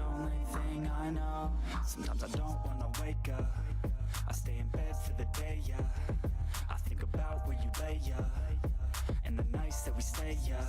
only thing I know. Sometimes I don't wanna wake up, I stay in bed for the day, yeah. I think about where you lay, yeah, and the nights that we stay, yeah.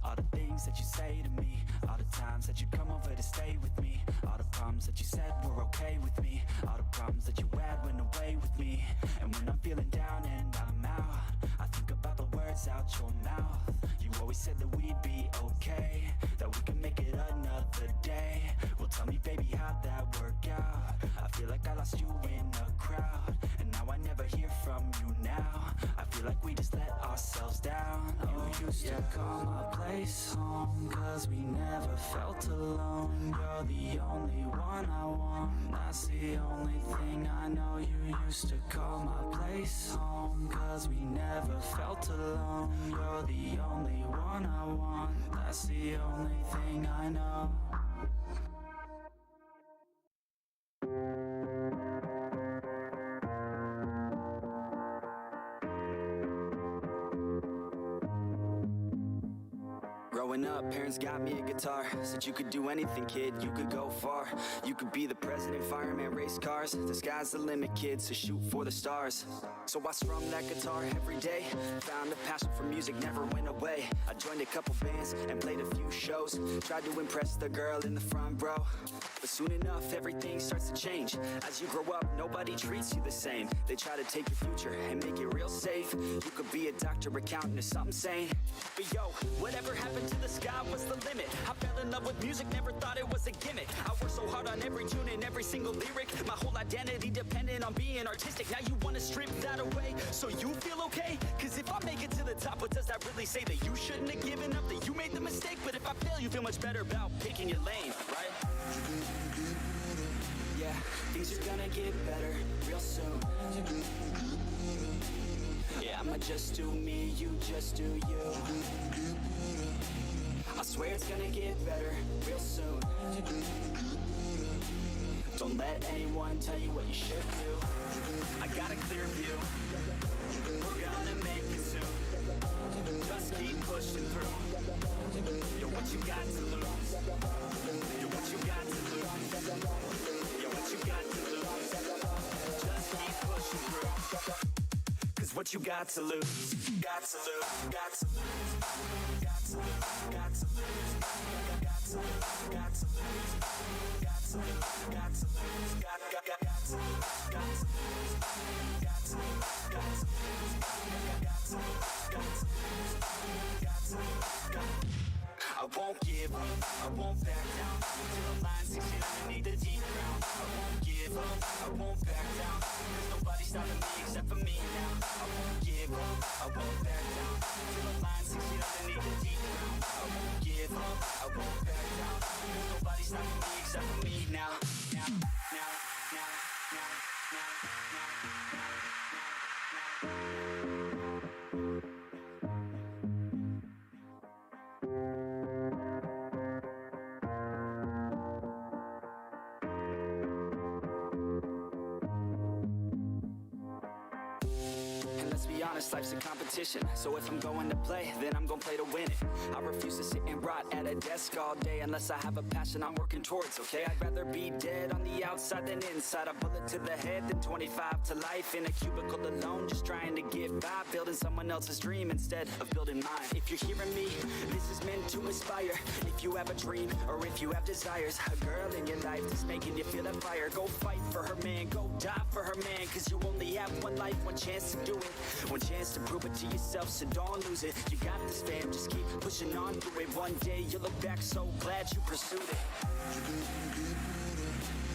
All the things that you say to me, all the times that you come over to stay with me, all the problems that you said were okay with me, all the problems that you had went away with me. And when I'm feeling down and I'm out, I think about the words out your mouth. You always said that we'd be okay, that we could make it another day. Well, tell me, baby, how'd that work out? I feel like I lost you in a crowd, and now I never hear from you now. I feel like we just let ourselves down. You used to call my place home, cause we never felt alone. You're the only one I want, that's the only thing I know. You used to call my place home, cause we never felt alone. You're the only one I want, that's the only thing I know. Growing up, parents got me a guitar. Said you could do anything, kid, you could go far. You could be the president, fireman, race cars. The sky's the limit, kid, so shoot for the stars. So I strummed that guitar every day, found a passion for music, never went away. I joined a couple bands and played a few shows, tried to impress the girl in the front row. But soon enough, everything starts to change. As you grow up, nobody treats you the same. They try to take your future and make it real safe. You could be a doctor, accountant, or something sane. But yo, whatever happened to the sky was the limit. I fell in love with music, never thought it was a gimmick. I worked so hard on every tune and every single lyric. My whole identity depended on being artistic. Now you wanna strip that away so you feel okay? Cause if I make it to the top, what does that really say? That you shouldn't have given up, that you made the mistake? But if I fail, you feel much better about picking your lane, right? Yeah, things are gonna get better real soon. Yeah, I'ma just do me, you just do you. I swear it's gonna get better real soon. Don't let anyone tell you what you should do. I got a clear view, we're gonna make it soon. Just keep pushing through. Yo, what you got to lose? Yo, what you got to lose? Yo, what you got to lose? Just keep pushing through. Cause what you got to lose? Got to lose, got to lose, got to lose, got to lose, got to lose, got to lose, got to lose, got to lose, got to lose, got to lose, got to lose, got to lose, got to lose, got to lose. I won't give up, I won't back down till the line 6 feet underneath the deep ground. I won't give up, I won't back down. There's nobody stopping me except for me now. I won't give up, I won't back down till the line 6 feet underneath the deep ground. I won't give up, I won't back down. There's nobody stopping me except for me now. Now, now, now, now, now, now, now, now. Honest, life's a competition, so if I'm going to play, then I'm gonna play to win it. I refuse to sit and rot at a desk all day unless I have a passion I'm working towards, okay? I'd rather be dead on the outside than inside. A bullet to the head than 25 to life in a cubicle alone, just trying to get by, building someone else's dream instead of building mine. If you're hearing me, this is meant to inspire. If you have a dream, or if you have desires, a girl in your life that's making you feel that fire, go fight for her man, go die for her man. Cause you only have one life, one chance to do it, one chance to prove it to yourself, so don't lose it. You got this, fam, just keep pushing on through it. One day you'll look back so glad you pursued it.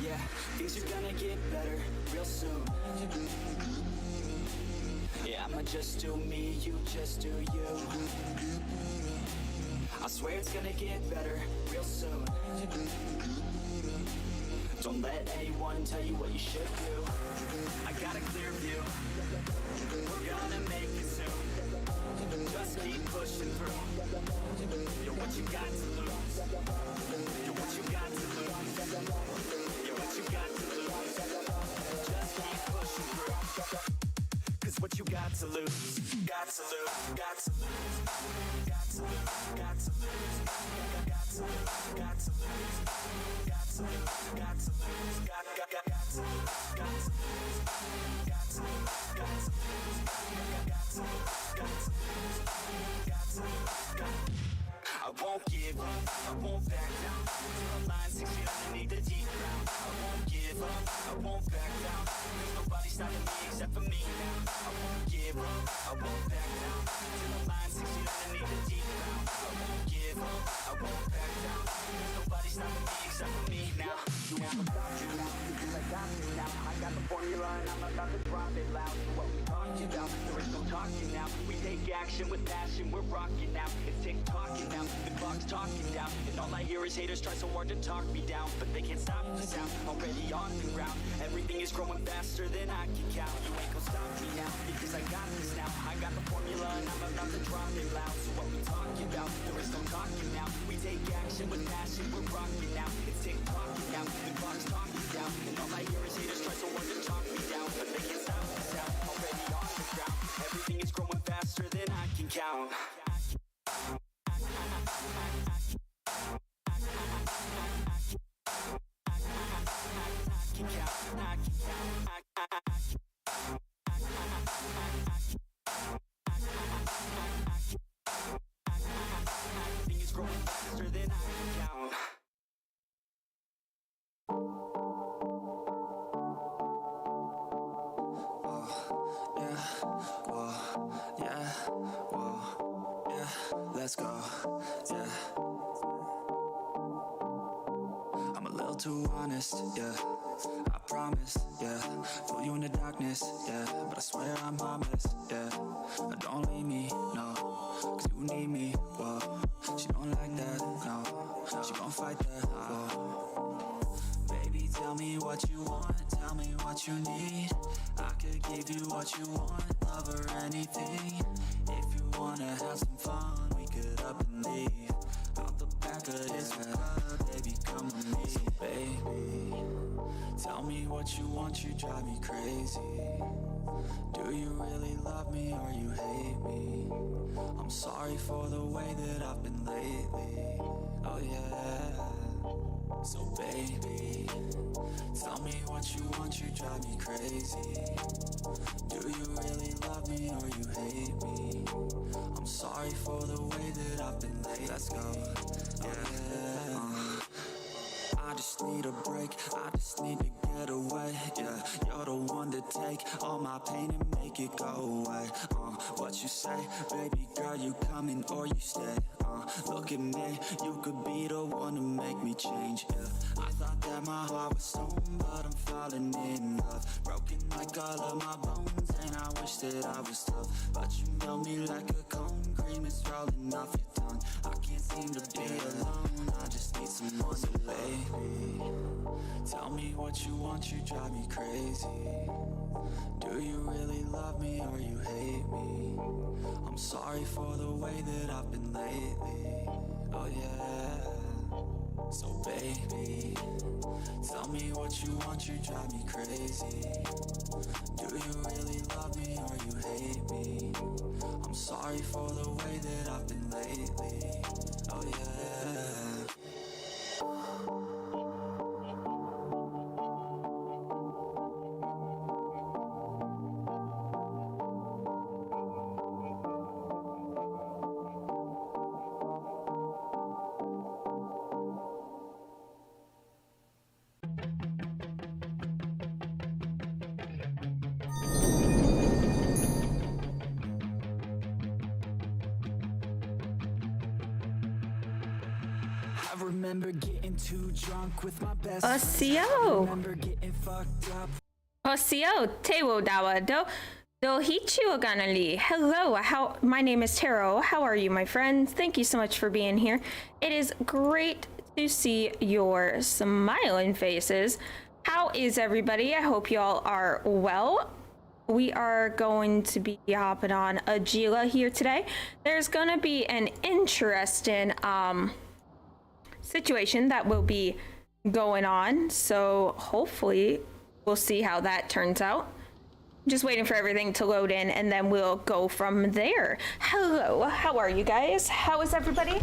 Yeah, things are gonna get better real soon. Yeah, I'ma just do me, you just do you. I swear it's gonna get better real soon. Don't let anyone tell you what you should do. I got a clear view, we're gonna make it soon. Just keep pushing through. Yo, what you got to lose? Yo, what you got to lose? Yo, what you got to lose? Just keep pushing through. Cause what you got to lose? Got to lose, got to lose, got to lose, got to lose, got to lose, got to lose. I won't back down. Till the line 6 feet underneath the deep ground. I won't give up, I won't back down. There's nobody stopping me except for me now. You won't stop you now, because I got this now. I got the formula and I'm about to drop it loud. So what we talking about? There is no talking now. We take action with passion, we're rocking now. It's tick-tocking now, the clock's talking down. And all I hear is haters try so hard to talk me down. But they can't stop the sound, already on the ground. Everything is growing faster than I can count. You ain't gon' stop me now, because I got this now. I got the formula and I'm about to drop it loud. So what we talking about? There is no talking now. We take action with passion, we're rocking now. It's tick-tocking now, the clock's talking down. And all I hear is haters try so hard to talk me down. But they can't stop the sound, already on the ground. Everything is growing faster than I can count. Everything is growing faster than I can count. Let's go, yeah. I'm a little too honest, yeah. I promise, yeah. Pull you in the darkness, yeah. But I swear I'm harmless, yeah. Don't leave me, no. Cause you need me, whoa. She don't like that, no. She gon' fight that, whoa. Baby, tell me what you want, tell me what you need. I could give you what you want, love or anything. If you wanna have some fun, we could up and leave. Out the back of this club, baby, come with me. So baby, tell me what you want, you drive me crazy. Do you really love me or you hate me? I'm sorry for the way that I've been lately. Oh yeah. So baby, tell me what you want, you drive me crazy. Do you really love me or you hate me? I'm sorry for the way that I've been late. Let's go, yeah. I just need a break, I just need to get away, yeah. You're the one to take all my pain and make it go away. What you say, baby girl, you coming or you stay? Look at me, you could be the one to make me change, yeah. I thought that my heart was stone, but I'm falling in love. Broken like all of my bones, and I wish that I was tough. But you melt me like a cone, cream is rolling off your tongue. I can't seem to be alone, I just need someone to baby, tell me what you want, you drive me crazy. Do you really love me or you hate me? I'm sorry for the way that I've been lately. Oh yeah. So baby, tell me what you want, you drive me crazy. Do you really love me or you hate me? I'm sorry for the way that I've been lately. Oh yeah. I remember getting too drunk with my best friends. I remember getting fucked up. Tewo dawa do hichu ganali. Hello, my name is Taro. How are you, my friends? Thank you so much for being here. It is great to see your smiling faces. How is everybody? I hope y'all are well. We are going to be hopping on Atsila here today. There's gonna be an interesting situation that will be going on, so hopefully we'll see how that turns out. Just waiting for everything to load in and then we'll go from there. Hello, how are you guys? How is everybody?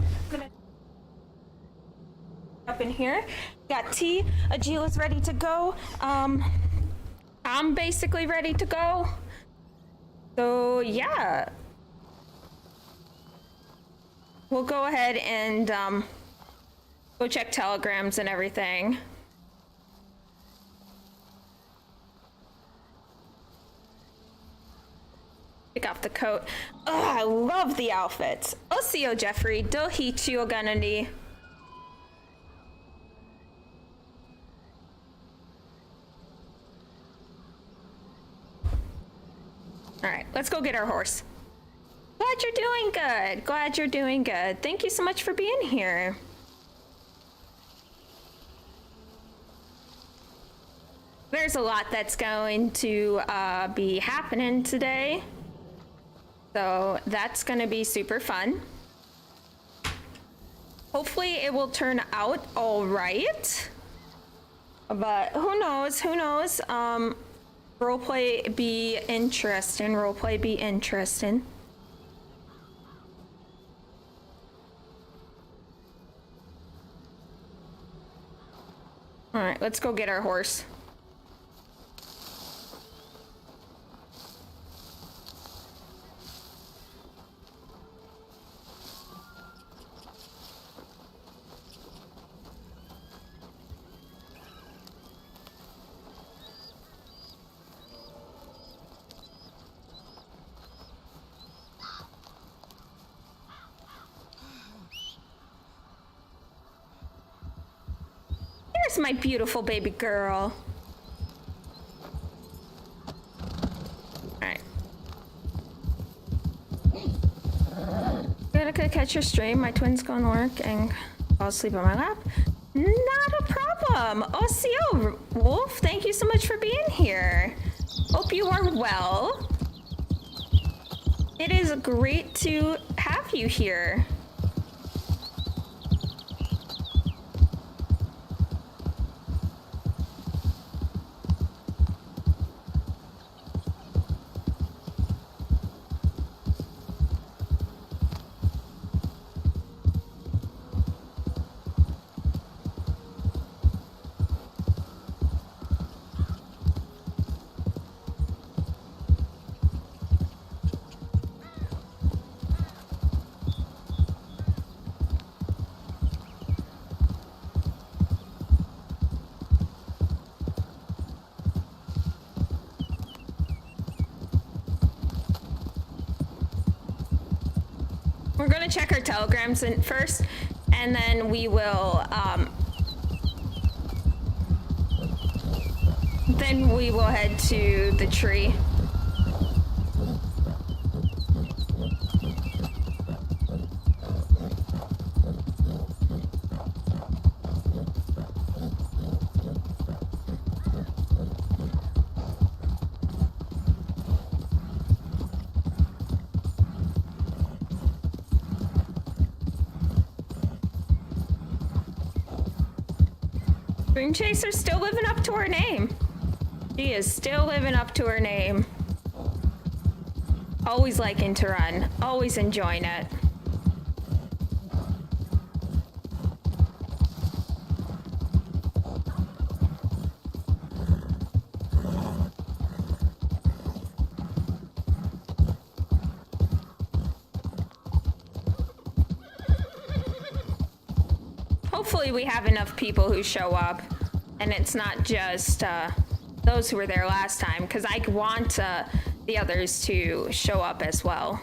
Up in here, got tea. Atsila's ready to go. I'm basically ready to go. So yeah, we'll go ahead and go check telegrams and everything. Pick off the coat. Oh, I love the outfits. Osio Jeffrey, Dohichi Oganandi. All right, let's go get our horse. Glad you're doing good. Glad you're doing good. Thank you so much for being here. There's a lot that's going to be happening today. So that's going to be super fun. Hopefully it will turn out all right. But who knows? Who knows? Roleplay be interesting. Roleplay be interesting. All right, let's go get our horse. Here's my beautiful baby girl. Alright. Gotta catch your stream. My twin's going to work and fall asleep on my lap. Not a problem. Osio Wolf, thank you so much for being here. Hope you are well. It is great to have you here. We're gonna check our telegrams first, and then we will head to the tree. Dream Chaser's still living up to her name. She is still living up to her name. Always liking to run, always enjoying it. Hopefully we have enough people who show up, and it's not just those who were there last time, because I want the others to show up as well.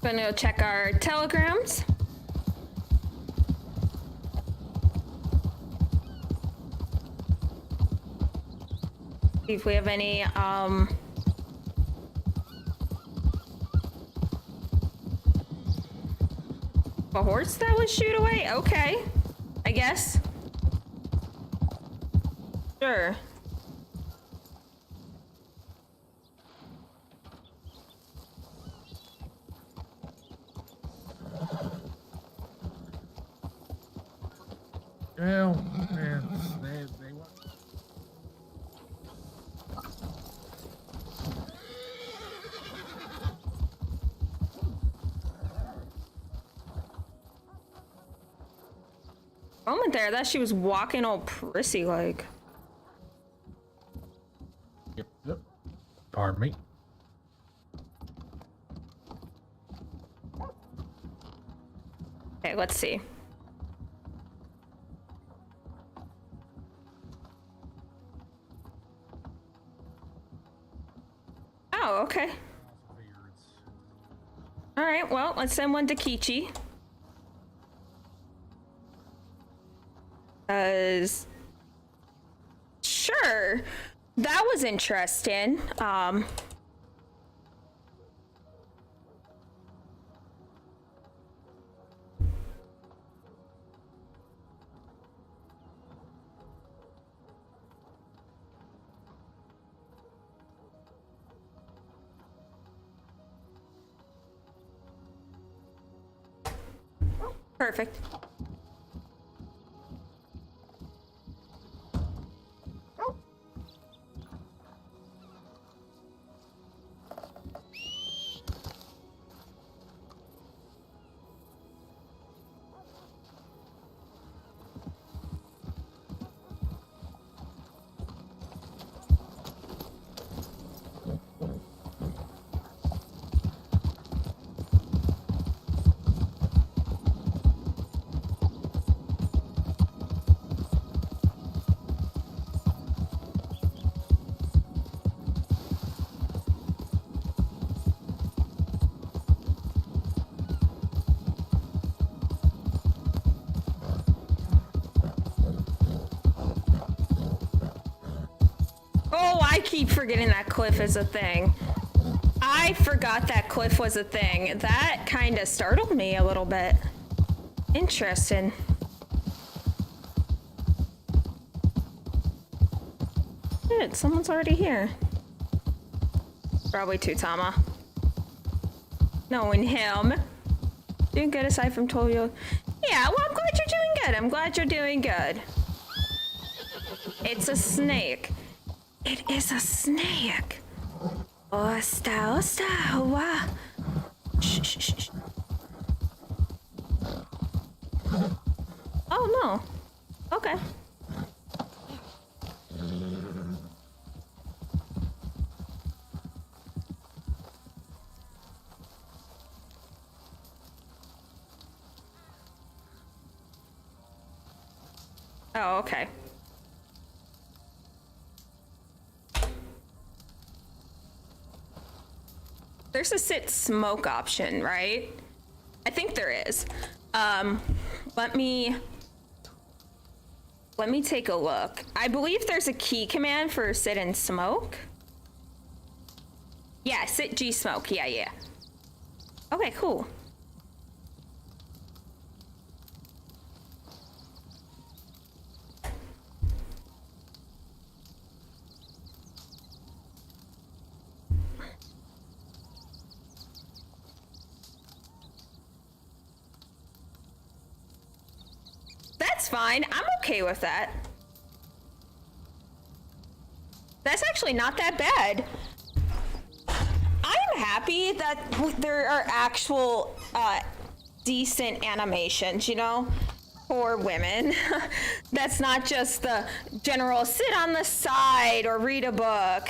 Gonna go check our telegrams. See if we have any A horse that was shooed away? Okay. I guess. Sure. Well, man, they Moment there, I thought she was walking all prissy like. Yep. Pardon me. Okay, let's see. Oh, okay. All right, well, let's send one to Kichi. Sure, that was interesting. Perfect. Oh, I keep forgetting that cliff is a thing. I forgot that cliff was a thing. That kind of startled me a little bit. Interesting. Shit, someone's already here. Probably Tutama. Knowing him. Doing good aside from Toyo. Yeah, well, I'm glad you're doing good. I'm glad you're doing good. It's a snake. It is a snake. Osta, wa. Shh, shh, shh, shh. Oh, no. Okay. Oh, okay. There's a sit smoke option, right? I think there is. Let me take a look. I believe there's a key command for sit and smoke. Yeah, sit G smoke. Yeah. Okay, cool. That's fine. I'm okay with that. That's actually not that bad. I'm happy that there are actual decent animations, you know, for women. That's not just the general sit on the side or read a book.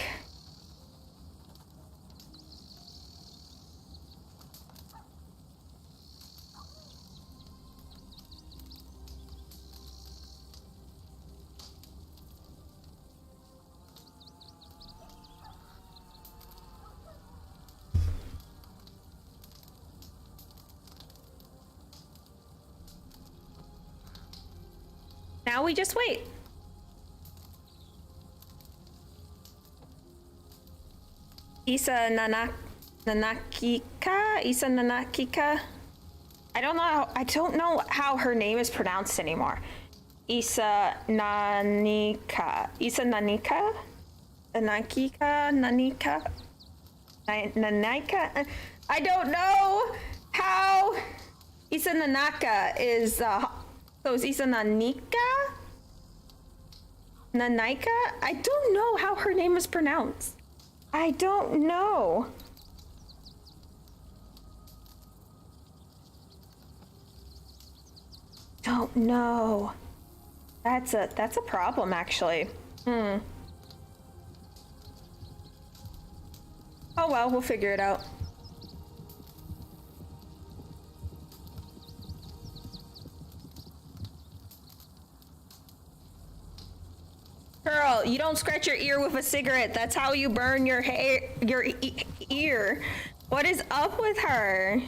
Now we just wait. Isa Nanakika? I don't know how her name is pronounced anymore. Isa Nanika. Isa Nanika? Nanika? Nanika? I don't know how Isa Nanaka is, so is Isa Nanika? Nanika? I don't know how her name is pronounced. I don't know. Don't know. That's a problem, actually. Oh well, we'll figure it out. Girl, you don't scratch your ear with a cigarette. That's how you burn your hair, your ear. What is up with her?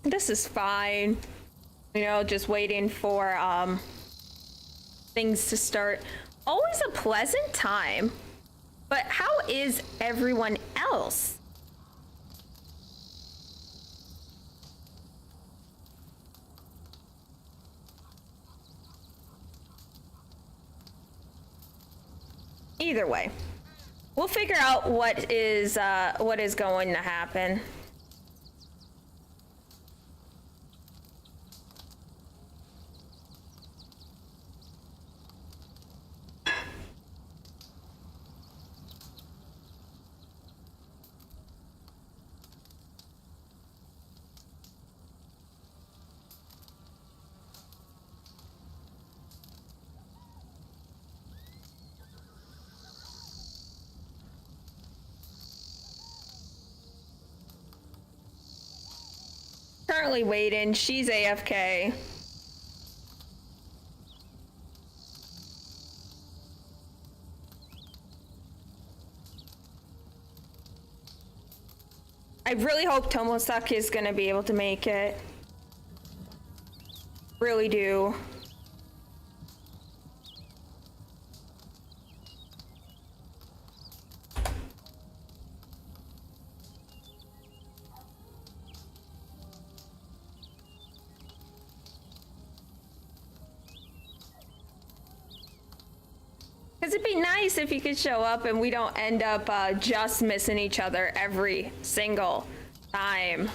This is fine. You know, just waiting for things to start. Always a pleasant time. But how is everyone else? Either way, we'll figure out what is going to happen. Currently waiting. She's AFK. I really hope Tomosak is gonna be able to make it. Really do. Because it'd be nice if you could show up and we don't end up just missing each other every single time.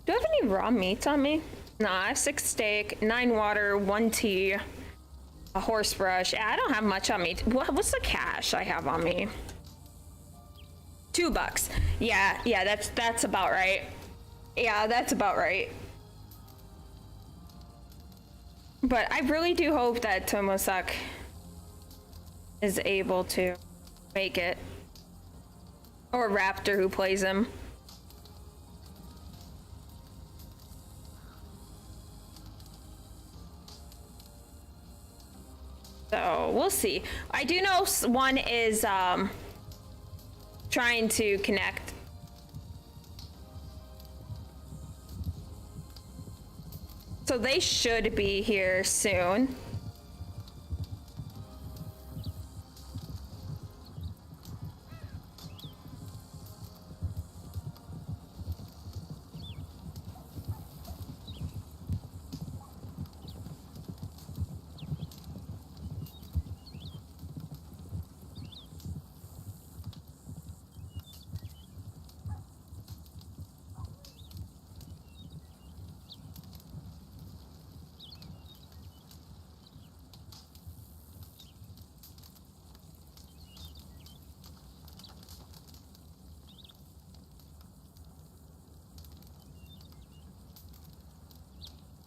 Do I have any raw meats on me? Nah, I have 6 steak, 9 water, 1 tea. A horse brush. I don't have much on me. What's the cash I have on me? $2. Yeah, that's about right. Yeah, that's about right. But I really do hope that Tomosak is able to make it. Or Raptor who plays him. So we'll see. I do know one is trying to connect. So they should be here soon.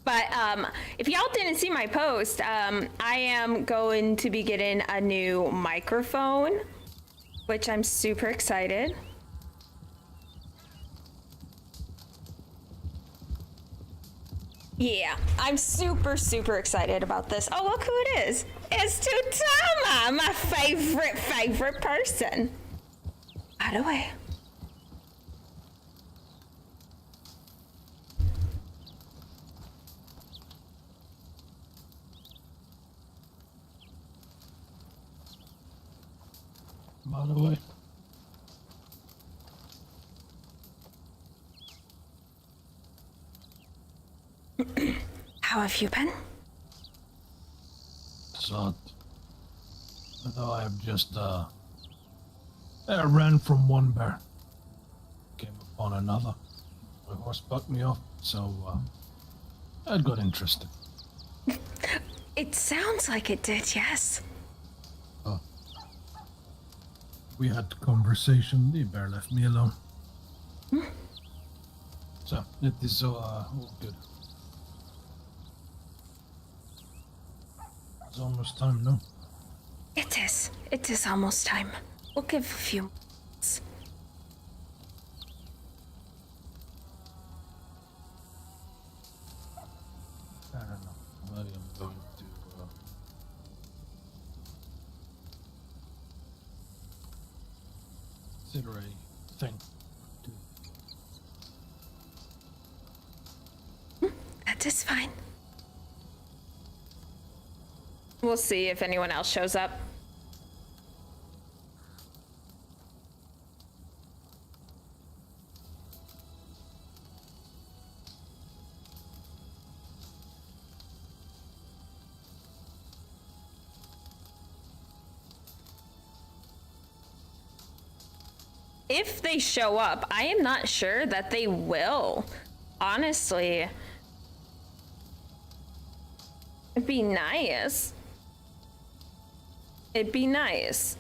But if y'all didn't see my post, I am going to be getting a new microphone, which I'm super excited. Yeah, I'm super, super excited about this. Oh, look who it is. It's Tutama, my favorite person. By the way. By the way. How have you been? So, although I have just, I ran from one bear. Came upon another. My horse bucked me off, so, I got interested. It sounds like it did, yes. We had a conversation, the bear left me alone. So, it is all good. It's almost time, no? It is. It is almost time. We'll give a few minutes. I don't know. I am going to, consider a thing. That is fine. We'll see if anyone else shows up. If they show up, I am not sure that they will. Honestly. It'd be nice. It'd be nice.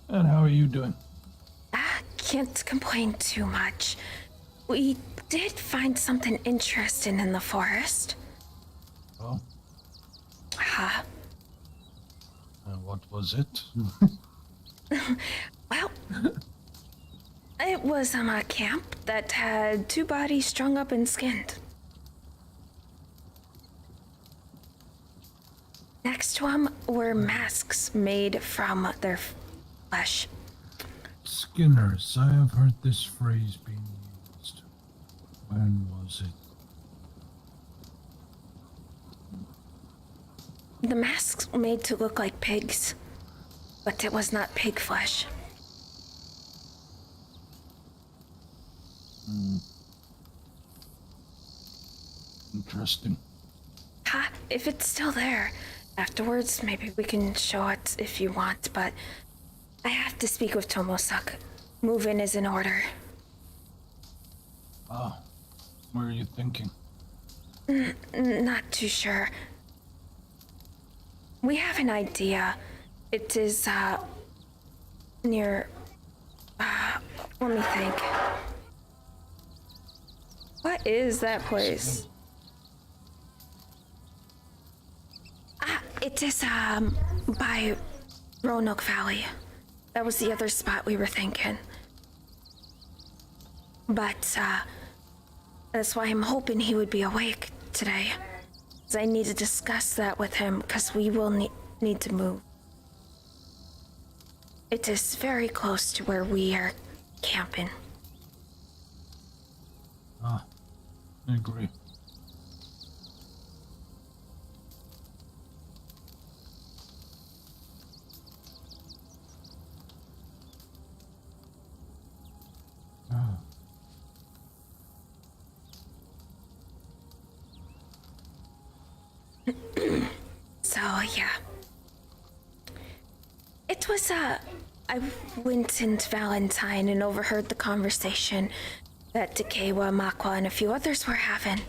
And how are you doing? Can't complain too much. We did find something interesting in the forest. Oh, Huh. and what was it? Well, it was a camp that had 2 bodies strung up and skinned. Next to them were masks made from their flesh. Skinners. I have heard this phrase being used. When was it? The masks were made to look like pigs, but it was not pig flesh. Interesting. Ha, if it's still there. Afterwards, maybe we can show it if you want, but I have to speak with Tomosak. Move-in is in order. Ah, what are you thinking? Not too sure. We have an idea. It is, near... let me think. What is that place? It is, by Roanoke Valley. That was the other spot we were thinking. But, that's why I'm hoping he would be awake today. 'Cause I need to discuss that with him, because we will need to move. It is very close to where we are camping. Ah, I agree. Ah. So, yeah. It was, I went into Valentine and overheard the conversation that Dekewa, Makwa, and a few others were having.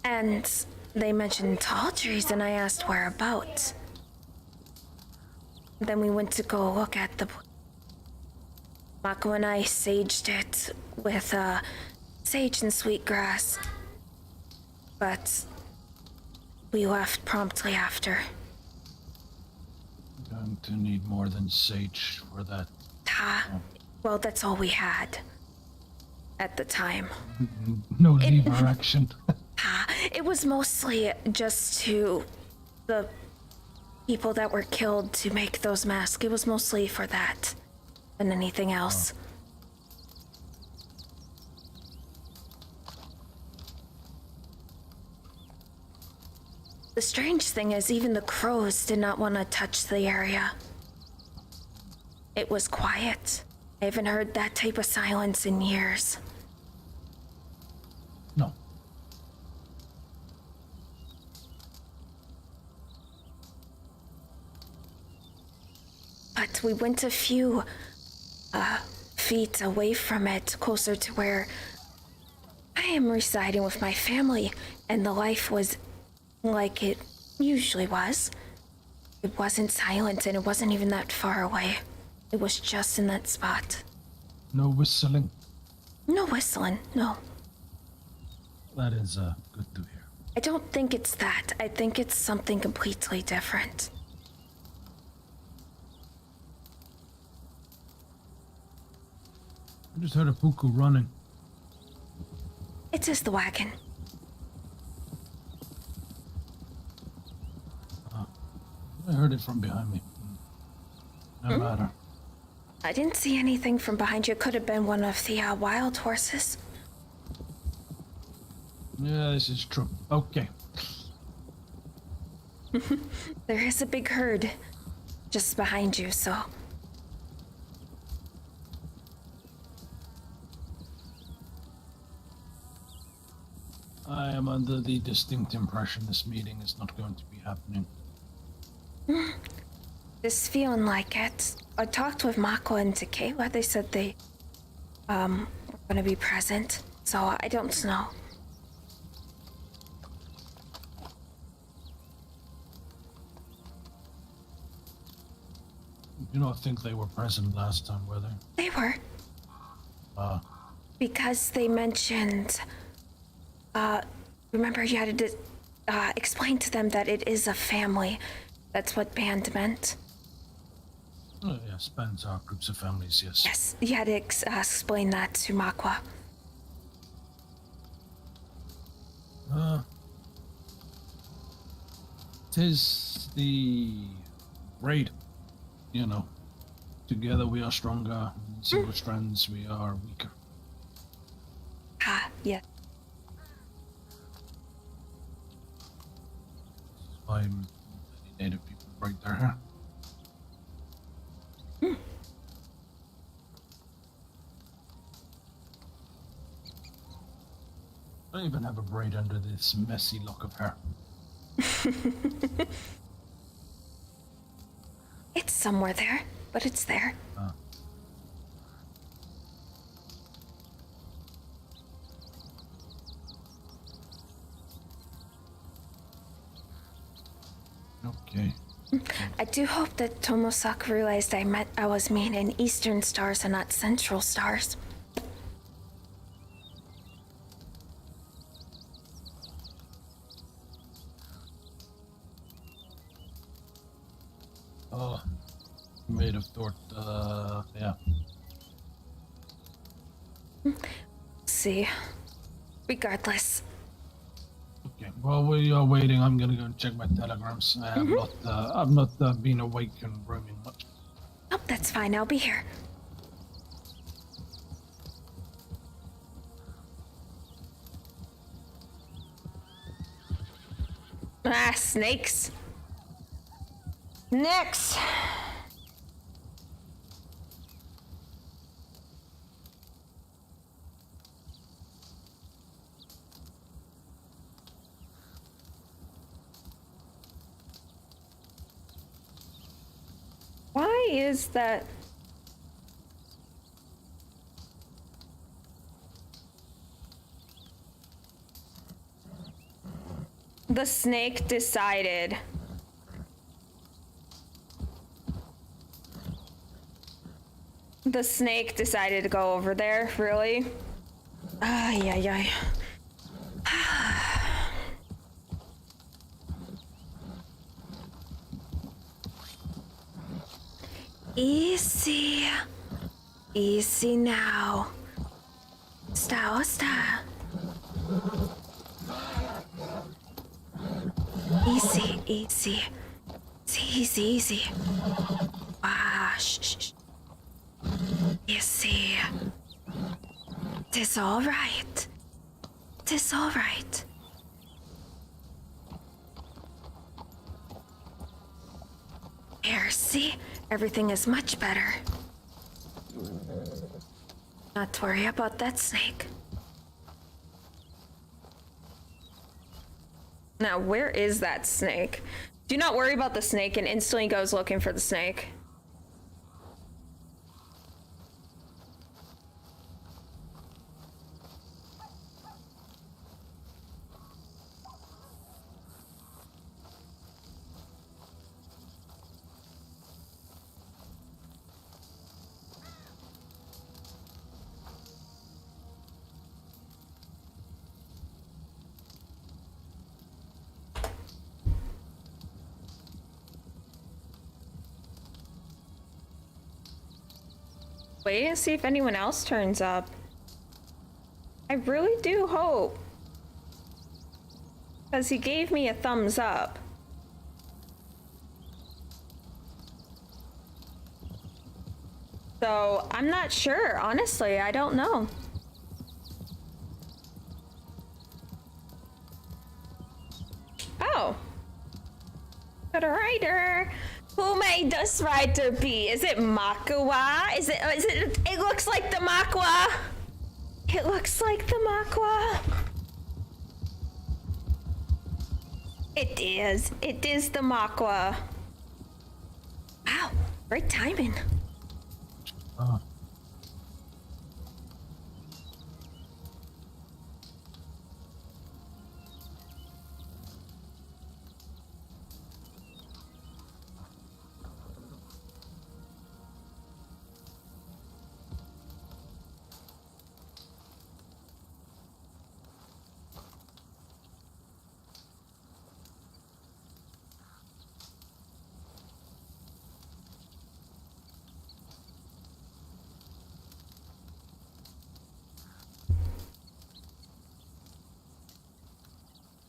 And they mentioned tall trees, and I asked whereabouts. Then we went to go look at the place. Makwa and I saged it with sage and sweetgrass. But we left promptly after. Going to need more than sage for that. Well, that's all we had at the time. No lever action. It was mostly just to the people that were killed to make those masks. It was mostly for that than anything else. The strange thing is, even the crows did not want to touch the area. It was quiet. I haven't heard that type of silence in years. No. But we went a few feet away from it, closer to where I am residing with my family, and the life was like it usually was. It wasn't silent, and it wasn't even that far away. It was just in that spot. No whistling. No whistling, no. That is good to hear. I don't think it's that. I think it's something completely different. I just heard a puku running. It is the wagon. I heard it from behind me. No matter. I didn't see anything from behind you. It could have been one of the wild horses. Yeah, this is true. Okay. There is a big herd just behind you, so... I am under the distinct impression this meeting is not going to be happening. Just feeling like it. I talked with Mako and Tekewa. They said they were gonna be present, so I don't know. You don't think they were present last time, were they? They were. Because they mentioned, remember you had to explain to them that it is a family. That's what band meant. Oh, yes, bands are groups of families, yes. Yes, you had to explain that to Makwa. Tis the braid, you know. Together we are stronger, single strands we are weaker. Yeah. Why many native people braid their hair. I don't even have a braid under this messy lock of hair. It's somewhere there, but it's there. Okay. I do hope that Tomosaku realized I was meaning Eastern stars and not Central stars. Oh, made of thought, yeah. See. Regardless. Okay, well, we are waiting. I'm gonna go and check my telegrams. I've not been awake and roaming much. Oh, that's fine. I'll be here. Ah, snakes. Next. Why is that The snake decided. The snake decided to go over there, really? Ay, ay, ay. Easy. Easy now. Sta. Easy, easy. Easy. Ah, shh. Easy. Tis all right. Here, see? Everything is much better. Not to worry about that snake. Now, where is that snake? Do not worry about the snake and instantly goes looking for the snake. Wait and see if anyone else turns up. I really do hope. Because he gave me a thumbs up. So, I'm not sure. Honestly, I don't know. Oh. Got a writer. Who made this writer be? Is it Makwa? Is it, it looks like the Makwa. It looks like the Makwa. It is the Makwa. Wow, great timing. Oh.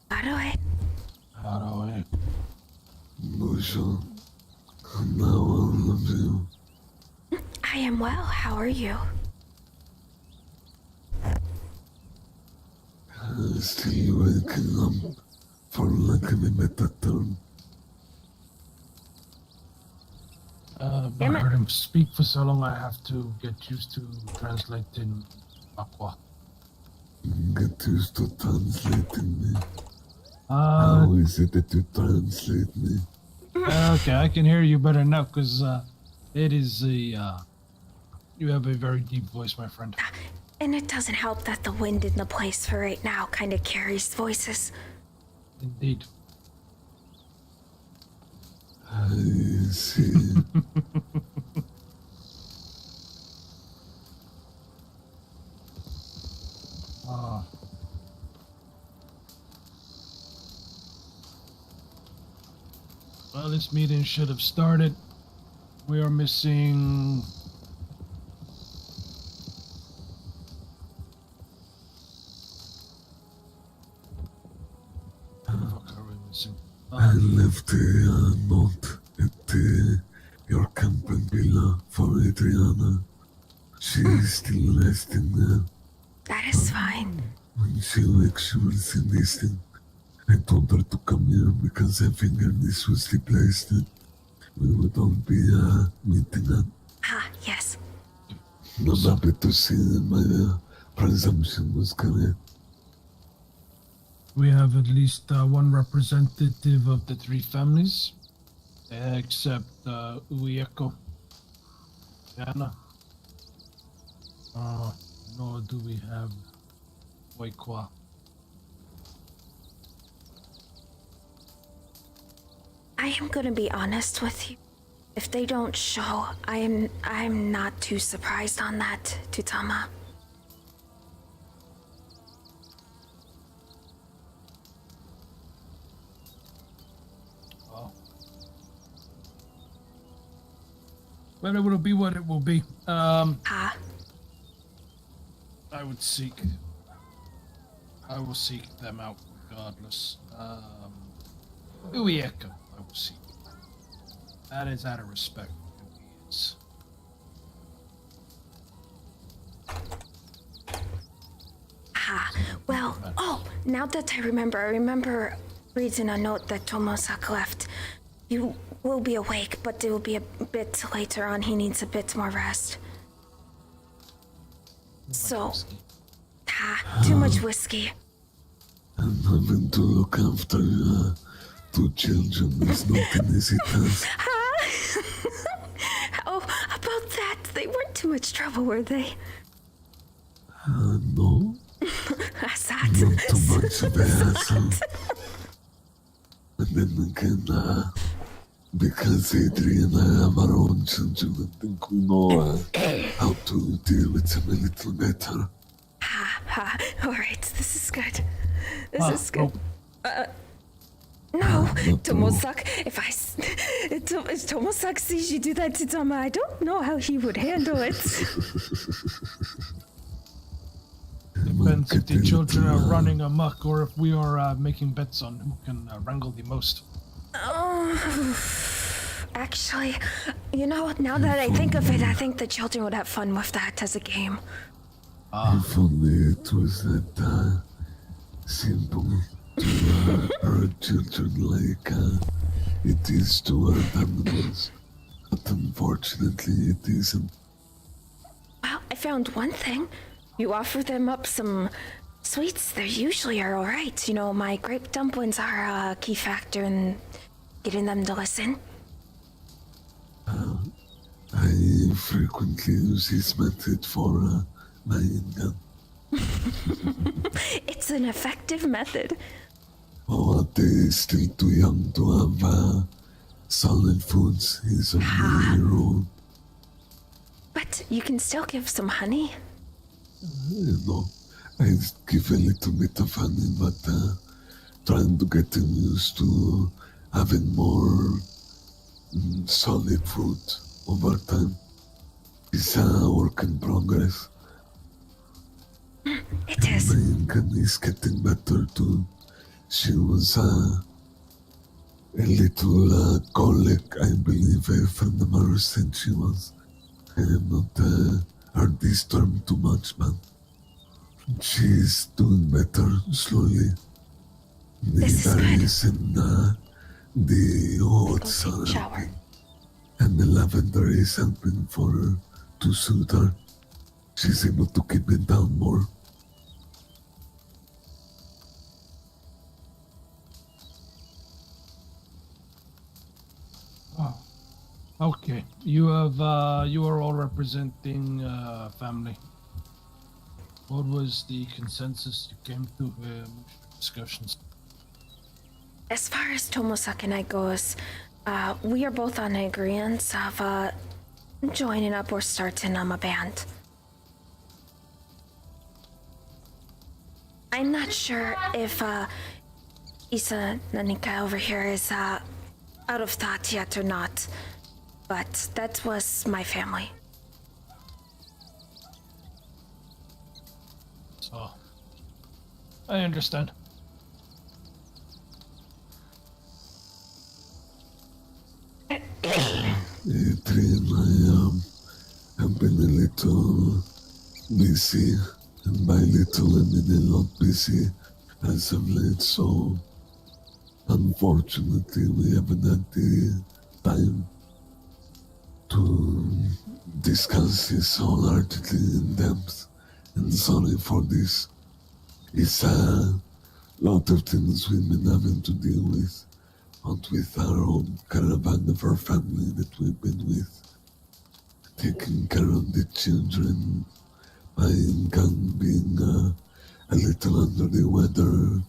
How do I? Bonjour. How all of you? I am well. How are you? Still waking up, for lack of a better term. I heard him speak for so long, I have to get used to translating Aqua. Get used to translating me. Uh, How is it that you translate me? okay, I can hear you better now, because it is a, you have a very deep voice, my friend. And it doesn't help that the wind in the place for right now kind of carries voices. Indeed. I see. Well, this meeting should have started. We are missing... What the fuck are we missing? I left a note at your camping villa for Adriana. She is still resting there. That is fine. When she wakes, she will see this thing. I told her to come here because I figured this was the place that we would all be meeting at. Ah, yes. I'm happy to see that my presumption was correct. We have at least one representative of the three families, except Ueko. Anna. Nor do we have Waikwa. am gonna be honest with you. If they don't show, I'm not too surprised on that, Tutama. But it will be what it will be. I will seek them out regardless. Uieko, I will seek. That is out of respect for who he is. Well, now that I remember reading a note that Tomosak left. You will be awake, but it will be a bit later on. He needs a bit more rest. So, too much whiskey. And having to look after 2 children is not an easy task. Oh, about that, they weren't too much trouble, were they? No, Sad. not too much of a hassle. And then again, because Adrian and I have our own children, I think we know how to deal with them a little better. Alright, this is good. This is good. No, Tomosak, if Tomosak sees you do that to Tama, I don't know how he would handle it. Depends if the children are running amok or if we are making bets on who can wrangle the most. Actually, you know, now that I think of it, I think the children would have fun with that as a game. If only it was that simple to our children like it is to our animals. But unfortunately it isn't. Well, I found one thing. You offer them up some sweets, they usually are alright. You know, my grape dumplings are a key factor in getting them to listen. I frequently use this method for my income. It's an effective method. Oh, they're still too young to have solid foods. He's a year-old. But you can still give some honey. You know, I give a little bit of honey, but trying to get them used to having more solid fruit over time. It's a work in progress. It is. My income is getting better too. She was a little colic, I believe. A friend of ours said she was. I am not heard this term too much, but she's doing better slowly. This is good. Berries and the oats Go take a are shower. helping. And the lavender is helping for her to soothe her. She's able to keep it down more. Oh, okay. You are all representing family. What was the consensus you came to discussions? As far as Tomosak and I goes, we are both on agreement of joining up or starting a band. I'm not sure if Isa Nanika over here is out of thought yet or not, but that was my family. So, I understand. Adrian, I have been a little busy, and by little I mean a lot busy as of late, so unfortunately we haven't had the time to discuss this wholeheartedly in depth, and sorry for this. It's a lot of things we've been having to deal with. Out with our own caravan of our family that we've been with, taking care of the children, my income being a little under the weather.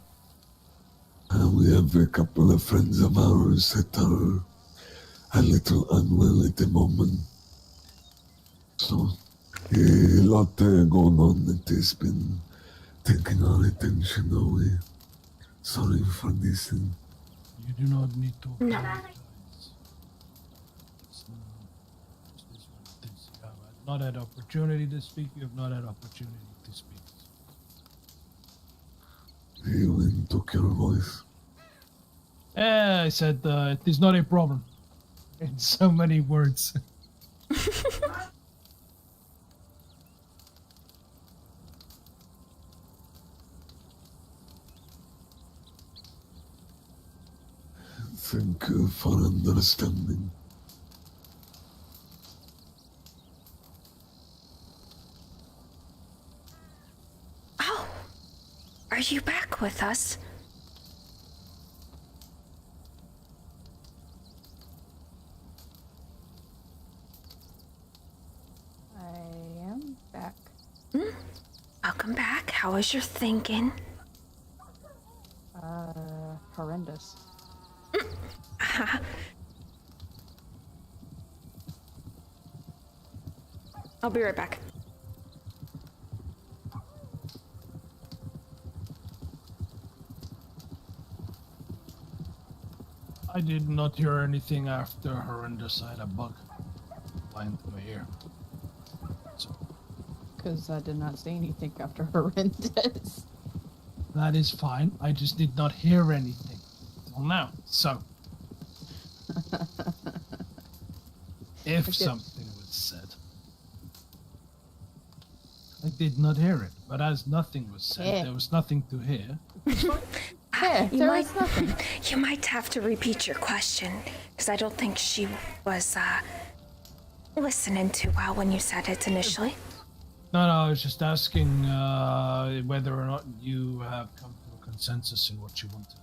We have a couple of friends of ours that are a little unwell at the moment. So, a lot going on that has been taking our attention away. Sorry for this. You do not need to No. apologize. It's, this is what it is. You have not had opportunity to speak. You have not had opportunity to speak. You took your voice. I said it is not a problem. In so many words. Thank you for understanding. Oh, are you back with us? I am back. Welcome back. How was your thinking? Horrendous. I'll be right back. I did not hear anything after horrendous. I had a bug flying through my ear. So Because I did not say anything after horrendous. that is fine. I just did not hear anything. Well, now, so if something was said, I did not hear it. But as nothing was said, Yeah. there was nothing to hear. Yeah, You there might, was nothing. you might have to repeat your question, because I don't think she was listening too well when you said it initially. No, I was just asking whether or not you have come to a consensus in what you want to do.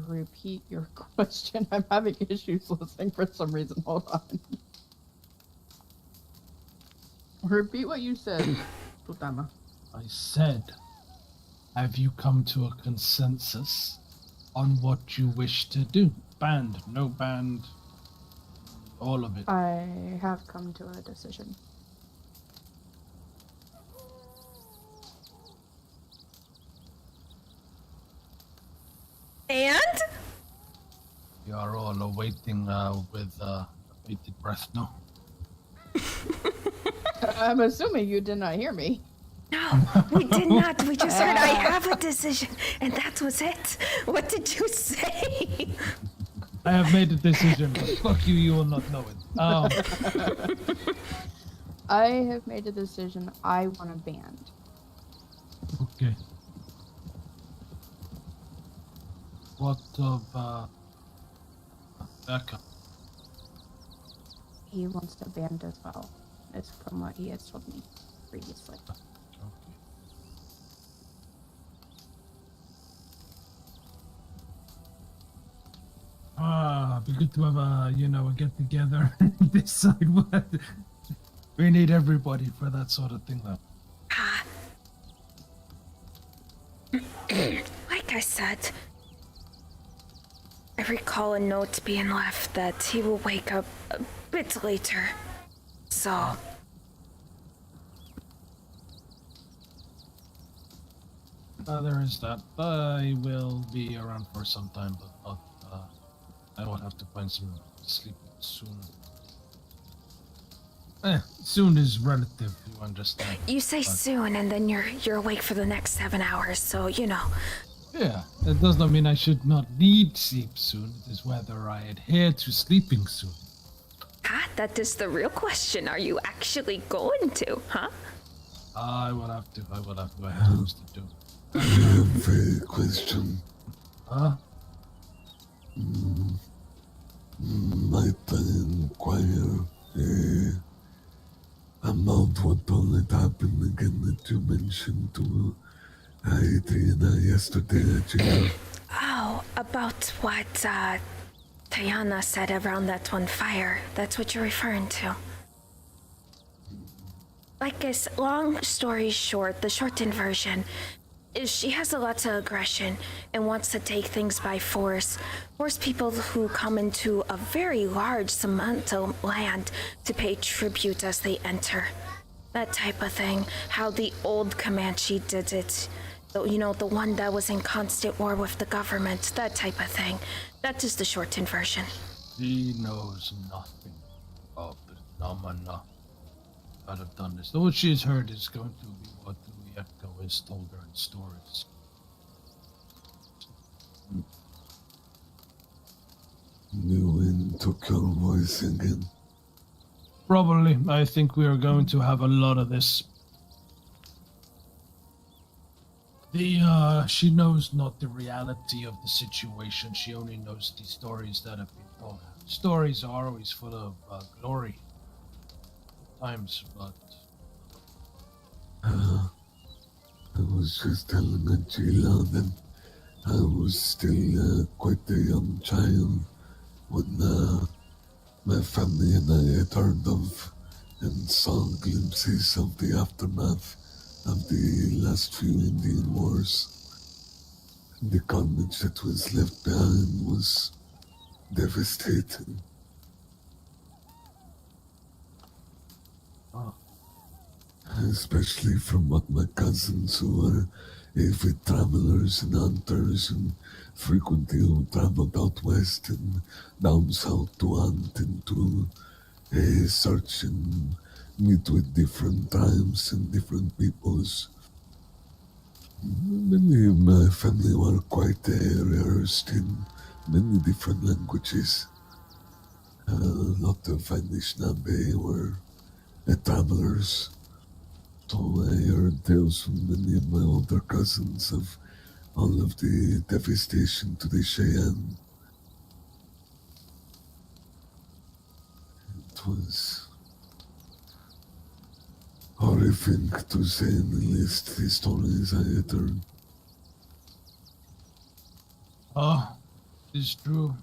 Repeat your question. I'm having issues listening for some reason. Hold on. Repeat what you said, Putama. I said, have you come to a consensus on what you wish to do? Banned, no banned, all of it. I have come to a decision. And? We are all awaiting with bated breath now. I'm assuming you did not hear me. No, we did not. We just heard I have a decision, and that was it. What did you say? I have made a decision, but fuck you, you will not know it. I have made a decision. I want a band. Okay. What of backup? He wants a band as well. It's from what he has told me previously. Okay. Be good to have a get together and decide what we need everybody for that sort of thing though. Like I said, I recall a note being left that he will wake up a bit later. So, There is that. I will be around for some time, but not, I will have to find some sleep soon. Soon is relative, you understand. you say soon, and then you're awake for the next 7 hours, so you know. Yeah, that does not mean I should not need sleep soon. It is whether I adhere to sleeping soon. That is the real question. Are you actually going to, huh? I will have to. I have things to do. I have a question. Huh? Might I inquire about what all that happened again that you mentioned to Adriana yesterday at your... Oh, about what Tayana said around that one fire. That's what you're referring to. Like I said, long story short, the shortened version is she has a lot of aggression and wants to take things by force. Force people who come into a very large amount of land to pay tribute as they enter. That type of thing. How the old Comanche did it. You know, the one that was in constant war with the government. That type of thing. That is the shortened version. He knows nothing about the phenomena that have done this. All she's heard is going to be what the echo has told her in stories. New wind took your voice again. Probably. I think we are going to have a lot of this. She knows not the reality of the situation. She only knows the stories that have been told. Stories are always full of glory at times, but I was just telling Atsila that I was still quite a young child when my family and I had heard of and saw glimpses of the aftermath of the last few Indian wars. The carnage that was left behind was devastating. Especially from what my cousins, who were avid travelers and hunters and frequently who traveled out west and down south to hunt and to search and meet with different tribes and different peoples. Many of my family were quite rehearsed in many different languages. A lot of Anishinaabe were travelers. So I heard tales from many of my older cousins of all of the devastation to the Cheyenne. It was horrific, to say the least, the stories I had heard. it's true.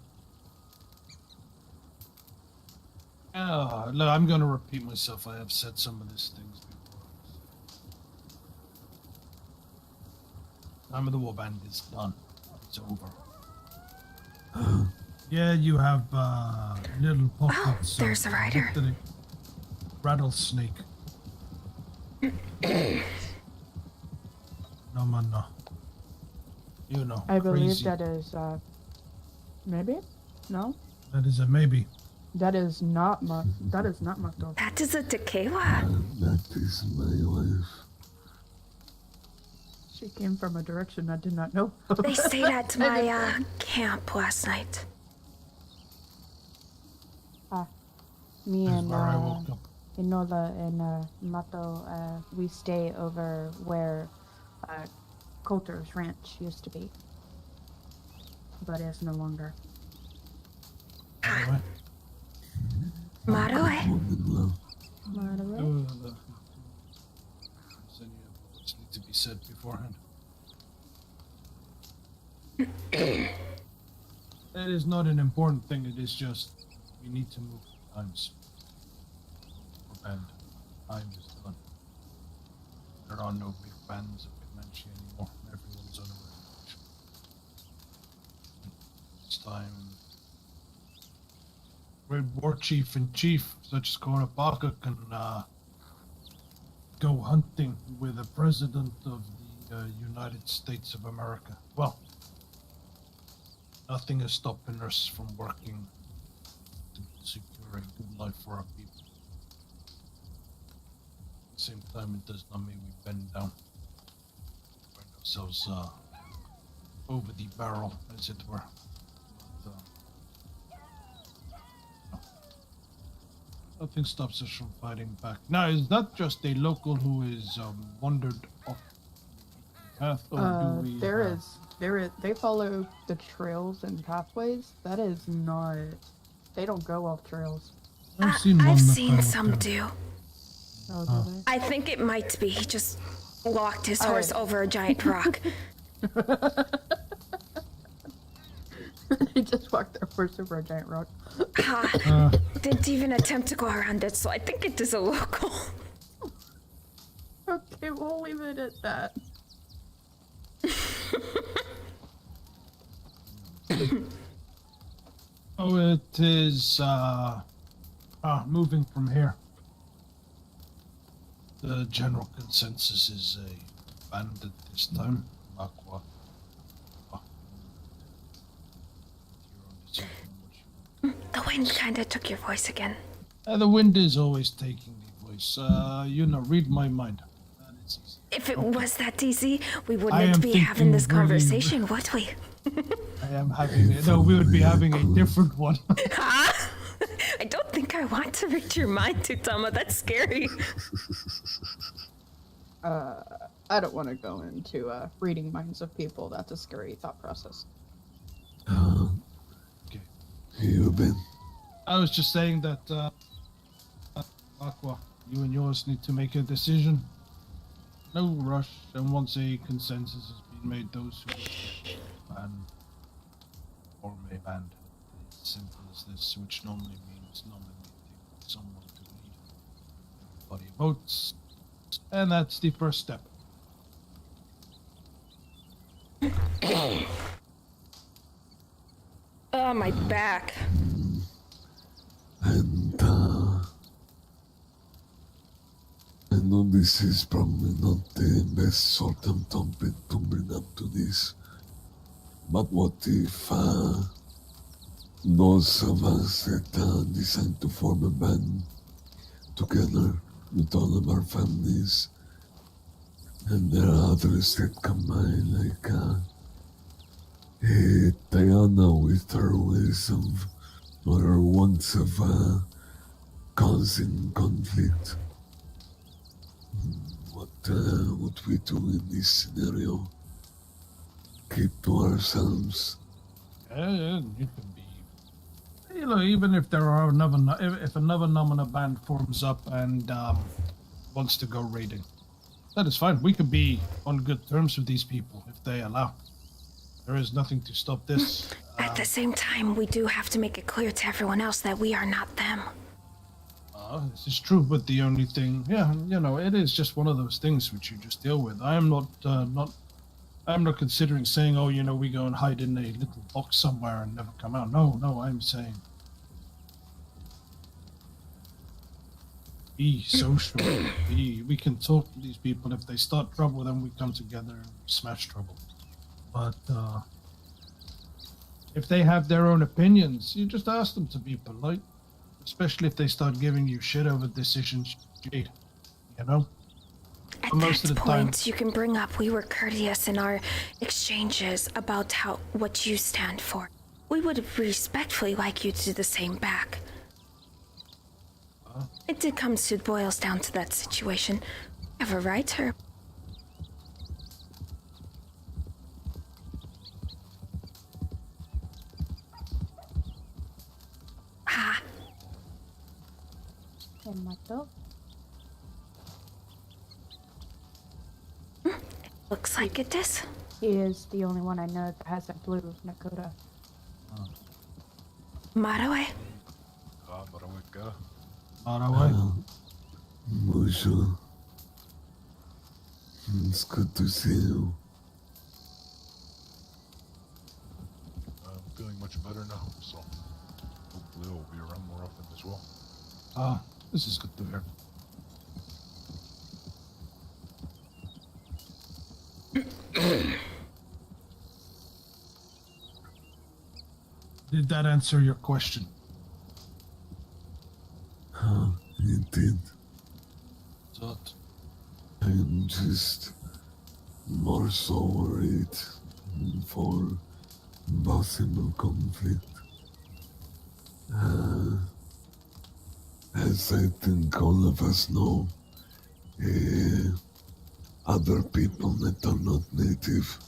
Look, I'm going to repeat myself. I have said some of these things before. Time of the warband is done. It's over. Yeah, you have little pockets. there's a rider. Rattlesnake. No, man, no. You know, I believe crazy. that is, maybe? No? That is a maybe. That is not my dog. That is a tequila. That is my wife. She came from a direction I did not know. They stayed at my camp last night. Me This is and where I woke up. Inola and Mato, we stay over where Coulter's ranch used to be. But it's no longer. Anyway. Maroe. Maroe? Any words need to be said beforehand. That is not an important thing. It is just we need to move times. And time is done. There are no big bands of Comanche anymore. Everyone's on a reservation. It's time. Great war chief in chief, such as Korapaka, can go hunting with the president of the United States of America. Well, nothing is stopping us from working to secure a good life for our people. At the same time, it does not mean we bend down, find ourselves over the barrel, as it were. But, nothing stops us from fighting back. Now, is that just a local who is wandered off the path, or do we? There is. They follow the trails and pathways. That is not. They don't go off trails. I've seen one I've that seen I some looked at. do. Oh, do they? I think it might be. He just walked his horse Alright. over a giant rock. They just walked there first over a giant rock. Didn't even attempt to go around it, so I think it is a local. Okay, we'll leave it at that. Oh, it is, moving from here. The general consensus is a band at this time. Aqua. The wind kinda took your voice again. The wind is always taking the voice. Read my mind. That is easy. If it was that easy, we I wouldn't am be having this thinking really- conversation, would we? I am having it. No, we would be having a different one. I don't think I want to read your mind, Tutama. That's scary. I don't want to go into reading minds of people. That's a scary thought process. Okay. You've been. I was just saying that, Aqua, you and yours need to make a decision. No rush, and once a consensus has been made, those who ban or may ban. It's simple as this, which normally means nominating someone to lead. Everybody votes, and that's the first step. Oh, my back. And I know this is probably not the best sort of topic to bring up to this, but what if those of us that decide to form a band together with all of our families, and there are others that come by, like Diana with her ways of, or her wants of causing conflict. What we do in this scenario? Keep to ourselves. You can be. Even if there are if another Nomina band forms up and wants to go raiding, that is fine. We could be on good terms with these people if they allow. There is nothing to stop this. At the same time, we do have to make it clear to everyone else that we are not them. This is true, but the only thing, it is just one of those things which you just deal with. I am I'm not considering saying, we go and hide in a little box somewhere and never come out. No, I'm saying be social. We can talk to these people. If they start trouble, then we come together and we smash trouble. But if they have their own opinions, you just ask them to be polite. Especially if they start giving you shit over decisions you made, At most that of the point, time- you can bring up we were courteous in our exchanges about what you stand for. We would respectfully like you to do the same back. It boils down to that situation. You have a right, her. Mato? Looks like it is. He is the only one I know that has a blue Nakoda. Marawe. Bonjour. It's good to see you. I'm feeling much better now, so hopefully I'll be around more often as well. This is good to hear. Did that answer your question? It did. That. I'm just more so worried for possible conflict. As I think all of us know, other people that are not native,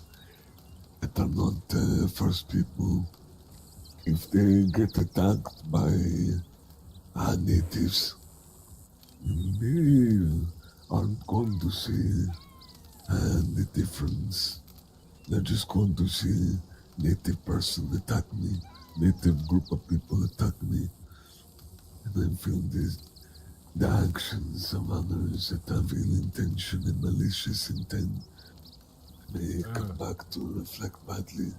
that are not first people, if they get attacked by natives, they aren't going to see the difference. They're just going to see native person attack me, native group of people attack me, and I feel the actions of others that have ill intention and malicious intent may come back to reflect badly.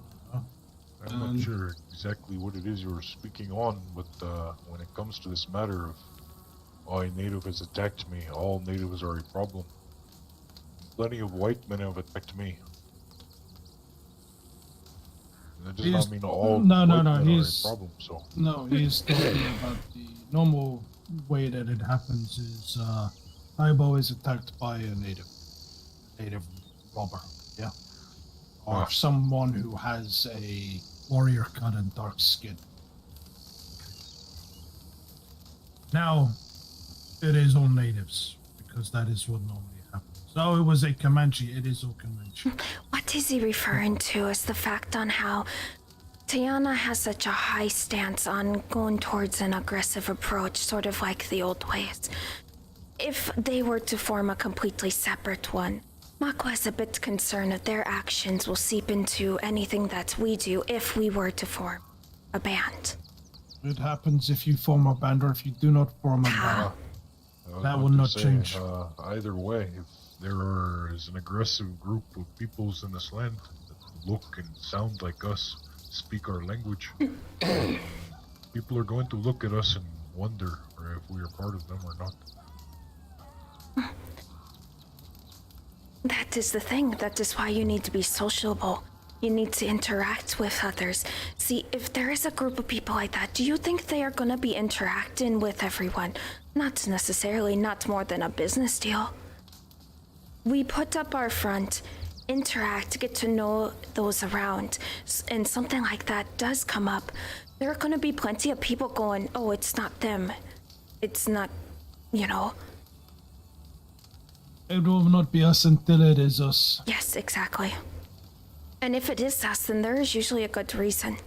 I'm not sure exactly what it is you're speaking on, but when it comes to this matter of why native has attacked me, all natives are a problem. Plenty of white men have attacked me. And that does not mean all white men are a problem, so... No, he's talking about the normal way that it happens is, Taibo is attacked by a native robber, yeah? Or someone who has a warrior cut and dark skin. Now, it is all natives, because that is what normally happens. So it was a Comanche, it is all Comanche. What is he referring to as the fact on how Tiana has such a high stance on going towards an aggressive approach, sort of like the old ways? If they were to form a completely separate one, Makwa is a bit concerned that their actions will seep into anything that we do if we were to form a band. It happens if you form a band or if you do not form a band. That will not change. Either way, if there is an aggressive group of peoples in this land that look and sound like us, speak our language, people are going to look at us and wonder if we are part of them or not. That is the thing. That is why you need to be sociable. You need to interact with others. See, if there is a group of people like that, do you think they are going to be interacting with everyone? Not necessarily, not more than a business deal. We put up our front, interact, get to know those around, and something like that does come up. There are going to be plenty of people going, oh, it's not them. It's not, you know. It will not be us until it is us. Yes, exactly. And if it is us, then there is usually a good reason.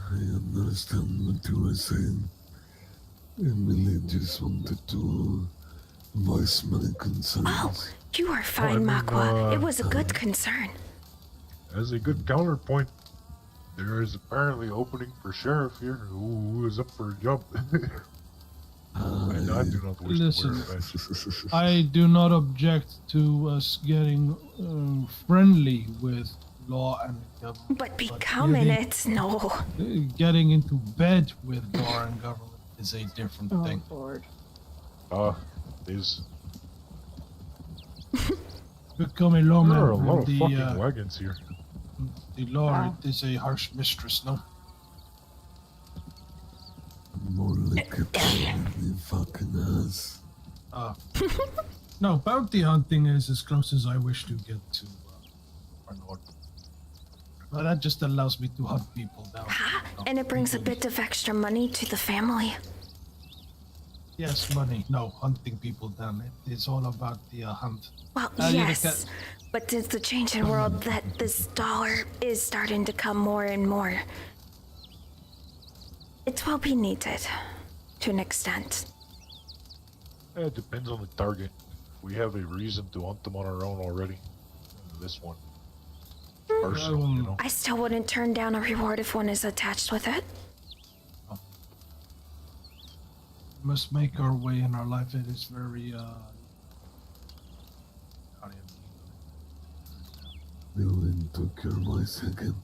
I understand what you were saying. Emily just wanted to voice my concerns. Oh, you are fine, Makwa. It was a good concern. As a good counterpoint, there is apparently opening for sheriff here who is up for a job. And I do not wish to wear a badge. I do not object to us getting friendly with law and government. But becoming it, no. Getting into bed with law and government is a different thing. Lord. Is Become a lawman. there are a lot of the, fucking wagons here. The law is a harsh mistress, no? More like a probably fucking ass. No, bounty hunting is as close as I wish to get to our lord. But that just allows me to hunt people down. And it brings a bit of extra money to the family. Yes, money. No, hunting people down. It is all about the hunt. Well, you yes. But it's the changing world that this dollar is starting to come more and more. It will be needed, to an extent. It depends on the target. We have a reason to hunt them on our own already. This one. Personally, you know. I still wouldn't turn down a reward if one is attached with it. We must make our way in our life. It is very, You took your voice again.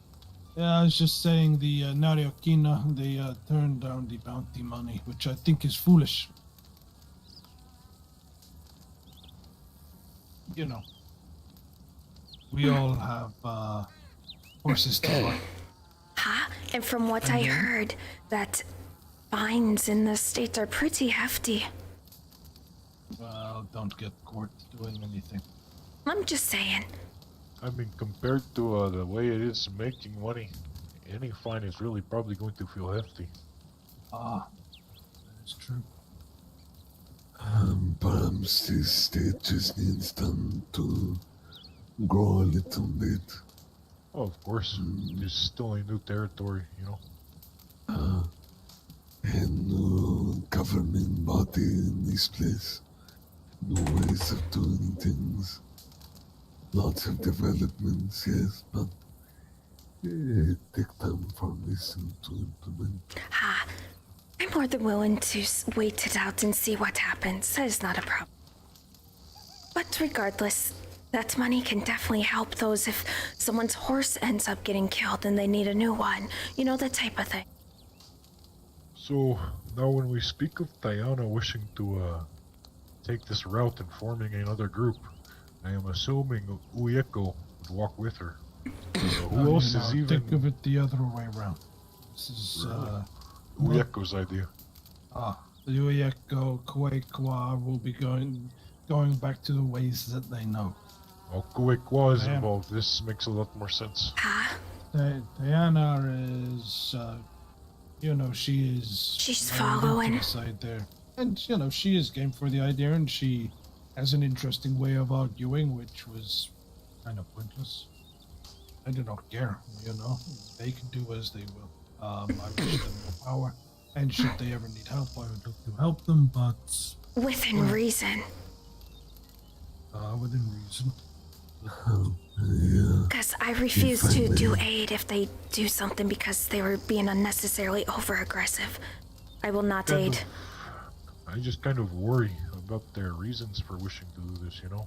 Yeah, I was just saying the Nariokina, they turned down the bounty money, which I think is foolish. You know, we all have horses to ride. And from what I heard, that fines in the States are pretty hefty. Well, don't get caught doing anything. I'm just saying. I mean, compared to the way it is making money, any fine is really probably going to feel hefty. That is true. Perhaps this state just needs them to grow a little bit. Oh, of course. There's still a new territory, you know. And new governing body in this place. New ways of doing things. Lots of developments, yes, but take time for listen to implement. Ah, I'm more than willing to wait it out and see what happens. That is not a problem. But regardless, that money can definitely help those if someone's horse ends up getting killed and they need a new one. You know, that type of thing. So, now when we speak of Diana wishing to take this route and forming another group, I am assuming Uyeko would walk with her. Who else is even... Think of it the other way around. This is, Uyeko's idea. The Uyeko Kuekwa will be going back to the ways that they know. Well, Kuekwa is involved. This makes a lot more sense. Diana is, you know, she's following. to the side there. And, you know, she is game for the idea, and she has an interesting way of arguing, which was kind of pointless. I do not care, you know. They can do as they will. I wish them more power, and should they ever need help, I would look to help them, but... Within reason. Within reason. Yeah. Because I refuse to do aid if they do something because they were being unnecessarily over-aggressive. I will not aid. I just kind of worry about their reasons for wishing to do this, you know?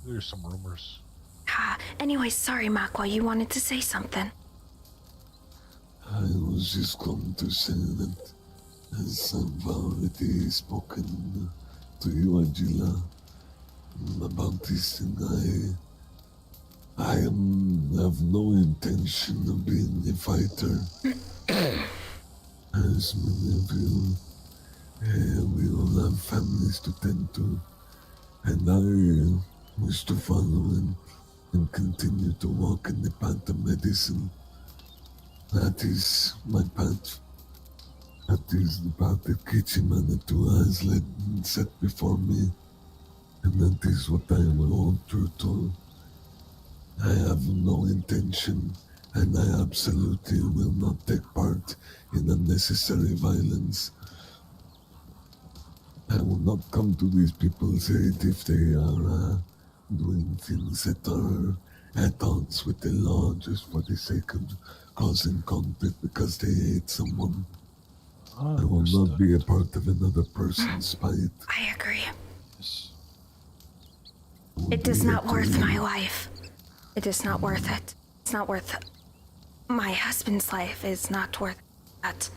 There's some rumors. Anyway, sorry, Makwa, you wanted to say something. I was just going to say that as I've already spoken to you, Atsila, about this thing, I have no intention of being a fighter. As many of you, we all have families to tend to, and I wish to follow and continue to walk in the path of medicine. That is my path. That is the path that Kichimanatu has led and set before me, and that is what I will hold true to. I have no intention, and I absolutely will not take part in unnecessary violence. I will not come to these people's aid if they are doing things that are at odds with the law just for the sake of causing conflict because they hate someone. I will not be a part of another person's spite. I agree. Yes. It is not worth my life. It is not worth it. It's not worth it. My husband's life is not worth that.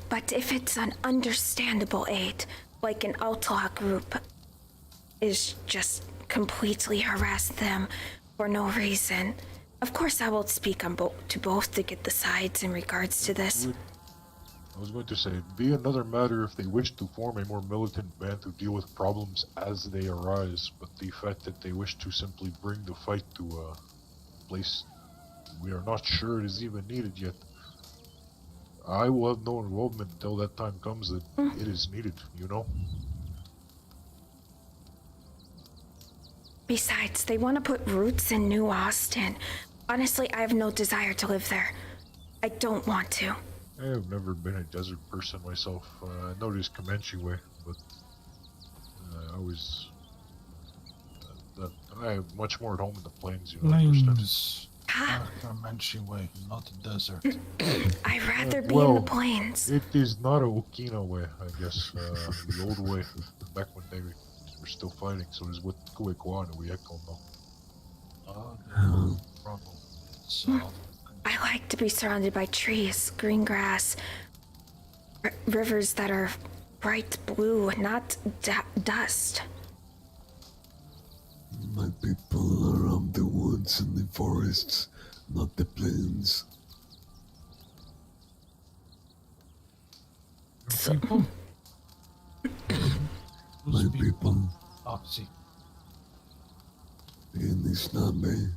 But if it's an understandable aid, like an outlaw group is just completely harass them for no reason, of course I will speak on to both to get the sides in regards to this. I was going to say, it'd be another matter if they wish to form a more militant band to deal with problems as they arise, but the fact that they wish to simply bring the fight to a place we are not sure it is even needed yet, I will have no involvement until that time comes that it is needed, you know? Besides, they want to put roots in New Austin. Honestly, I have no desire to live there. I don't want to. I have never been a desert person myself. I know there's Comanche way, but I always... I am much more at home in the plains, you know? Plains. Comanche way, not a desert. I'd rather be in the plains. It is not a Okina way, I guess. The old way, back when they were still fighting, so it is what Kuekwa and Uyeko know. So, I like to be surrounded by trees, green grass, rivers that are bright blue, not dust. My people are of the woods and the forests, not the plains. people? My people Oh, see. in Isnabe,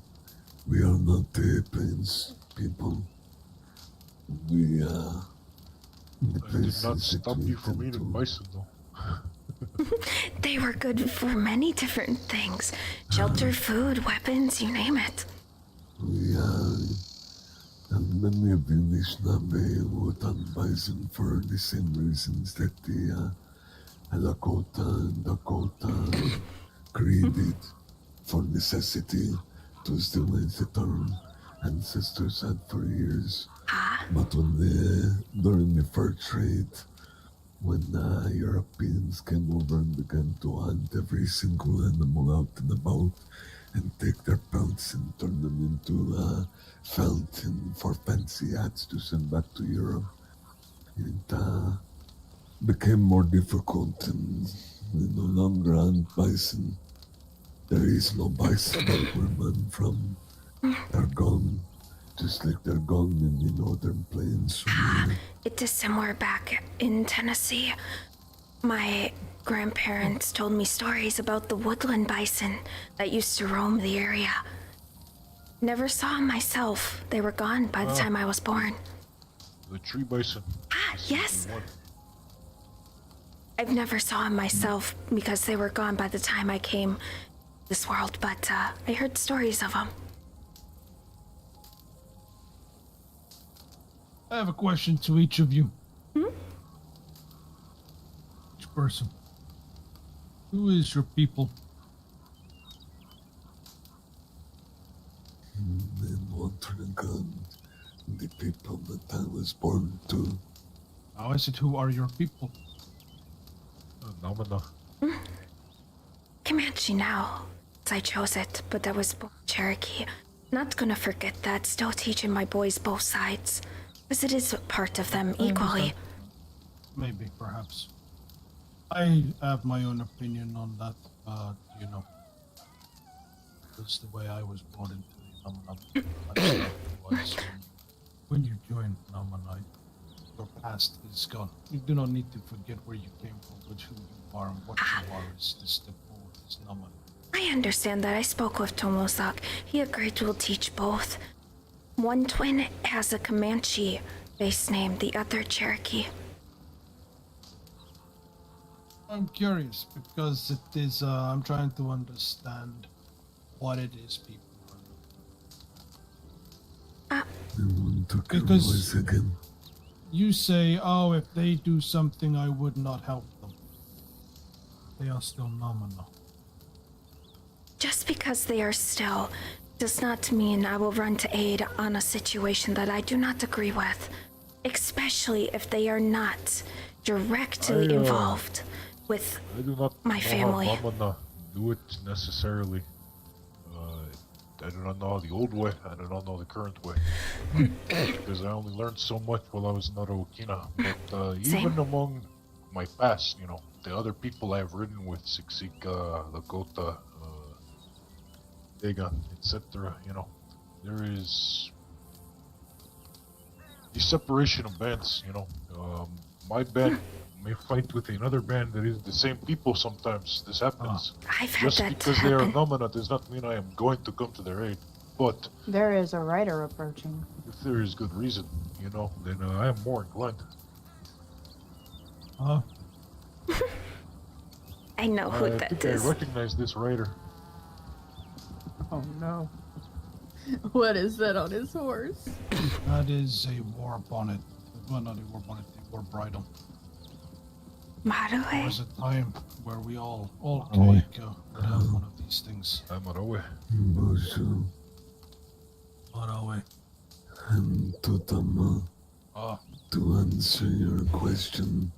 we are not the plains people. We the I did not places that stop we you from tend eating to- bison, though. They were good for many different things. Shelter, food, weapons, you name it. We and many of the Anishinaabe would hunt bison for the same reasons that the Lakota and Dakota created, for necessity. It was the way that our ancestors had for years. But during the fur trade, when Europeans came over and began to hunt every single animal out and about and take their pelts and turn them into felt and for fancy hats to send back to Europe, it became more difficult, and we no longer hunt bison. There is no bison where I'm from. They're gone, just like they're gone in the northern plains from here. It is somewhere back in Tennessee. My grandparents told me stories about the woodland bison that used to roam the area. Never saw them myself. They were gone by the time I was born. The tree bison. This is Yes. the one. I've never saw them myself because they were gone by the time I came this world, but I heard stories of them. I have a question to each of you. Each person. Who is your people? And water and gun, the people that I was born to. How is it, who are your people? Namana. Comanche now. I chose it, but I was born Cherokee. Not gonna forget that. Still teaching my boys both sides. Because it is a part of them equally. Maybe, perhaps. I have my own opinion on that, but, you know, that's the way I was brought into the Namanite. When you join Namanite, your past is gone. You do not need to forget where you came from, but who you are and what you are is the step forward is Namanite. I understand that. I spoke with Tomosak. He agreed we'll teach both. One twin has a Comanche base name, the other Cherokee. I'm curious because it is, I'm trying to understand what it is people are looking I want to kill Because- voice again. You say, oh, if they do something, I would not help them. They are still nominal. Just because they are still does not mean I will run to aid on a situation that I do not agree with, especially if they are not directly involved with I do not my know family. how Namana do it necessarily. I do not know the old way. I do not know the current way. Because I only learned so much while I was in Araucana. But even among my past, you know, the other people I have ridden with, Siksika, Lakota, Dagon, etc., you know, there is the separation of bands, you know. My band may fight with another band that is the same people sometimes. This happens. I've had Just that because they are happen. Nomina does not mean I am going to come to their aid. But There is a rider approaching. if there is good reason, you know, then I am more inclined. I know who I that think is. I recognize this rider. Oh no. What is that on his horse? That is a war bonnet. Well, not a war bonnet, a war bridle. There Maruhe. was a time where we all Oh. Kaika would have one of these things. I'm Arawe. Bonjour. But away. And Totama, Oh, to answer your question,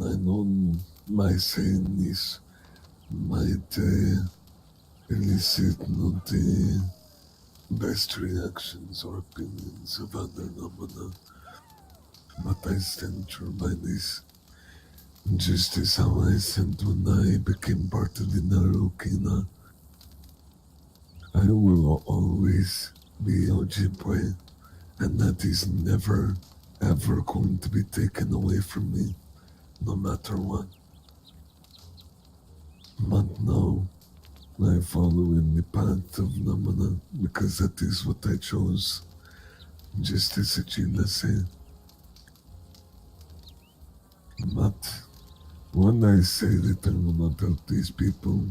I know my saying this might elicit not the best reactions or opinions of other Namana, but I stand true by this. Just as how I said when I became part of the Narukina, I will always be Ojibwe, and that is never, ever going to be taken away from me, no matter what. But now, I follow in the path of Namana, because that is what I chose, just as Atsila said. But when I say that I will not help these people,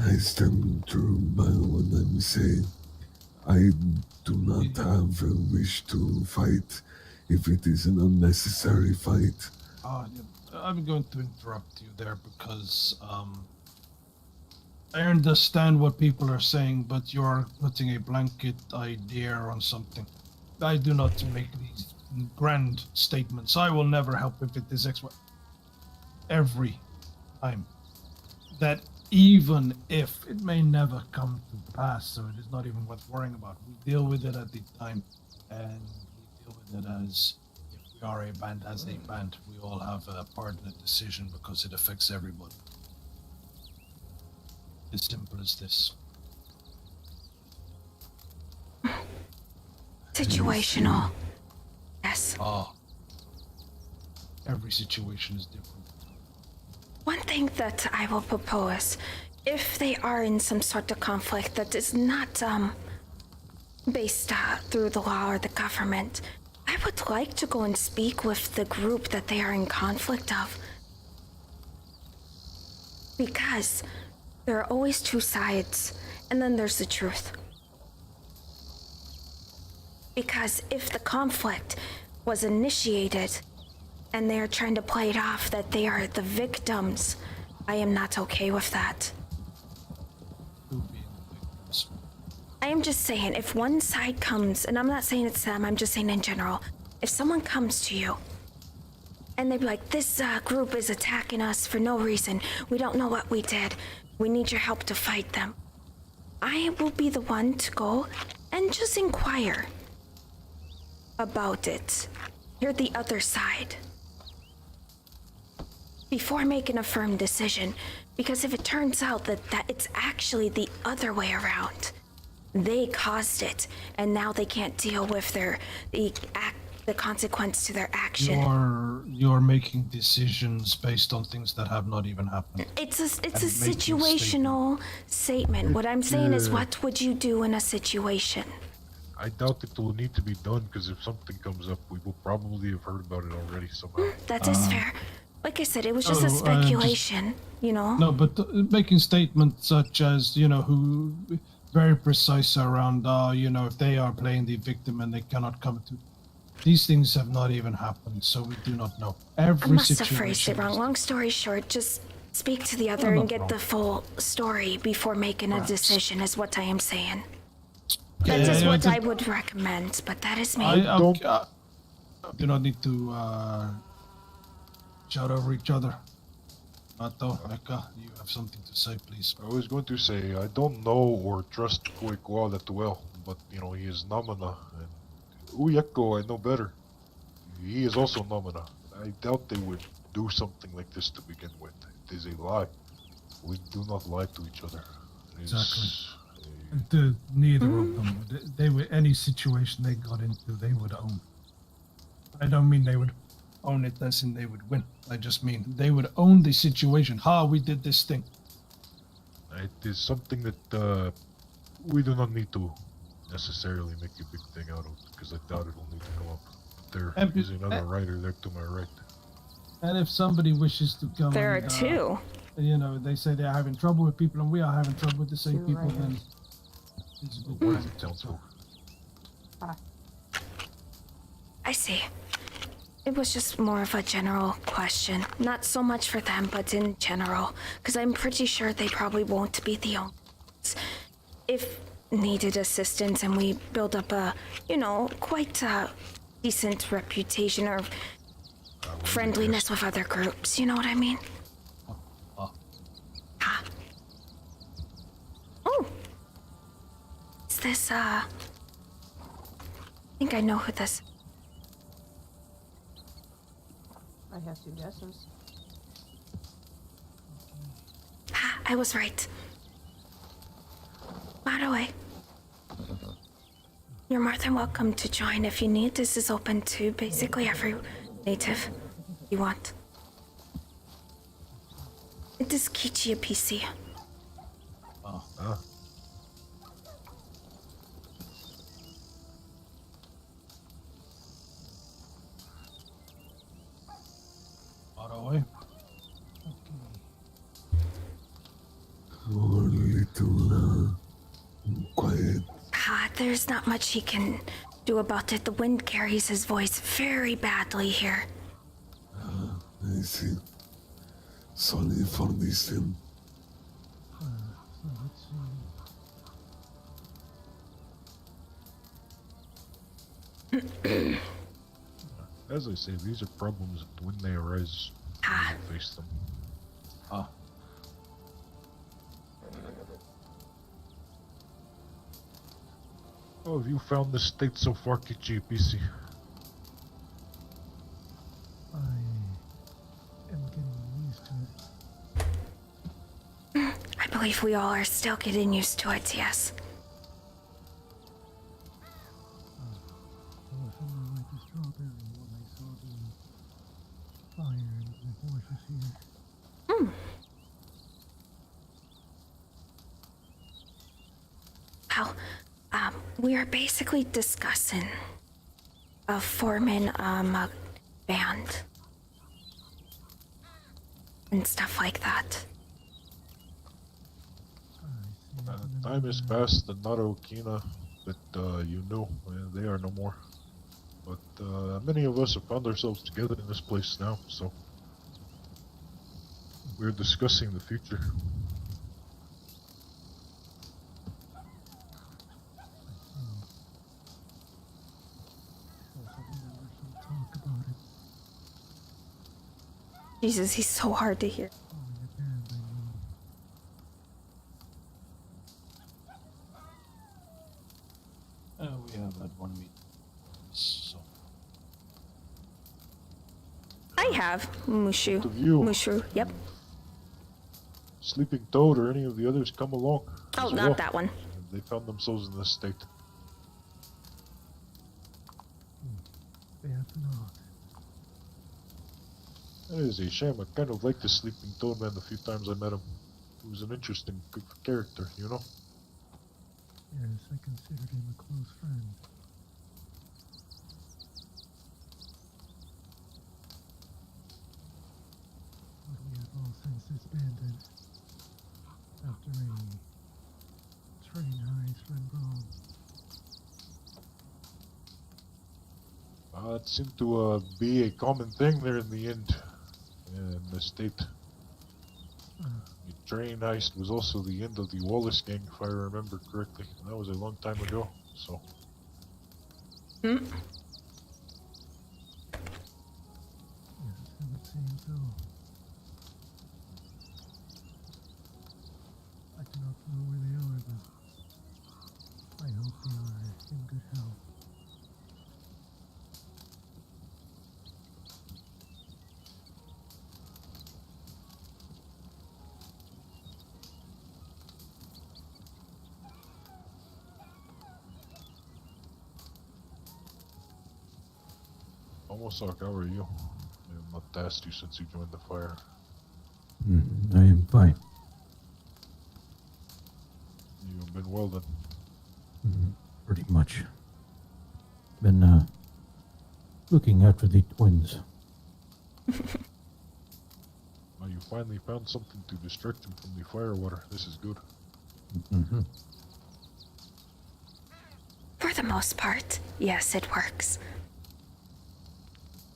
I stand true by what I'm saying. I do not have a wish to fight if it is an unnecessary fight. I'm going to interrupt you there because I understand what people are saying, but you're putting a blanket idea on something. I do not make these grand statements. I will never help if it is X. Every time. That even if it may never come to pass, so it is not even worth worrying about. We deal with it at the time, and we deal with it as if we are a band, as a band. We all have a part in the decision because it affects everybody. As simple as this. Situational. Yes. Every situation is different. One thing that I will propose, if they are in some sort of conflict that is not based through the law or the government, I would like to go and speak with the group that they are in conflict of. Because there are always two sides, and then there's the truth. Because if the conflict was initiated and they are trying to play it off that they are the victims, I am not okay with that. I am just saying, if one side comes, and I'm not saying it's them, I'm just saying in general, if someone comes to you and they be like, this group is attacking us for no reason, we don't know what we did, we need your help to fight them, I will be the one to go and just inquire about it. Hear the other side before making a firm decision, because if it turns out that it's actually the other way around, they caused it and now they can't deal with the consequence to their action. You're making decisions based on things that have not even happened. It's a situational statement. What I'm saying is, what would you do in a situation? I doubt it will need to be done, because if something comes up, we will probably have heard about it already somehow. That is fair. Like I said, it was just a speculation, you know? No, but making statements such as, who very precise around, if they are playing the victim and they cannot come to... These things have not even happened, so we do not know. I must have phrased it wrong. Long story short, just speak to the other and get the full story before making a decision is what I am saying. That is what I would recommend, but that is me. I do not need to shout over each other. Mato, Mecca, you have something to say, please. I was going to say, I don't know or trust Kuekwa that well, but, he is Namana, and Uyeko I know better. He is also Namana. I doubt they would do something like this to begin with. It is a lie. We do not lie to each other. Exactly. Neither of them. They would, any situation they got into, they would own. I don't mean they would own it as in they would win. I just mean they would own the situation. We did this thing. It is something that we do not need to necessarily make a big thing out of, because I doubt it will need to come up. There is another writer there to my right. And if somebody wishes to come, there are two. They say they're having trouble with people, and we are having trouble with the same people. Then What is it, Council? I see. It was just more of a general question. Not so much for them, but in general. Because I'm pretty sure they probably won't be the only ones. If needed assistance and we build up a, quite a decent reputation or friendliness with other groups, you know what I mean? Oh! Is this, I think I know who this is. I have two guesses. I was right. By the way, you're more than welcome to join if you need. This is open to basically every native you want. It is Kichi a PC. Only there's not much he can do about it. The wind carries his voice very badly here. I see. Sorry for this then. So let's see. As I say, these are problems that when they arise, Ah. we face them. Ah, How have you found the state so far, Kichi PC? I am getting used to it. I believe we all are still getting used to it, yes. Well, somewhere like the strawberry when I saw the fire and the horses here. Well, we are basically discussing forming a band and stuff like that. Time has passed, and Naro Kina that you know, they are no more. But many of us have found ourselves together in this place now, so we're discussing the future. Talk about it. Jesus, he's so hard to hear. Oh, your band, I mean. We have had one meeting. So. I have Mushu. To view. Mushru, yep. Sleeping Toad or any of the others come along. Oh, as not well. that one. They found themselves in this state. They have not. That is a shame. I kind of liked the Sleeping Toad man the few times I met him. He was an interesting character, you know? Yes, I considered him a close friend. But we have all since disbanded. After a train heist went wrong. It seemed to be a common thing there in the end, in the state. The train heist was also the end of the Wallace gang, if I remember correctly. That was a long time ago, so... Yes, it would seem so. I do not know where they are, but I hope they are in good health. Almost how are you? I have not asked you since you joined the fire. I am fine. You've been well then. Pretty much. Been looking after the twins. Well, you finally found something to distract them from the fire water. This is good. For the most part, yes, it works.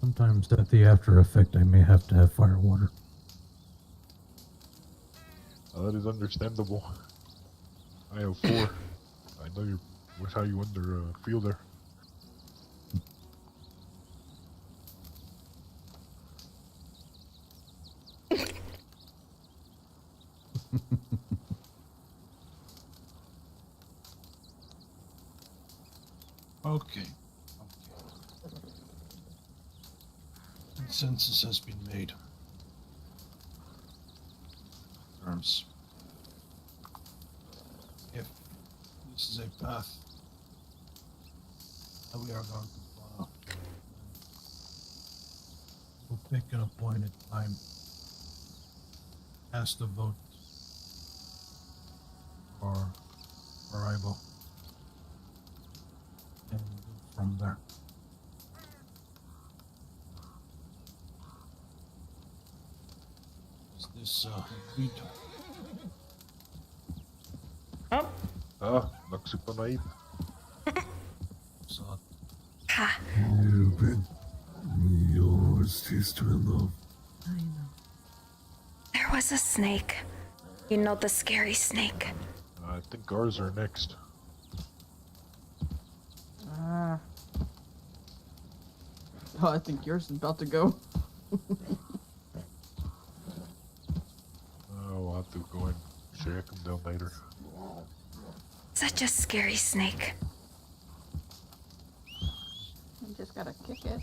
Sometimes at the after effect I may have to have fire water. That is understandable. I have 4. I know you're with how you feel there. Okay. Consensus has been made. Terms. If this is a path that we are going to follow, we'll pick an appointed time. Cast a vote for arrival. And go from there. Is this agreed? Oh, Naksipanaib. Ha! You've been your sister-in-law. I know. There was a snake. You know the scary snake. I think ours are next. Oh, I think yours is about to go. We'll have to go and check them down later. Such a scary snake. You just gotta kick it.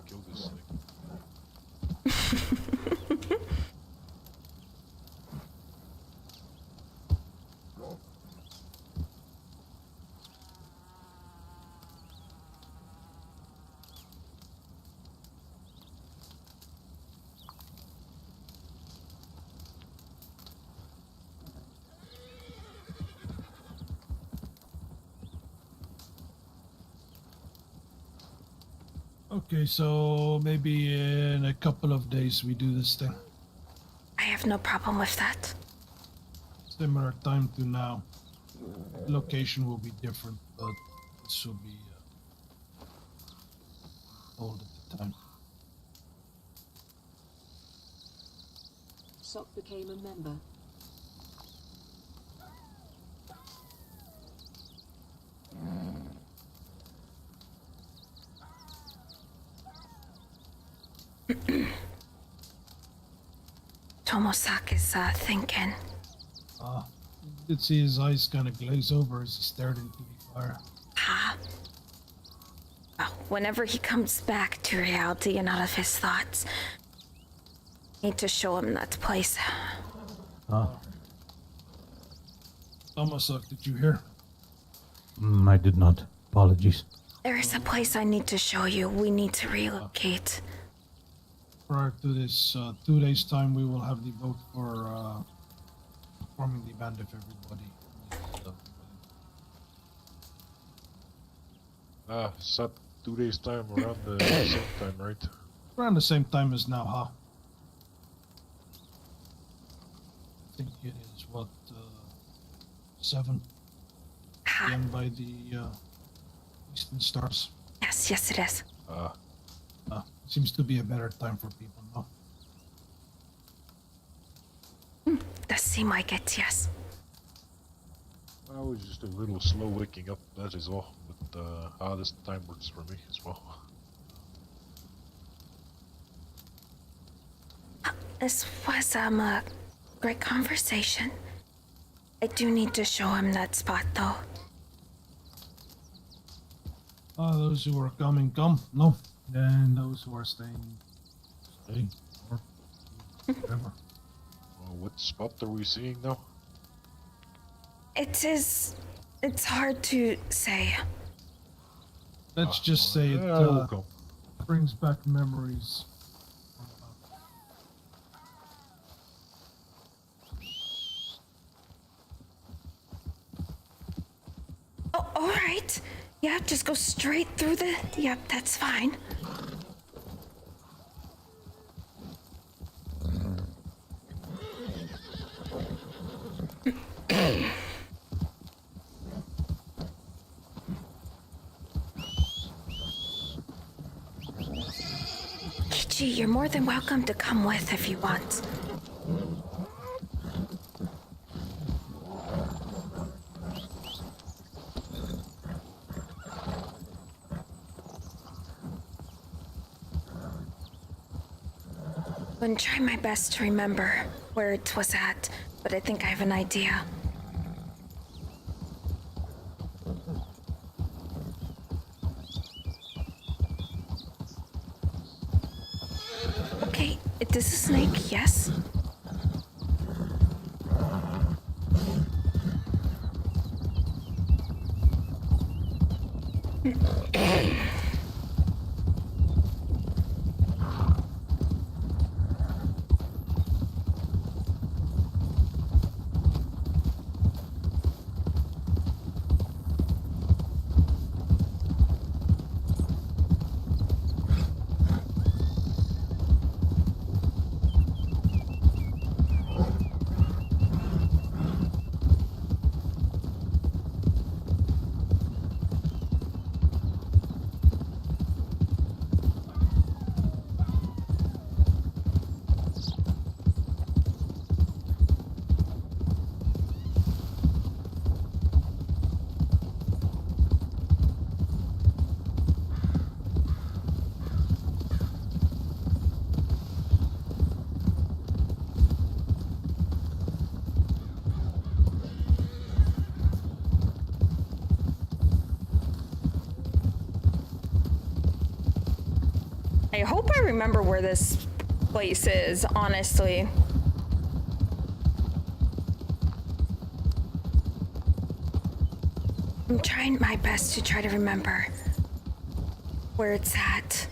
Kill this thing. Okay, so maybe in a couple of days we do this thing. I have no problem with that. Similar time to now. Location will be different, but this will be old at the time. Sock became a member. Tomosak is thinking. You did see his eyes kind of glaze over as he stared into the fire. Ha! Well, whenever he comes back to reality and out of his thoughts, need to show him that place. Tomasak, did you hear? I did not. Apologies. There is a place I need to show you. We need to relocate. Prior to this 2 days' time, we will have the vote for forming the band if everybody. It's at 2 days time around the same time, right? Around the same time as now, huh? I think it is what 7 Ha! p.m. by the Eastern Stars. Yes, yes, it is. Seems to be a better time for people now. Does seem like it, yes. I was just a little slow waking up, that is all. But this time works for me as well. This was a great conversation. I do need to show him that spot, though. Those who are coming, come. No. And those who are staying, stay. Or whatever. What spot are we seeing now? It's hard to say. Let's just say it we'll go. brings back memories. Oh, all right. Yep, just go straight through the... Yep, that's fine. Ichi, you're more than welcome to come with if you want. I'm trying my best to remember where it was at, but I think I have an idea. Okay, it is a snake, yes. I hope I remember where this place is, honestly. I'm trying my best to try to remember where it's at.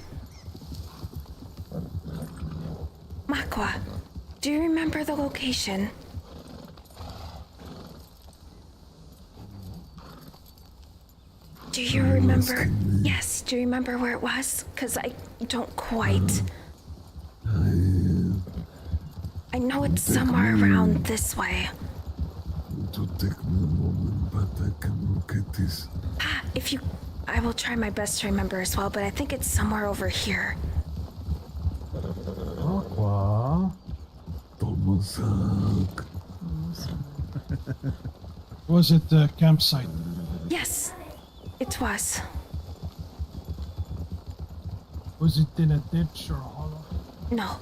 Makwa, do you remember the location? Do you remember? Yes, do you remember where it was? Because I don't quite. I know it's somewhere around this way. To take me a moment, but I can look at this. I will try my best to remember as well, but I think it's somewhere over here. Aqua. Tomosak. Was it the campsite? Yes, it was. Was it in a ditch or a hollow? No.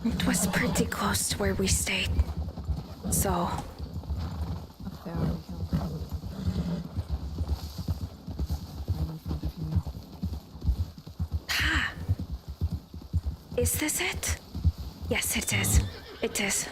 It was pretty close to where we stayed. So, Up there, we can probably. Right in front of you now. is this it? Yes, it is. It is.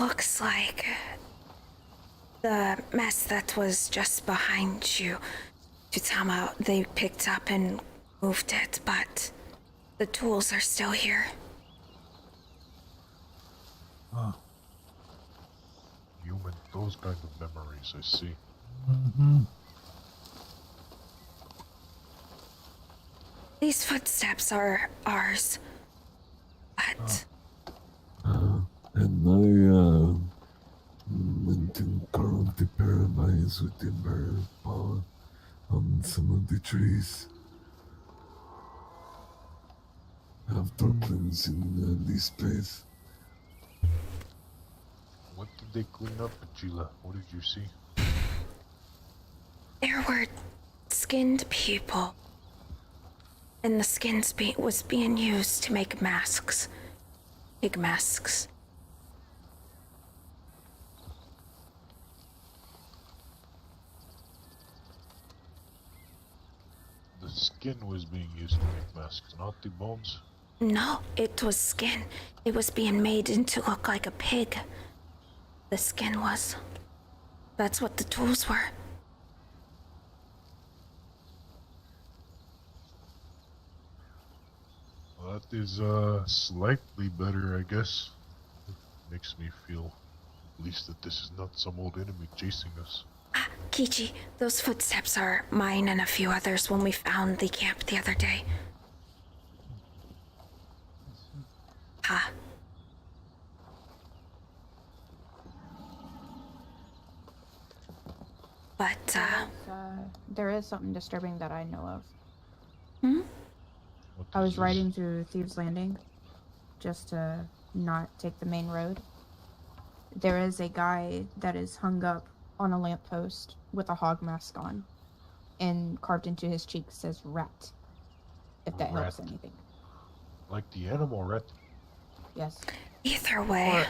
Looks like the mess that was just behind you, Chitama, they picked up and moved it, but the tools are still here. Human, those kind of memories, I see. These footsteps are ours, but And I went and carved the pyramids with timber paw on some of the trees. After cleansing this place, What did they clean up, Atsila? What did you see? there were skinned people, and the skins was being used to make masks. Big masks. The skin was being used to make masks, not the bones. No, it was skin. It was being made to look like a pig. The skin was. That's what the tools were. Well, that is slightly better, I guess. It makes me feel at least that this is not some old enemy chasing us. Kichi, those footsteps are mine and a few others when we found the camp the other day. But, There is something disturbing that I know of. What I was is this? riding through Thieves Landing just to not take the main road. There is a guy that is hung up on a lamppost with a hog mask on, and carved into his cheek says rat, if that helps Rat. anything. Like the animal rat. Yes. Either way.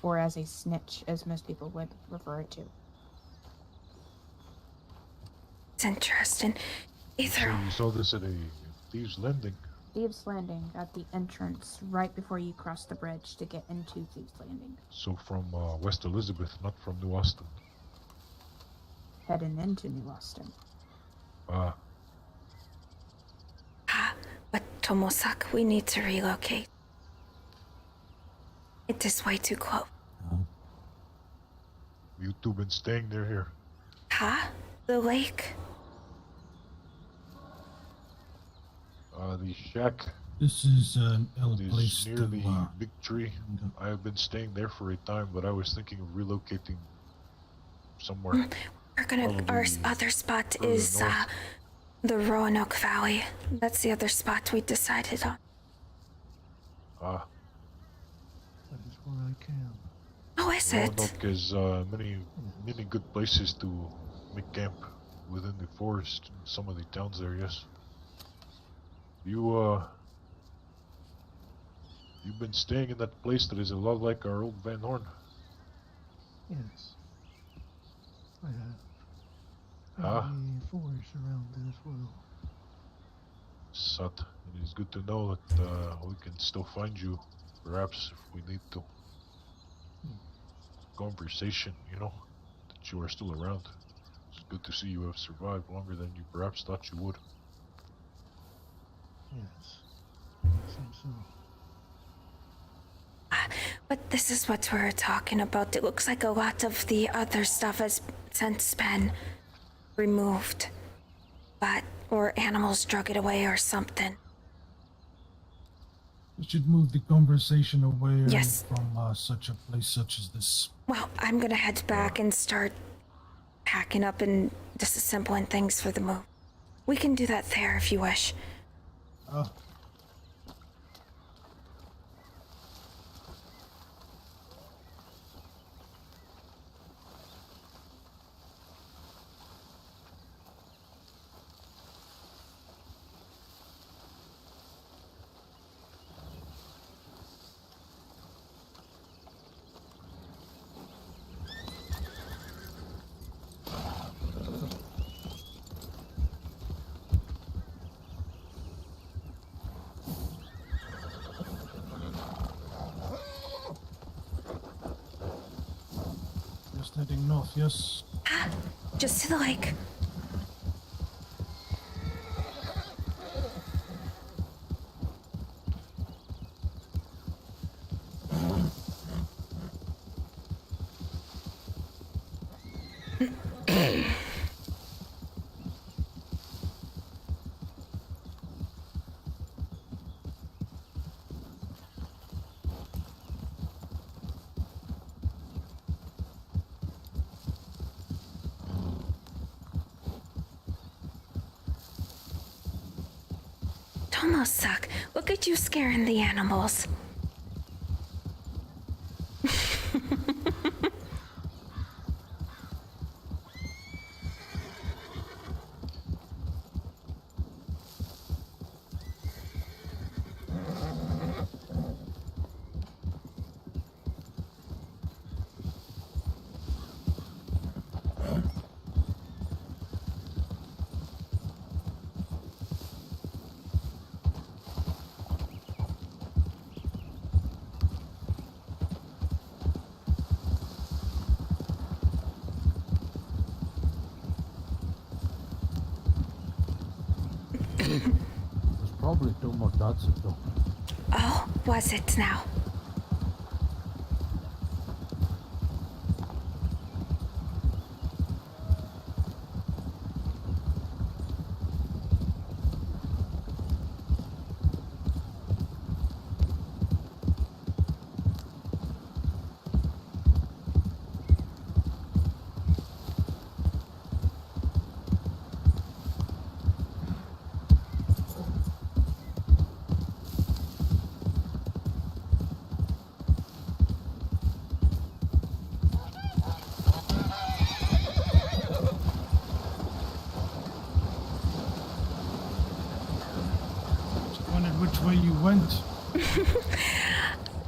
Or as a snitch, as most people would refer it to. It's interesting. So Either. you saw this at a Thieves Landing. Thieves Landing at the entrance right before you cross the bridge to get into Thieves Landing. So from West Elizabeth, not from New Austin. Heading into New Austin. Ah, But Tomosak, we need to relocate. It is way too close. you two been staying near here. Huh? The lake? The shack This is an ill is place near to, the big tree. I have been staying there for a time, but I was thinking of relocating somewhere. We're gonna. Our Probably other spot further is north. the Roanoke Valley. That's the other spot we decided on. Ah, That is where I camp. Oh, is it? Roanoke is many good places to make camp within the forest. Some of the towns there, yes. You've been staying in that place that is a lot like our old Van Horn. Yes. I have. Ah. The forest around it as well. Sat, it is good to know that we can still find you, perhaps if we need to. Conversation, you know, that you are still around. It's good to see you have survived longer than you perhaps thought you would. Yes. Seems so. But this is what we're talking about. It looks like a lot of the other stuff has since been removed. Or animals drug it away or something. We should move the conversation away Yes. from such a place such as this. Well, I'm gonna head back and start packing up and disassembling things for the move. We can do that there if you wish. Just heading north, yes? Just to the lake. Tomosak, look at you scaring the animals. There's probably two more dots though. Oh, was it now? Just wondered which way you went.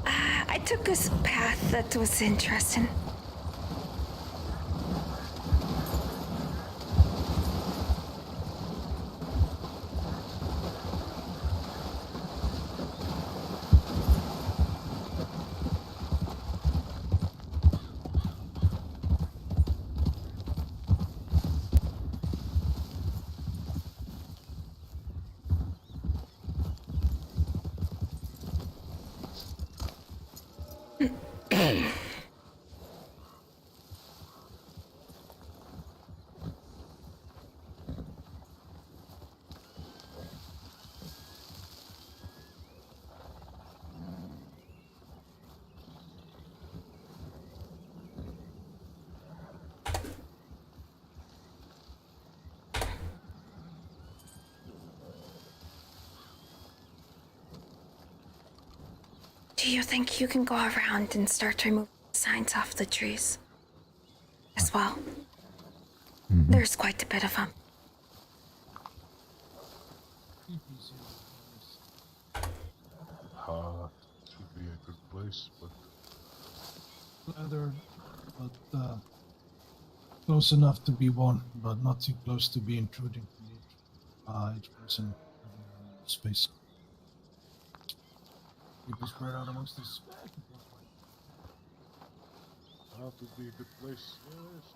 I took a path that was interesting. Do you think you can go around and start removing signs off the trees as well? There's quite a bit of them. Should be a good place, but Leather, but close enough to be worn, but not too close to be intruding on each person space. Keep it spread out amongst this. would be a good place. Yes.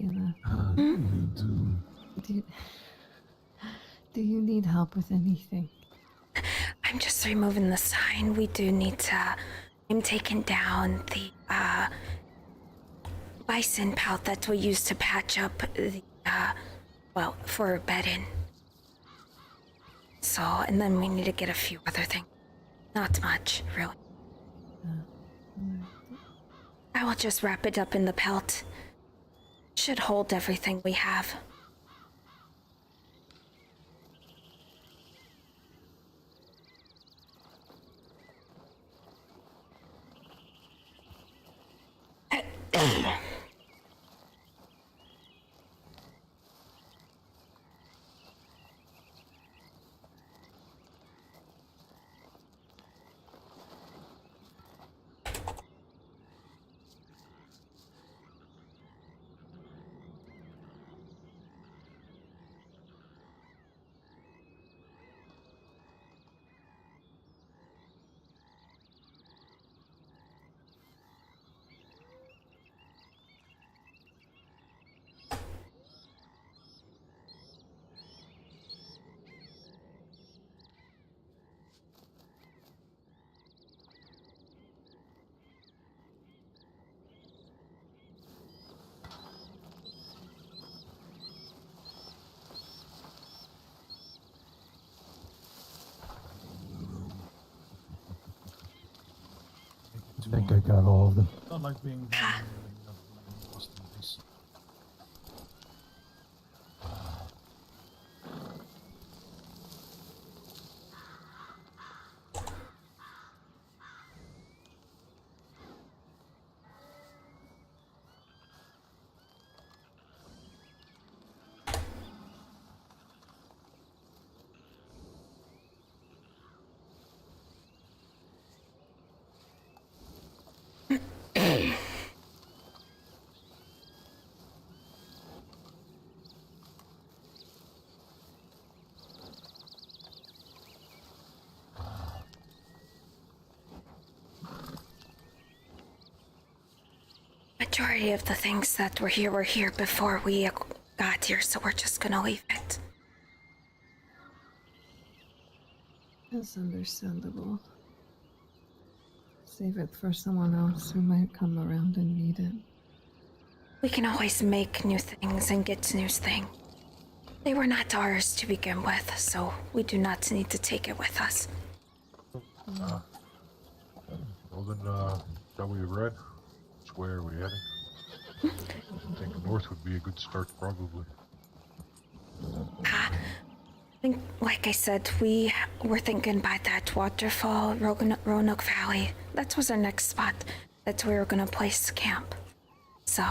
Atsila, You do you need help with anything? I'm just removing the sign. We do need to. I'm taking down the bison pout that we used to patch up the well, for bedding. So, and then we need to get a few other things. Not much, really. I will just wrap it up in the pelt. Should hold everything we have. I think I got all of them. Not like being down in Boston base. Majority of the things that were here before we got here, so we're just gonna leave it. That's understandable. Save it for someone else who might come around and need it. We can always make new things and get new things. They were not ours to begin with, so we do not need to take it with us. Well then, shall we ride? Which way are we heading? I think north would be a good start, probably. I think, like I said, we were thinking by that waterfall, Roanoke Valley. That was our next spot. That's where we were gonna place camp. So.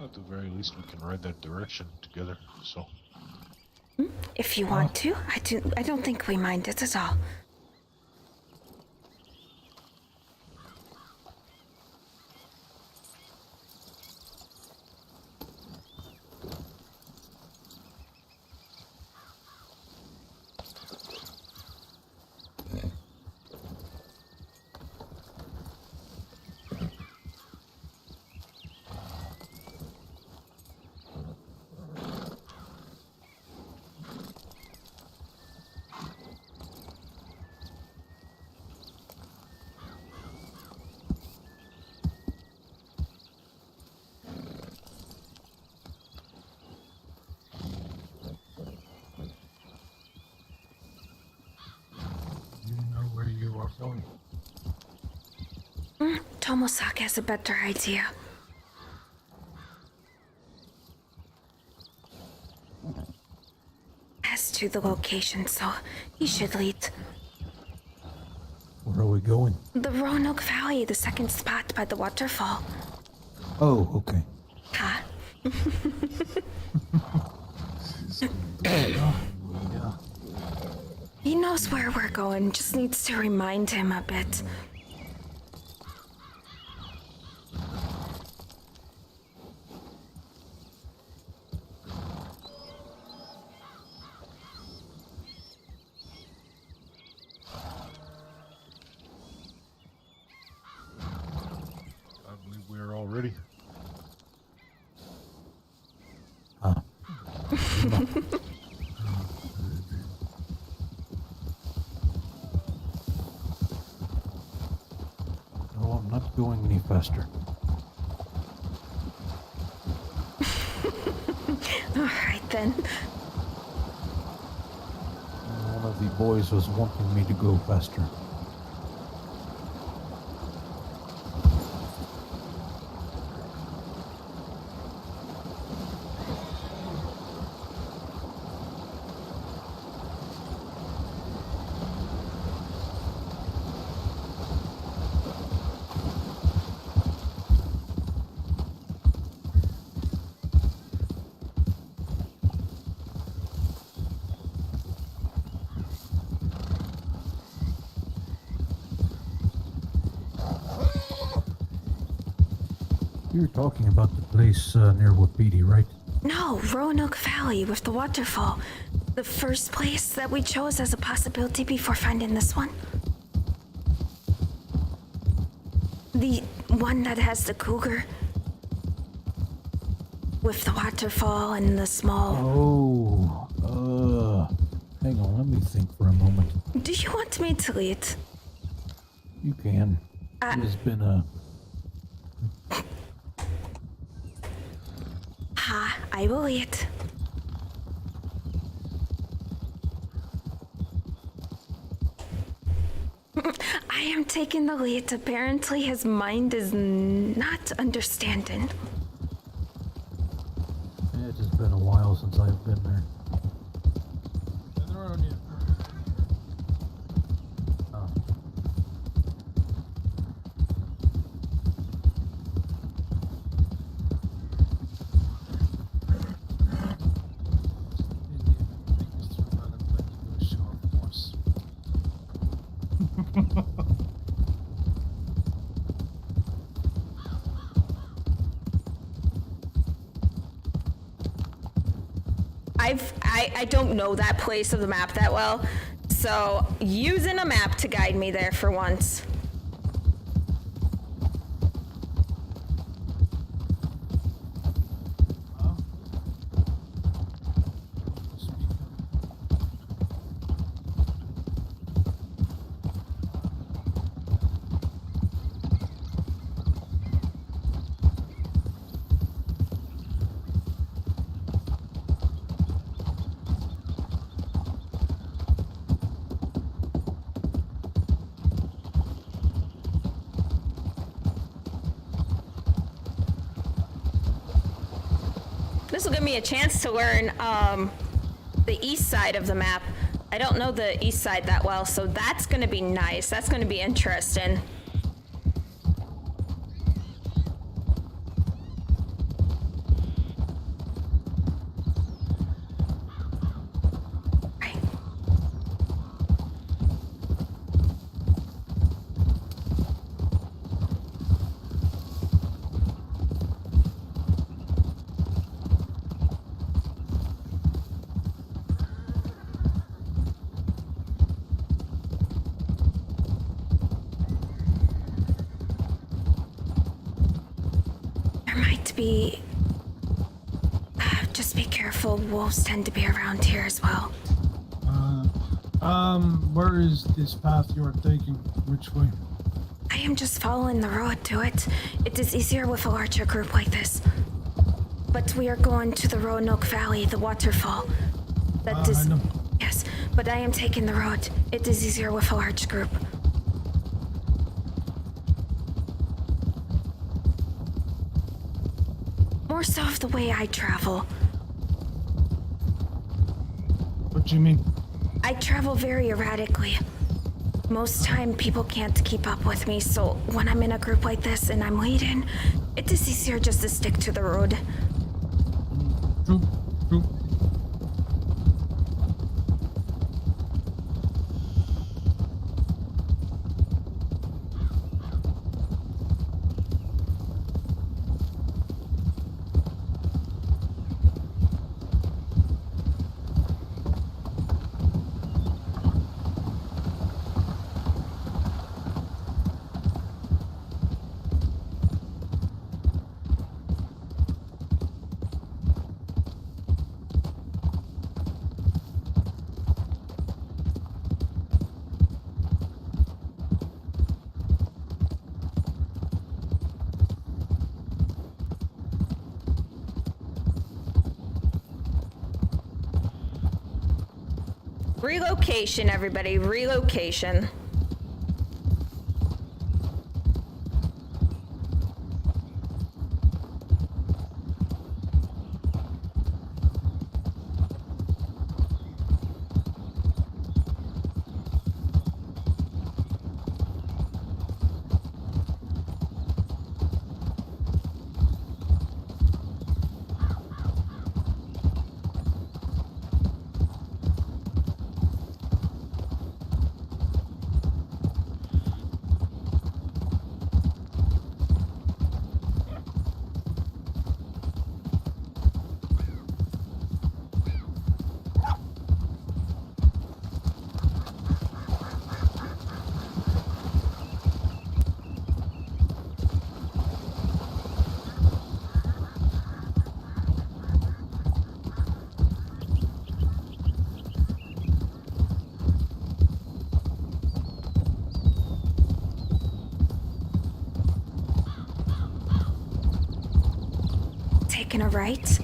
At the very least, we can ride that direction together, so. If you want to, I don't think we mind it at all. You know where you are going. Tomosak has a better idea. As to the location, so he should lead. Where are we going? The Roanoke Valley, the second spot by the waterfall. Oh, okay. Huh? Yeah. He knows where we're going, just needs to remind him a bit. I believe we are all ready. No, I'm not going any faster. All right then. One of the boys was wanting me to go faster. You're talking about the place near Wapiti, right? No, Roanoke Valley with the waterfall. The first place that we chose as a possibility before finding this one. The one that has the cougar. With the waterfall and the small... Oh, hang on, let me think for a moment. Do you want me to lead? You can. It has been a... Ha, I will lead. I am taking the lead. Apparently his mind is not understanding. It has been a while since I've been there. I don't know that place of the map that well, so using a map to guide me there for once. This will give me a chance to learn the east side of the map. I don't know the east side that well, so that's gonna be nice. That's gonna be interesting. Right. There might be... just be careful. Wolves tend to be around here as well. Where is this path you are taking? Which way? I am just following the road to it. It is easier with a larger group like this. But we are going to the Roanoke Valley, the waterfall. That is... I know. Yes, but I am taking the road. It is easier with a large group. More so of the way I travel. What do you mean? I travel very erratically. Most time people can't keep up with me, so when I'm in a group like this and I'm leading, it is easier just to stick to the road. True. Relocation, everybody. Relocation. Taking a right.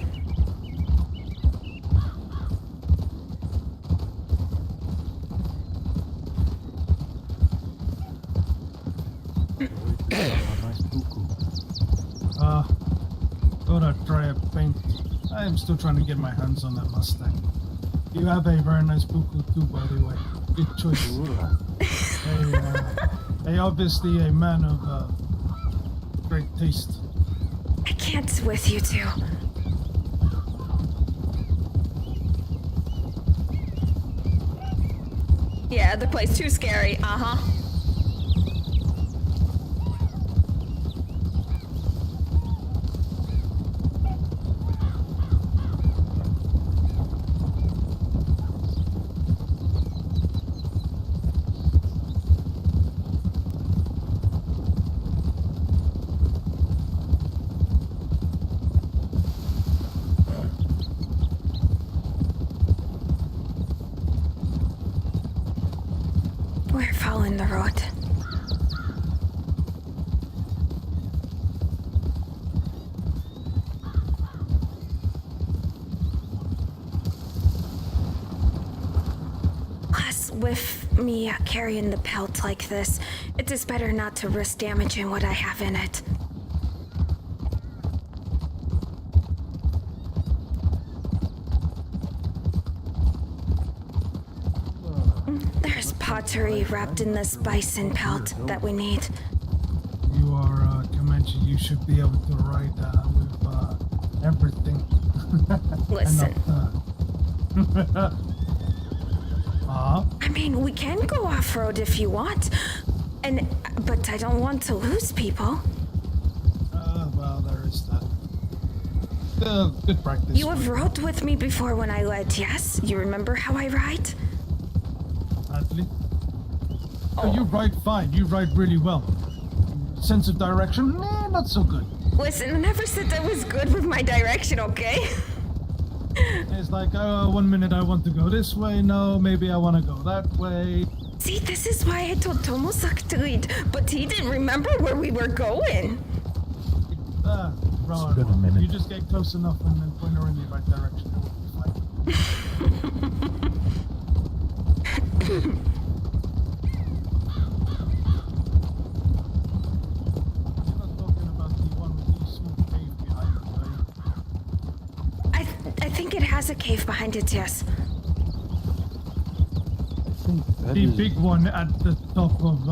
Gonna try a paint. I am still trying to get my hands on that Mustang. You have a very nice buku too, by the way. Good choice. Hey, obviously a man of great taste. I can't with you two. Yeah, the place too scary. Uh-huh. We're following the road. Plus, with me carrying the pelt like this, it is better not to risk damaging what I have in it. pottery wrapped in this bison pelt that we need. You are Comanche. You should be able to ride with everything. Listen. I mean, we can go off-road if you want. But I don't want to lose people. Well, there is that. Good practice. You have rode with me before when I led, yes? You remember how I ride? Hardly. Oh, you ride fine. You ride really well. Sense of direction? Not so good. Listen, I never said I was good with my direction, okay? It's like, 1 minute I want to go this way, no, maybe I want to go that way. See, this is why I told Tomo to lead, but he didn't remember where we were going. Wrong. Good a minute. You just get close enough and then point her in the right direction. It will be fine. You're not talking about the one with the small cave behind it, right? I think it has a cave behind it, yes. The big one at the top of,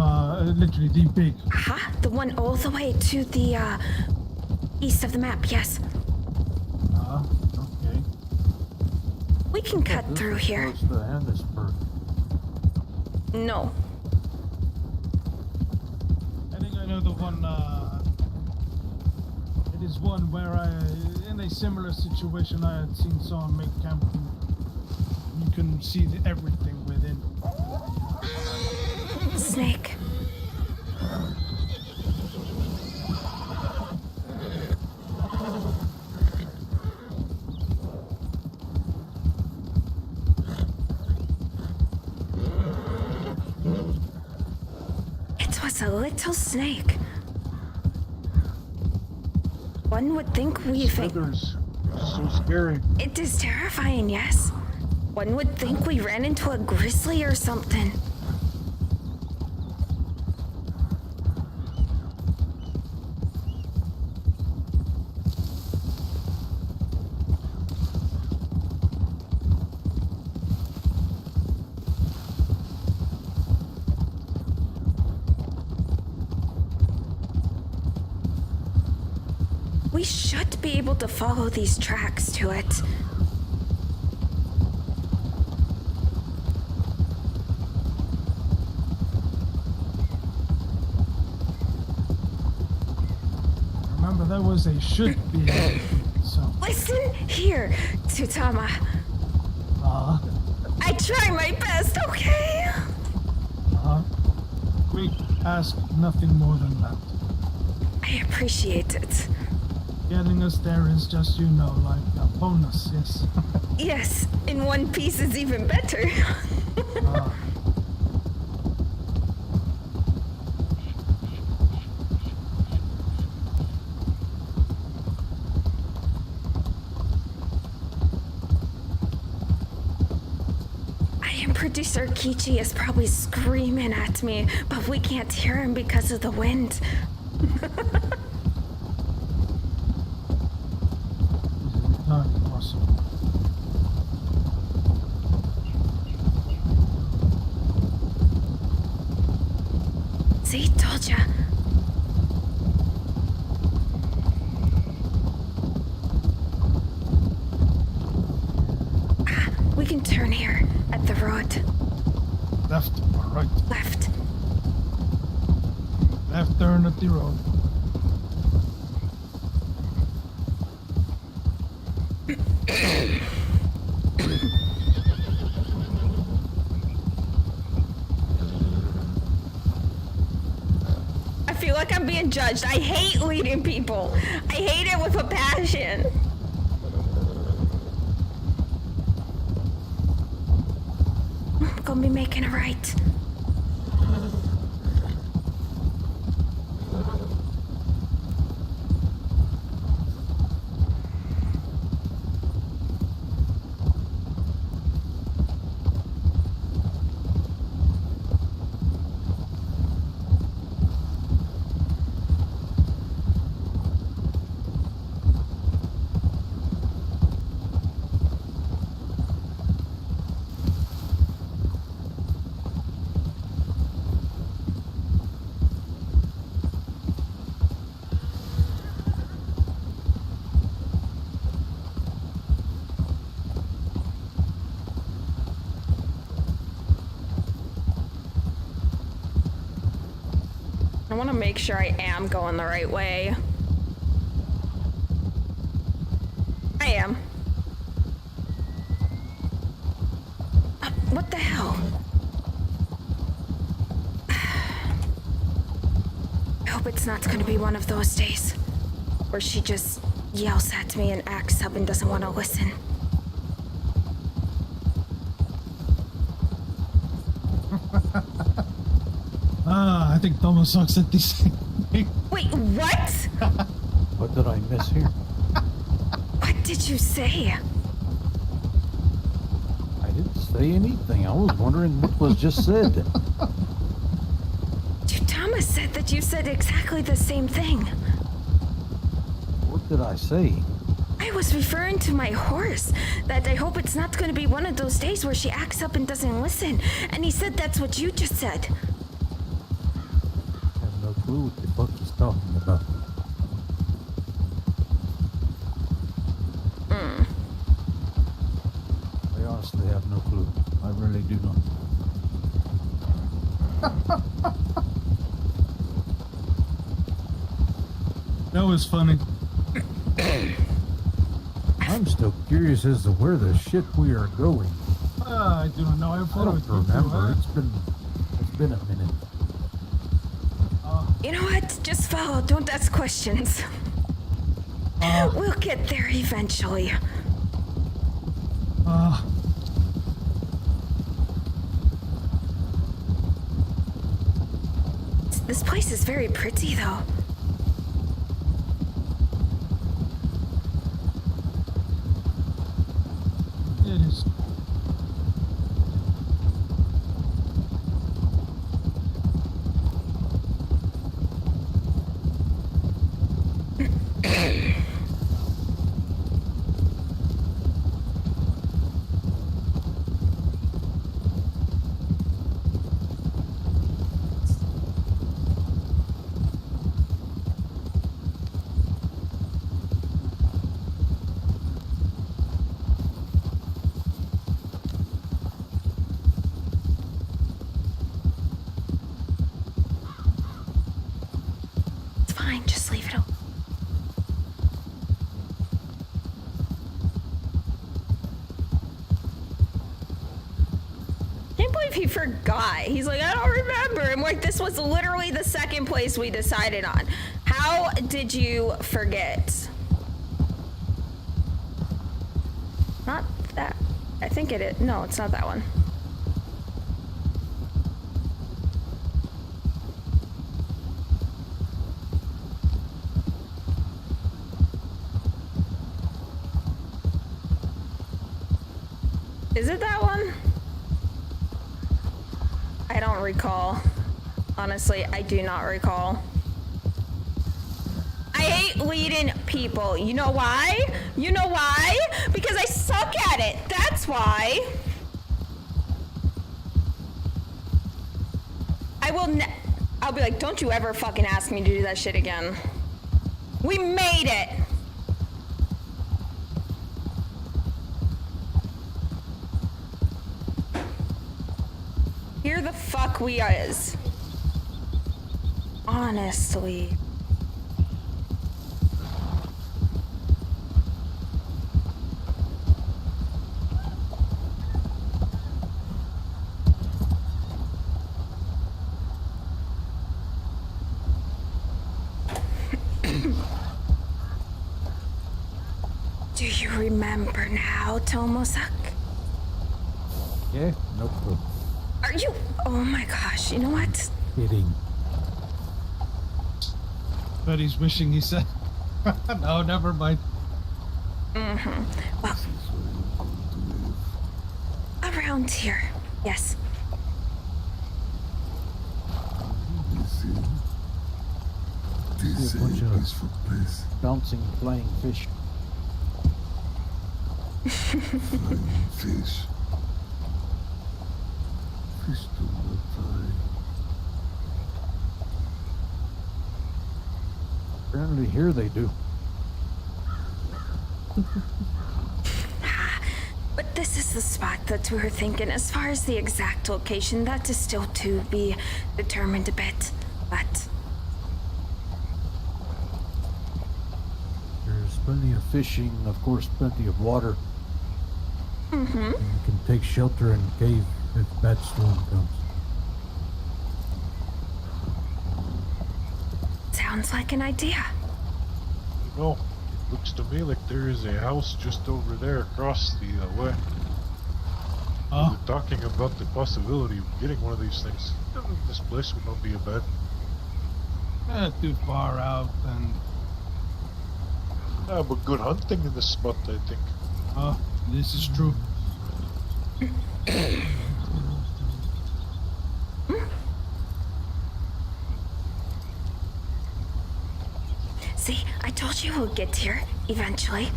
literally the big. Huh? The one all the way to the, east of the map, yes. Okay. We can cut through here. Towards the Andersburg. No. I think I know the one, it is one where in a similar situation, I had seen someone make camp. You can see everything within. Snake. It was a little snake. One would think we've... Feathers. So scary. It is terrifying, yes. One would think we ran into a grizzly or something. We should be able to follow these tracks to it. Remember, that was a should be. So. Listen here, Tsutama. I try my best, okay? We ask nothing more than that. I appreciate it. Getting us there is just, you know, like a bonus, yes. Yes, in one piece is even better. Producer Kichi is probably screaming at me, but we can't hear him because of the wind. Not possible. See, told ya. We can turn here at the road. Left or right? Left. Left turn at the road. I feel like I'm being judged. I hate leading people. I hate it with a passion. Gonna be making a right. want to make sure I am going the right way. I am. What the hell? I hope it's not going to be one of those days where she just yells at me and acts up and doesn't want to listen. I think Tomosak said the same thing. Wait, what? What did I miss here? What did you say? I didn't say anything. I was wondering what was just said. Thomas said that you said exactly the same thing. What did I say? I was referring to my horse, that I hope it's not going to be one of those days where she acts up and doesn't listen. And he said that's what you just said. I have no clue what the fuck he's talking about. I honestly have no clue. I really do not. That was funny. I'm still curious as to where the shit we are going. I do not know. I I followed don't remember. It's been a minute. You know what? Just follow. Don't ask questions. We'll get there eventually. This place is very pretty, though. It is. It's fine. Just leave it alone. Can't believe he forgot. He's like, I don't remember. And like, this was literally the second place we decided on. How did you forget? Not that. I think it is. No, it's not that one. Is it that one? I don't recall. Honestly, I do not recall. I hate leading people. You know why? You know why? Because I suck at it. That's why. I'll be like, don't you ever fucking ask me to do that shit again. We made it. Here the fuck we is. Honestly. Do you remember now, Tomosak? Yeah, no clue. Are you? Oh my gosh, you know what? Kidding. But he's wishing he said. No, never mind. Well, around here, yes. This See a bunch of peaceful place. bouncing, flying fish. Flying fish. Fish do not die. Apparently here they do. But this is the spot that we were thinking. As far as the exact location, that is still to be determined a bit. But plenty of fishing, of course, plenty of water. Mm-hmm. And you can take shelter in the cave if a bad storm comes. Sounds like an idea. You know, it looks to me like there is a house just over there across the way. Oh, We're talking about the possibility of getting one of these things. This place would not be a bad. too far out, and But good hunting in this spot, I think. this is true. See, I told you we'll get here eventually.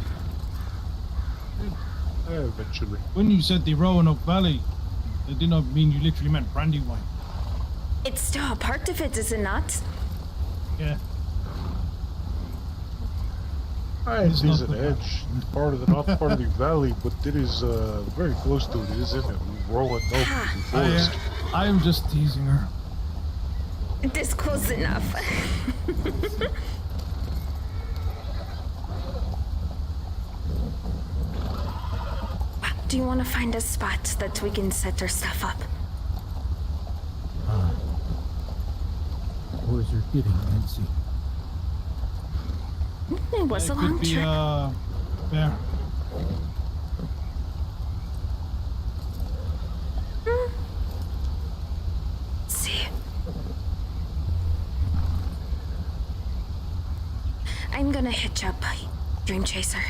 Eventually. When you said the Roanoke Valley, that did not mean you literally meant Brandywine. It's still a part of it, is it not? Yeah. It It's is not an the- edge. It's part of the not part of the valley, but it is very close to it, isn't it? Roanoke is a forest. I am just teasing her. This close enough. Do you want to find a spot that we can set our stuff up? Boys are getting antsy. It was a It long could be trip. bear. See. I'm gonna hitch up, Dream Chaser.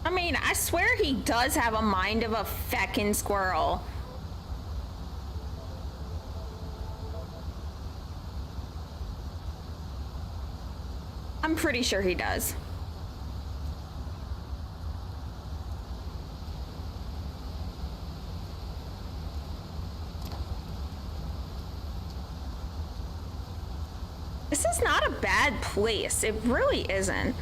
I mean, I swear he does have a mind of a feckin' squirrel. I'm pretty sure he does. This is not a bad place. It really isn't.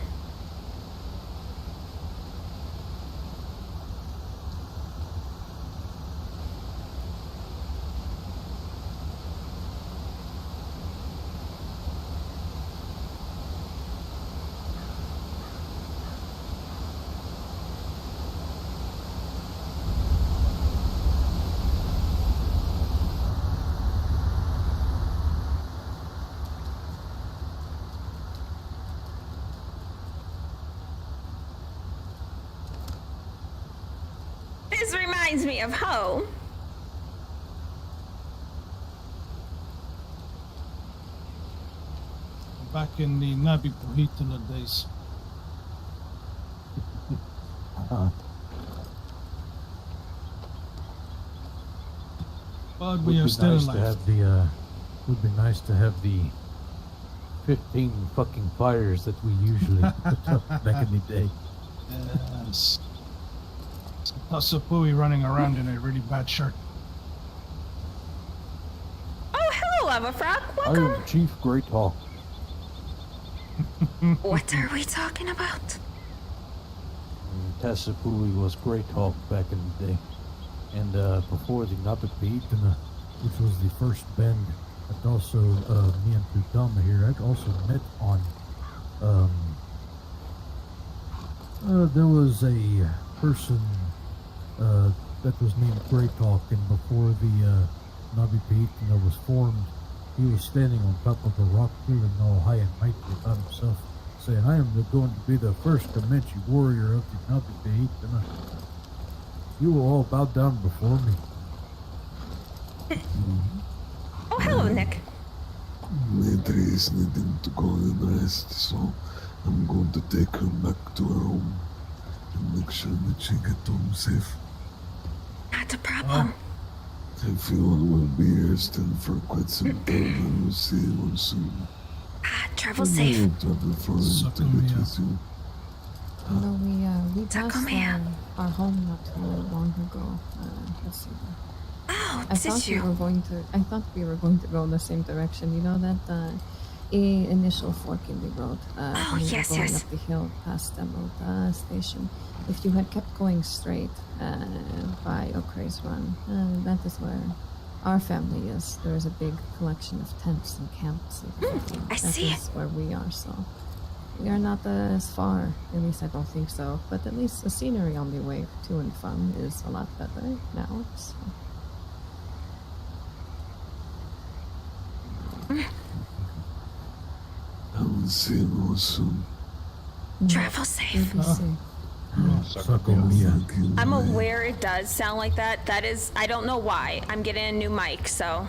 This reminds me of home. Back in the Nabi Pohitala days. But we are still nice alive. to have the, would be nice to have the 15 fucking fires that we usually put up back in the day. Yes. Plus a Pui running around in a really bad shirt. Oh, hello, Lava Frog. I Welcome. am Chief Great Hawk. What are we talking about? Tassapuli was Great Hawk back in the day. And before the Napapiitana, which was the first bend, that also me and Tutama here, I'd also met on, there was a person that was named Great Hawk, and before the Napapiitana was formed, he was standing on top of a rock feeling all high and mighty about himself, saying, I am going to be the first Comanche warrior of the Napapiitana. You will all bow down before me. Oh, hello, Nick. Maitri is needing to go and rest, so I'm going to take her back to her home and make sure that she gets home safe. Not a problem. If you all will be here still for quite some time, I will see you all soon. Travel I safe. will travel for a little Suckle bit me with you. No, we passed Takomia. our home not too long ago. Let's see. Oh, I did thought we you? were going to. I thought we were going to go in the same direction. You know that initial fork in the road. Oh, when we yes, were going yes. up the hill past Emerald Station. If you had kept going straight by O'Cray's Run, that is where our family is. There is a big collection of tents and camps. And I see. That is where we are. So we are not as far. At least I don't think so. But at least the scenery on the way to and from is a lot better now. So. I will see you all soon. Travel safe. Be safe. Suckle me up. Thank you. I'm May. aware it does sound like that. That is, I don't know why. I'm getting a new mic, so.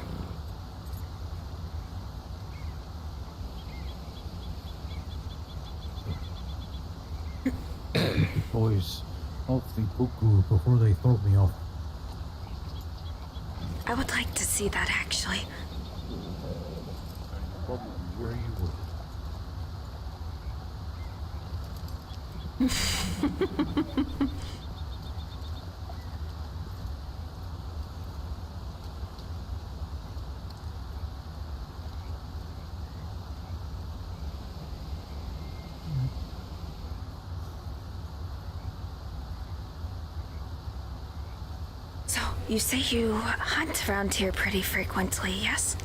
Boys off the buku before they throw me off. I would like to see that actually. Probably where you were. So, you say you hunt around here pretty frequently, yes?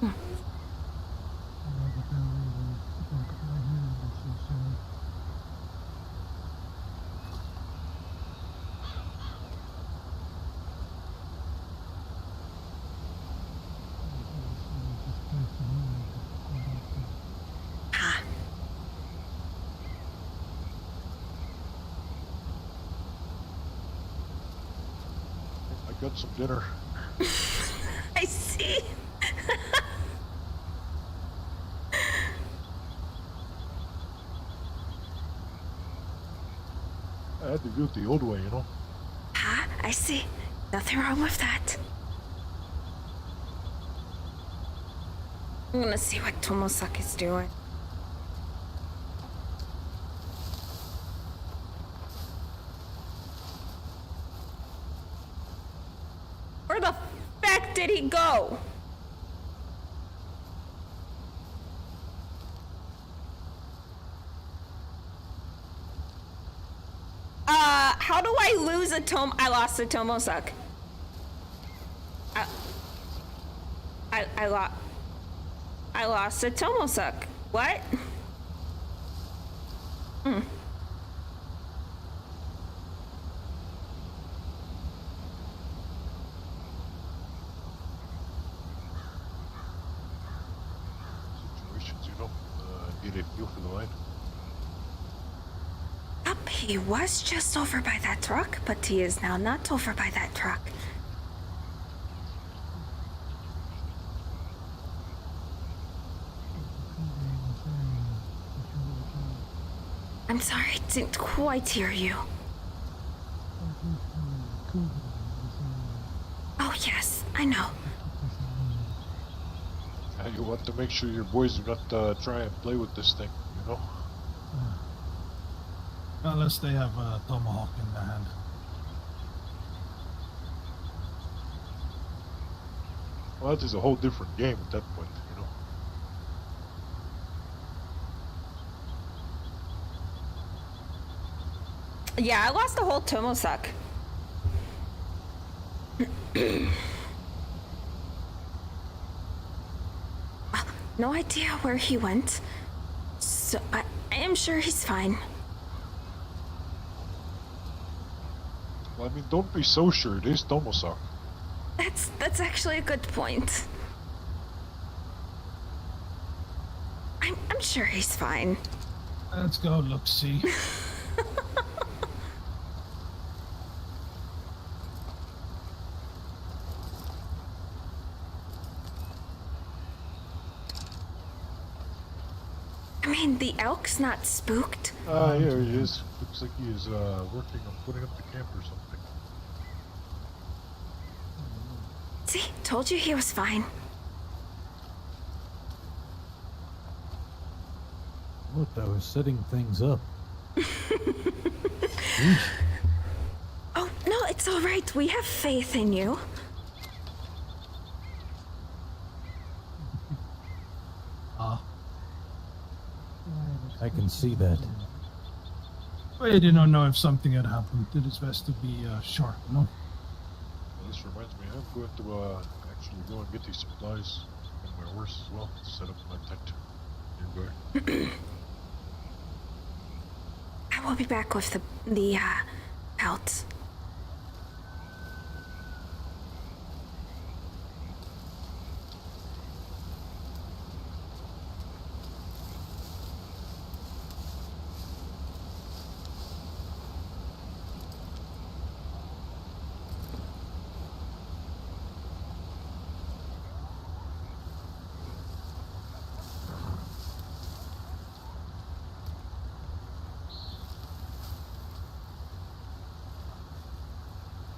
I know the belly of the back of my hand, I'm so sorry. Just place the hand quite often. Ah, I got some dinner. I see. I had to do it the old way, you know? Ah, I see. Nothing wrong with that. I'm gonna see what Tomosak is doing. Where the feck did he go? How do I lose a I lost a Tomosak. I lost a Tomosak. What? Situations, you know? Get a feel for the line. Up, he was just over by that truck, but he is now not over by that truck. I'm sorry, I didn't quite hear you. Oh yes, I know. You want to make sure your boys do not try and play with this thing, you know? Unless they have a tomahawk in their hand. Well, that is a whole different game at that point, you know? Yeah, I lost a whole Tomosak. No idea where he went. So I am sure he's fine. Well, I mean, don't be so sure. It is Tomosak. That's actually a good point. I'm sure he's fine. Let's go look see. I mean, the elk's not spooked? Here he is. Looks like he is working on putting up the camp or something. See, told you he was fine. Look, I was setting things up. Oh, no, it's all right. We have faith in you. I can see that. I did not know if something had happened. It is best to be sure, no? Well, this reminds me, I'm going to actually go and get these supplies and my horse as well to set up my tent nearby. I will be back with the pelts.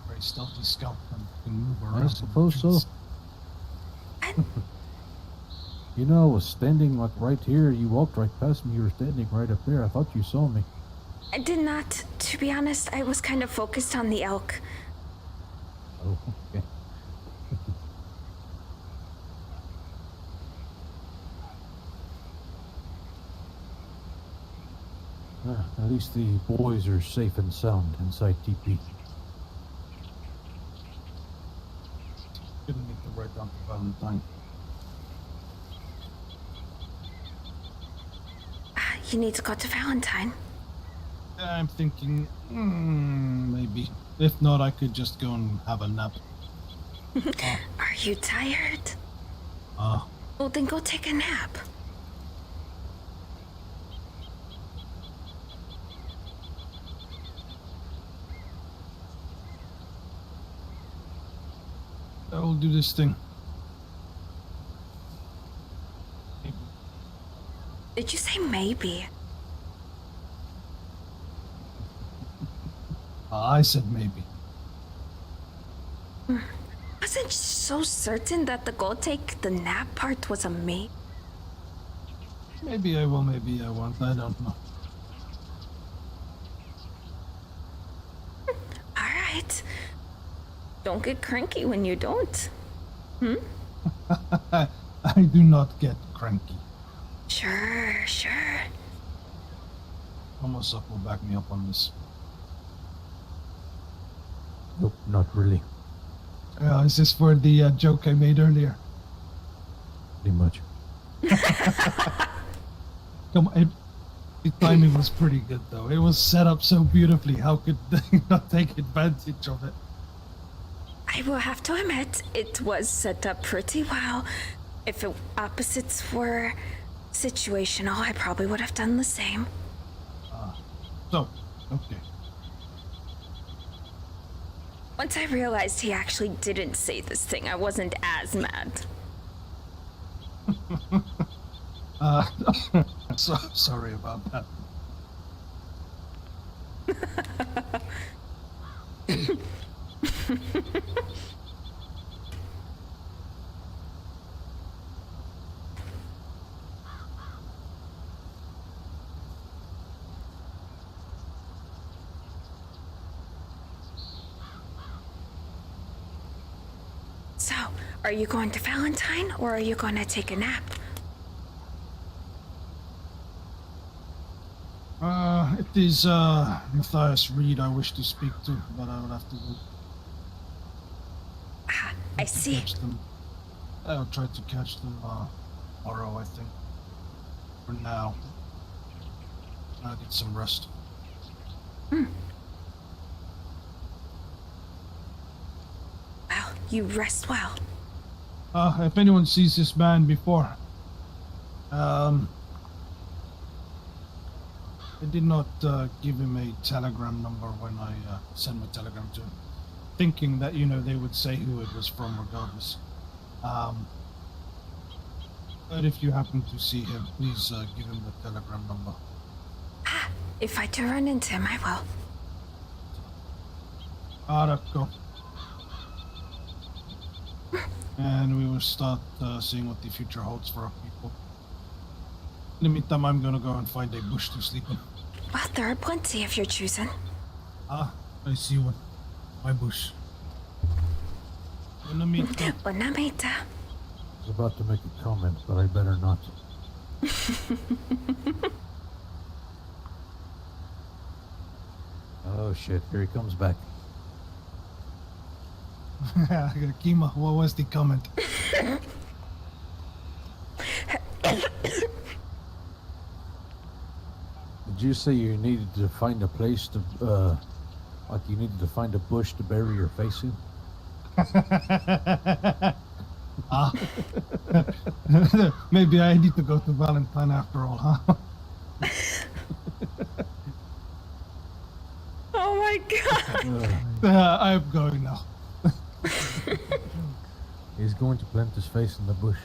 Very stealthy scout and can move around. I suppose so. You know, I was standing like right here. You walked right past me. You were standing right up there. I thought you saw me. I did not. To be honest, I was kind of focused on the elk. Oh, okay. At least the boys are safe and sound inside TP. Couldn't meet the right Dr. Valentine. You need to go to Valentine. I'm thinking, maybe. If not, I could just go and have a nap. Are you tired? Well, then go take a nap. I will do this thing. Did you say maybe? I said maybe. Wasn't so certain that the go take the nap part was a me. Maybe I will, maybe I won't. I don't know. All right. Don't get cranky when you don't. I do not get cranky. Sure. Almost up will back me up on this. Nope, not really. Is this for the joke I made earlier? Pretty much. Come on, the timing was pretty good though. It was set up so beautifully. How could they not take advantage of it? I will have to admit, it was set up pretty well. If opposites were situational, I probably would have done the same. So, okay. Once I realized he actually didn't say this thing, I wasn't as mad. Sorry about that. So, are you going to Valentine or are you going to take a nap? It is Matthias Reed I wish to speak to, but I would have to go. I see. Catch them. I'll try to catch them tomorrow, I think. For now, I'll get some rest. Well, you rest well. If anyone sees this man before, I did not give him a telegram number when I sent my telegram to him, thinking that, you know, they would say who it was from regardless. But if you happen to see him, please give him the telegram number. If I do run into him, I will. Alright, go. And we will start seeing what the future holds for our people. In the meantime, I'm gonna go and find a bush to sleep in. Well, there are plenty if you're choosing. Ah, I see one. My bush. Bonamita. Bonamita. I was about to make a comment, but I better not. Oh shit, here he comes back. Kima, what was the comment? Did you say you needed to find a place to, like you needed to find a bush to bury your face in? Ah. Maybe I need to go to Valentine after all, huh? Oh my god. I'm going now. He's going to plant his face in the bush.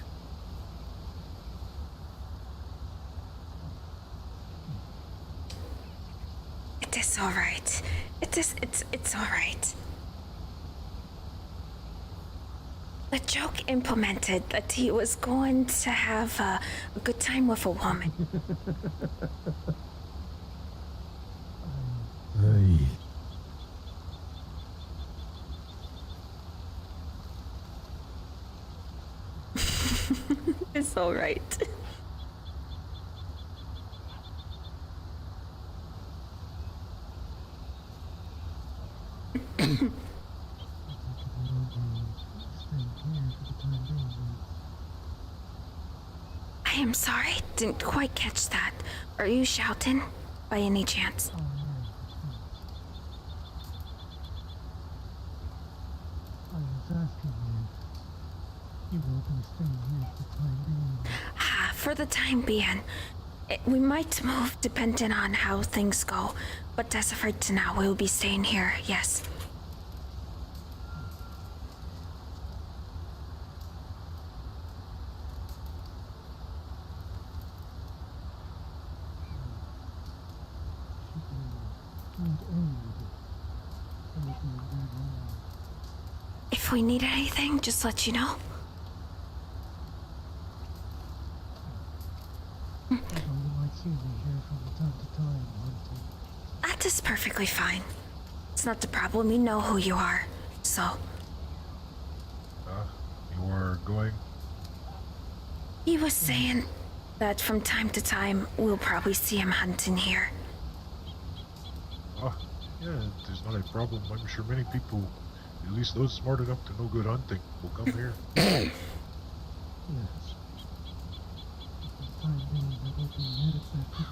It is alright. It's alright. The joke implemented that he was going to have a good time with a woman. Hey. It's alright. I am sorry, didn't quite catch that. Are you shouting by any chance? I was asking you will be staying here for the time being. For the time being. We might move depending on how things go, but as of right now, we'll be staying here, yes. If we need anything, just let you know. You might see me here from time to time, hunting. That is perfectly fine. It's not the problem, we know who you are, so. You are going? He was saying that from time to time, we'll probably see him hunting here. Yeah, it is not a problem. I'm sure many people, at least those smart enough to know good hunting, will come here. Yes. For the time being, I will be headed back to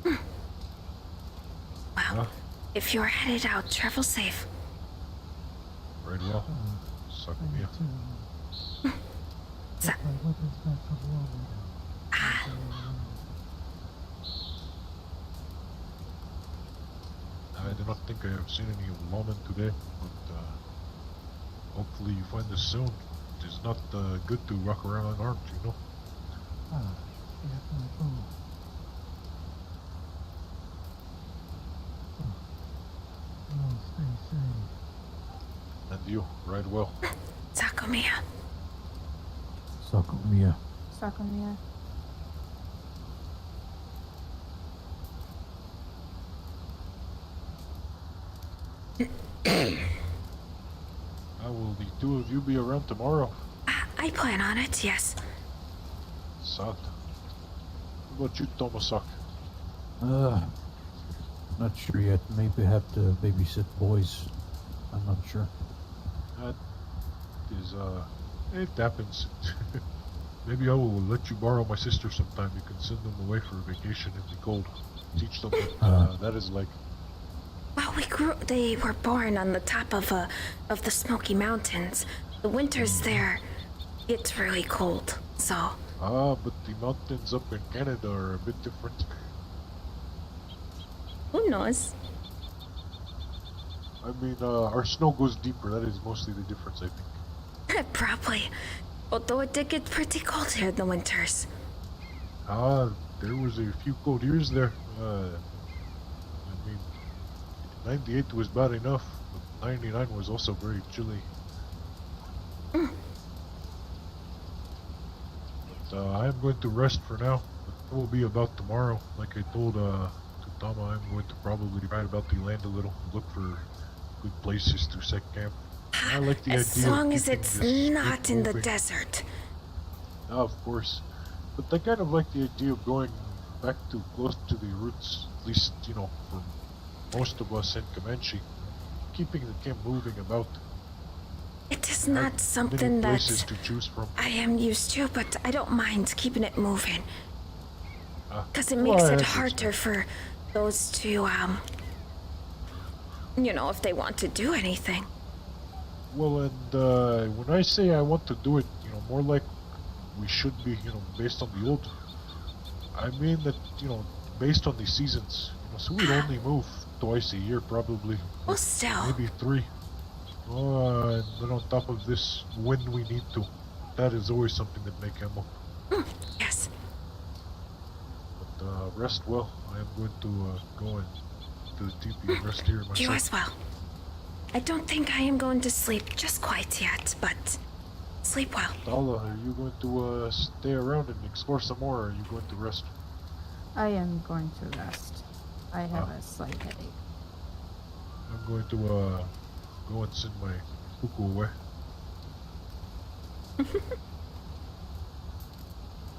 the island. Well, if you're headed out, travel safe. Right well. Suck I me need up. to get my weapons back from Walmart. I do not think I have seen any lawmen today, but hopefully you find this soon. It is not good to walk around unarmed, you know? Yes, I will. Oh, stay safe. And you, ride well. Takomiya. Sakumiya. Sakumiya. Will the two of you be around tomorrow? I plan on it, yes. Sad. What about you, Tomasak? Not sure yet. Maybe have to babysit boys. I'm not sure. That is, it happens. Maybe I will let you borrow my sister sometime. You can send them away for a vacation in the cold. Teach them what that is like. Well, they were born on the top of the Smoky Mountains. The winters there, it's really cold, so. But the mountains up in Canada are a bit different. Who knows? I mean, our snow goes deeper. That is mostly the difference, I think. Probably. Although it did get pretty cold here in the winters. There was a few cold years there. I mean, 98 was bad enough, but 99 was also very chilly. But I am going to rest for now. It will be about tomorrow. Like I told Tutama, I'm going to probably ride about the land a little, look for good places to set camp. I like the As idea long of as keeping it's this not thing in the moving. desert. Of course. But I kind of like the idea of going back to close to the roots, at least, you know, for most of us in Comanche. Keeping the camp moving about. It is There are not many something places that to choose from. I am used to, but I don't mind keeping it moving. Because it well, makes I it understand. harder for those to, you know, if they want to do anything. Well, and when I say I want to do it, you know, more like we should be, you know, based on the old, I mean that, you know, based on the seasons, you know, so we'd only move twice a year probably. Well, still. Maybe 3. And then on top of this, when we need to. That is always something that may come up. Yes. But rest well. I am going to go and to the teepee and rest here myself. You as well. I don't think I am going to sleep just quite yet, but sleep well. Tala, are you going to stay around and explore some more, or are you going to rest? I am going to rest. I have a slight headache. I'm going to go and send my cuckoo away.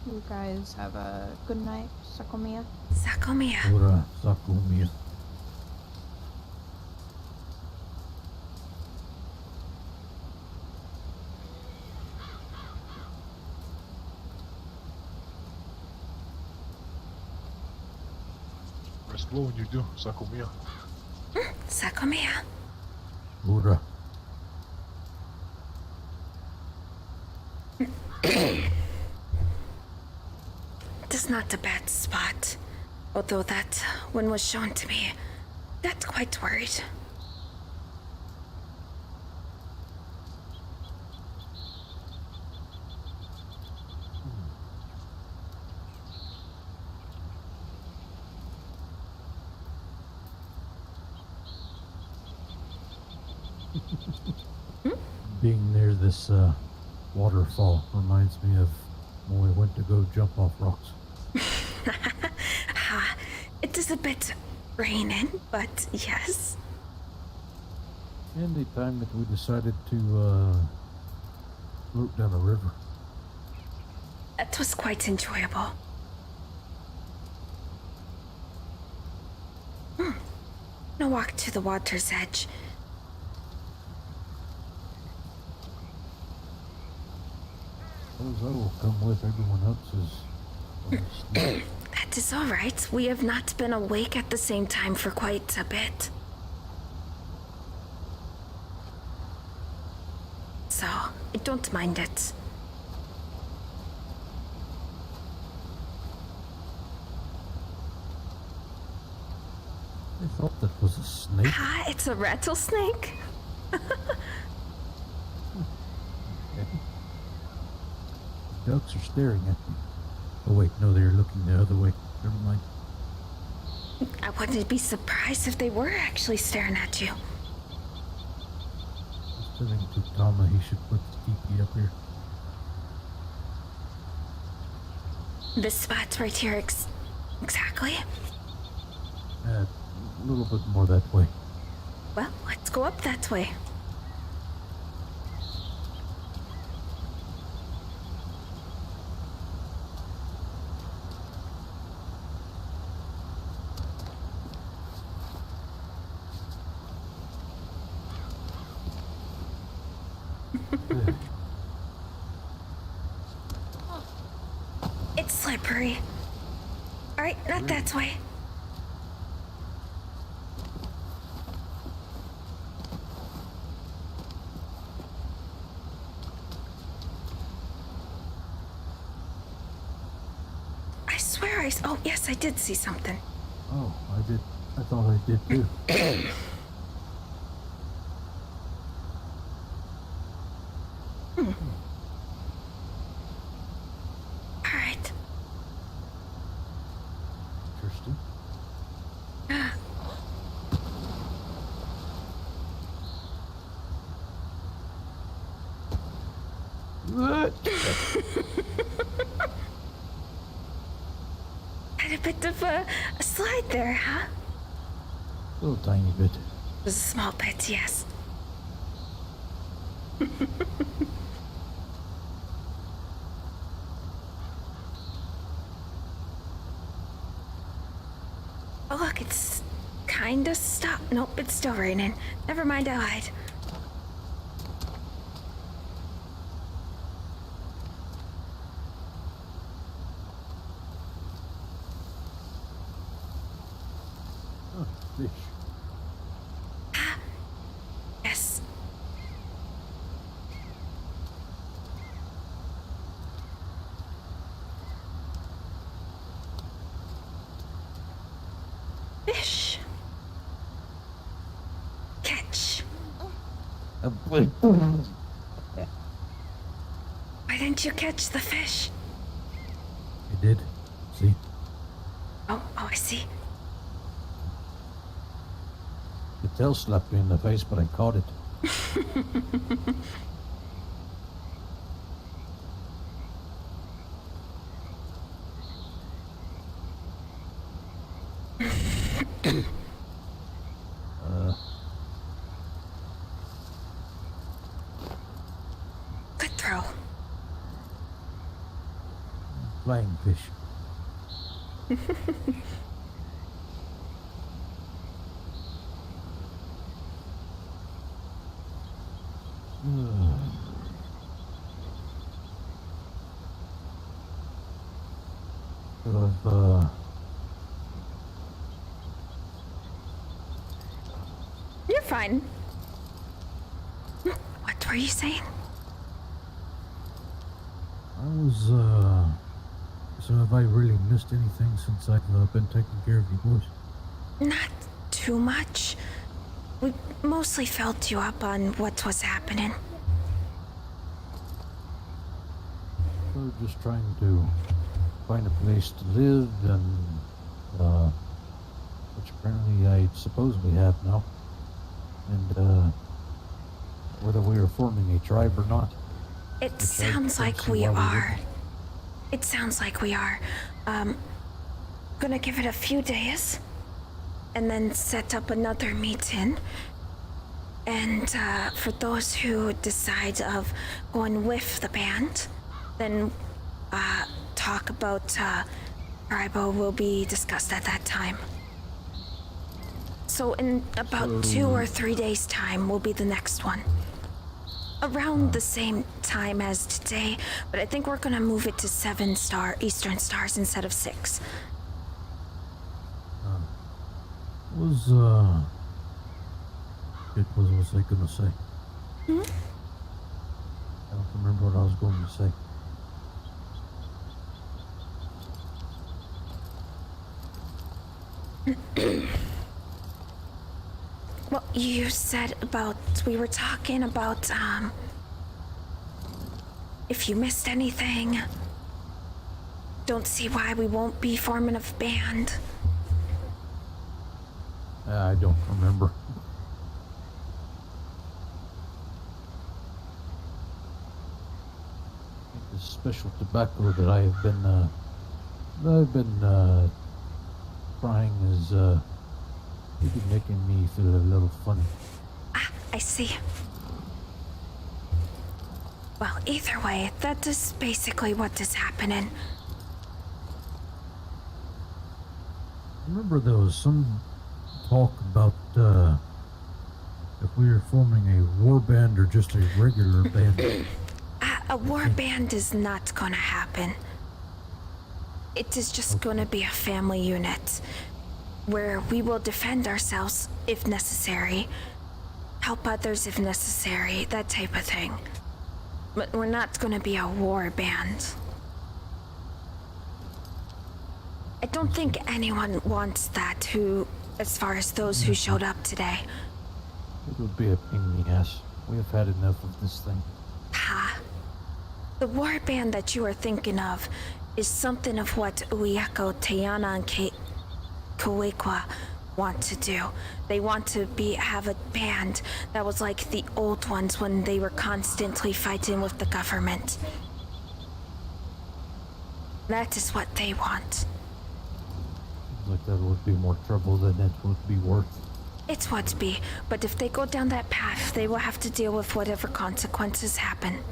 You guys have a good night, Sakomiya. Sakomiya. Ora, Sakumiya. Rest well when you do, Sakumiya. Sakomiya. Ora. It is not a bad spot. Although that one was shown to me, got quite worried. Being near this waterfall reminds me of when we went to go jump off rocks. It is a bit raining, but yes. And the time that we decided to float down a river. That was quite enjoyable. No walk to the water's edge. Suppose I will come with everyone else's. That is all right. We have not been awake at the same time for quite a bit. So, I don't mind it. I thought that was a snake. It's a rattlesnake? Ducks are staring at me. Oh wait, no, they're looking the other way. Never mind. I wouldn't be surprised if they were actually staring at you. Just telling Tutama he should put the teepee up here. This spot right here, exactly? A little bit more that way. Well, let's go up that way. It's slippery. Alright, not that way. I swear oh yes, I did see something. Oh, I did. I thought I did too. it. Had a bit of a slide there, huh? Little tiny bit. Just a small bit, yes. Oh, look, it's kinda stopped. Nope, it's still raining. Never mind, I lied. Oh, fish. Yes. Fish. Catch. Why didn't you catch the fish? I did. See? Oh, I see. The tail slapped me in the face, but I caught it. Good throw. Flying fish. You're fine. What were you saying? I was, so have I really missed anything since I've been taking care of you boys? Not too much. We mostly filled you up on what was happening. We're just trying to find a place to live and, which apparently I suppose we have now. And, whether we are forming a tribe or not. It Which I sounds don't like see we why we are. wouldn't. It sounds like we are. Gonna give it a few days and then set up another meeting. And for those who decide of going with the band, then talk about tribal will be discussed at that time. So in about 2 or 3 days' time will be the next one. Around the same time as today, but I think we're gonna move it to 7 Eastern stars instead of 6. What was I gonna say? Hmm? I don't remember what I was going to say. Well, you said about, we were talking about, if you missed anything, don't see why we won't be forming a band. I don't remember. This special tobacco that I have been trying is maybe making me feel a little funny. Ah, I see. Well, either way, that is basically what is happening. Remember there was some talk about if we were forming a war band or just a regular band. A war band is not gonna happen. It is just gonna be a family unit where we will defend ourselves if necessary, help others if necessary, that type of thing. But we're not gonna be a war band. I don't think anyone wants that as far as those who showed up today. It would be a pain in the ass. We have had enough of this thing. Ha. The war band that you are thinking of is something of what Uyeko, Tayana, and Kawekwa want to do. They want to have a band that was like the old ones when they were constantly fighting with the government. That is what they want. Seems like that would be more trouble than it would be worth. It's what be, but if they go down that path, they will have to deal with whatever consequences happen.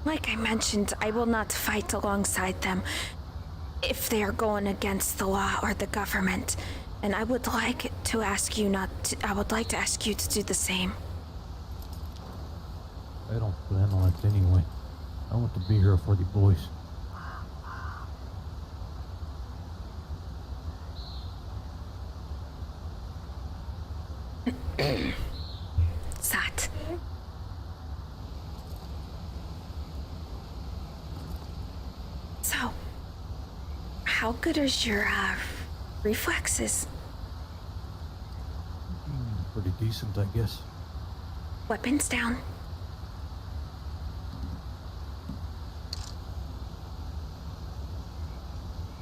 Like I mentioned, I will not fight alongside them if they are going against the law or the government. And I would like to ask you to do the same. I don't plan on it anyway. I want to be here for the boys. Sat. So, how good is your reflexes? Pretty decent, I guess. Weapons down.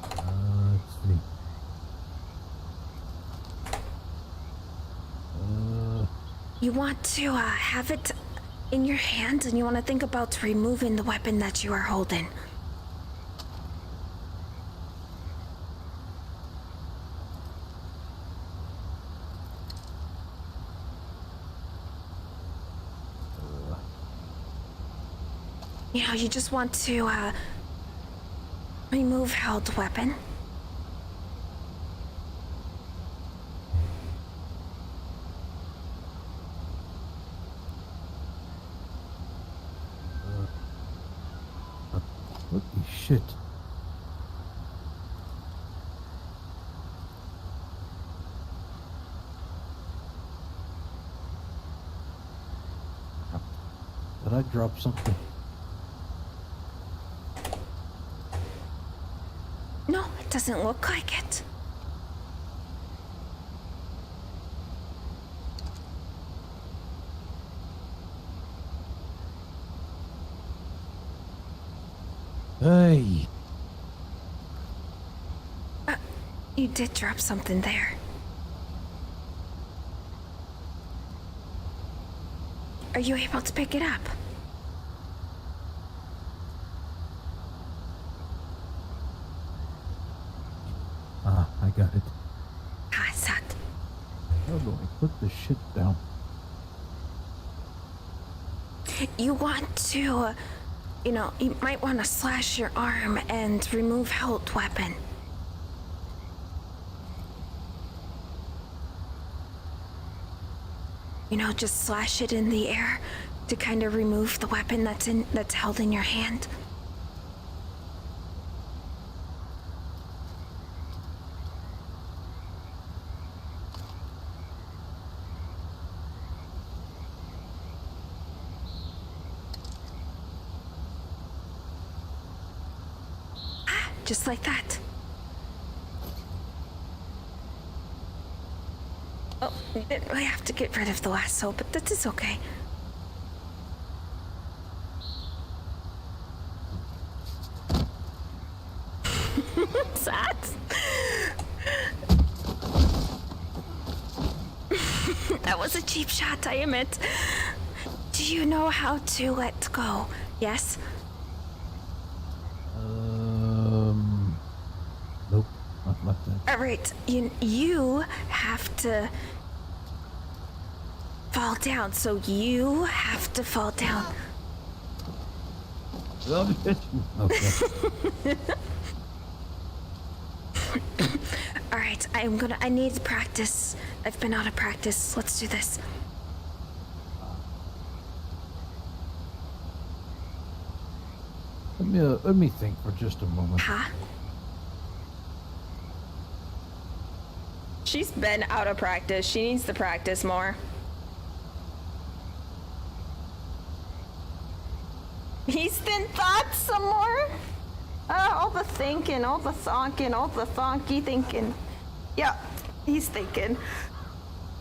Let's see. You want to have it in your hand, and you want to think about removing the weapon that you are holding. You know, you just want to remove held weapon. Holy shit. Did I drop something? No, it doesn't look like it. Hey! You did drop something there. Are you able to pick it up? I got it. Sat. How do I put this shit down? You want to, you might want to slash your arm and remove held weapon. Just slash it in the air to kind of remove the weapon that's held in your hand. Just like that. Oh, you didn't really have to get rid of the lasso, but that is okay. Sat? That was a cheap shot, I admit. Do you know how to let go? Yes? Nope, not like that. Alright, you have to fall down, so you have to fall down. Okay. Alright, I need practice. I've been out of practice. Let's do this. Let me think for just a moment. Huh? She's been out of practice. She needs to practice more. He's been thought some more? All the thinking, all the thonking, all the thonky thinking. Yeah, he's thinking.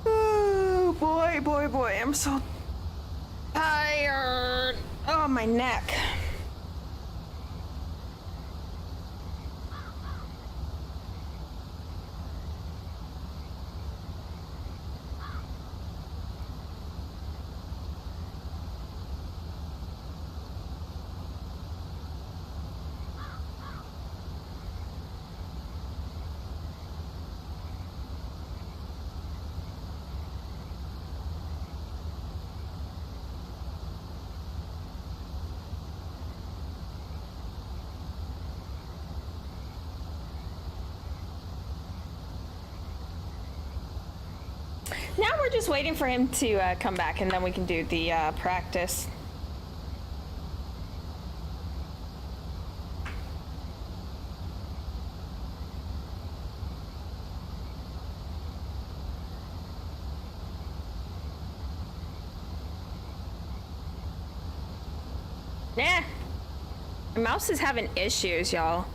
Oh, boy, I'm so tired. Oh, my neck. Now we're just waiting for him to come back, and then we can do the practice. Nah. My mouse is having issues, y'all.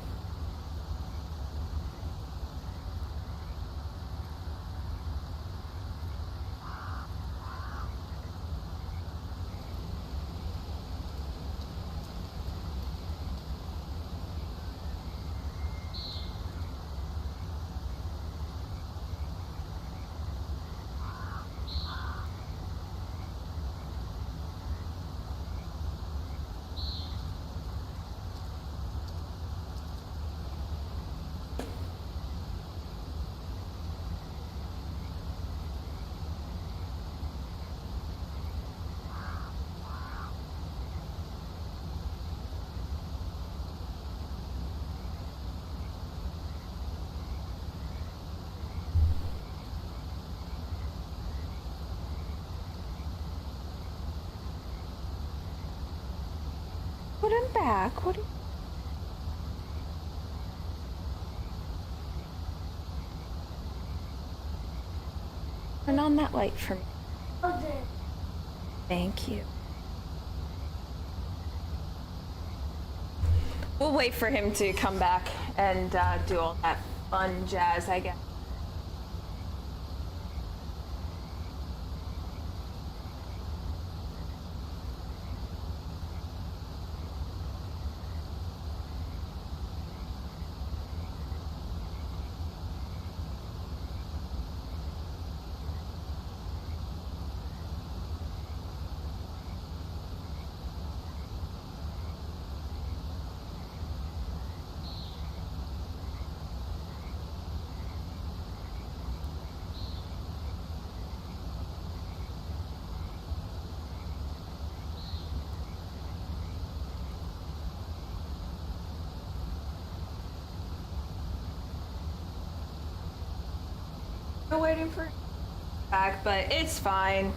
Put him back. What? Turn on that light for me. Thank you. We'll wait for him to come back and do all that fun jazz, I guess. Still waiting for back, but it's fine.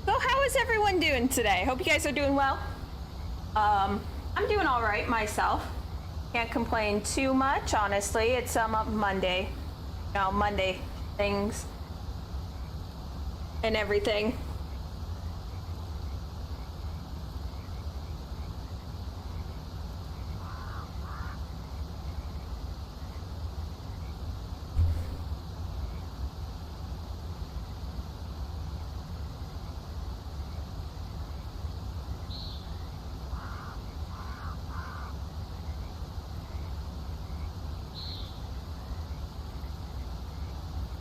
How is everyone doing today? Hope you guys are doing well. I'm doing all right myself. Can't complain too much, honestly. It's Monday. You know, Monday things and everything.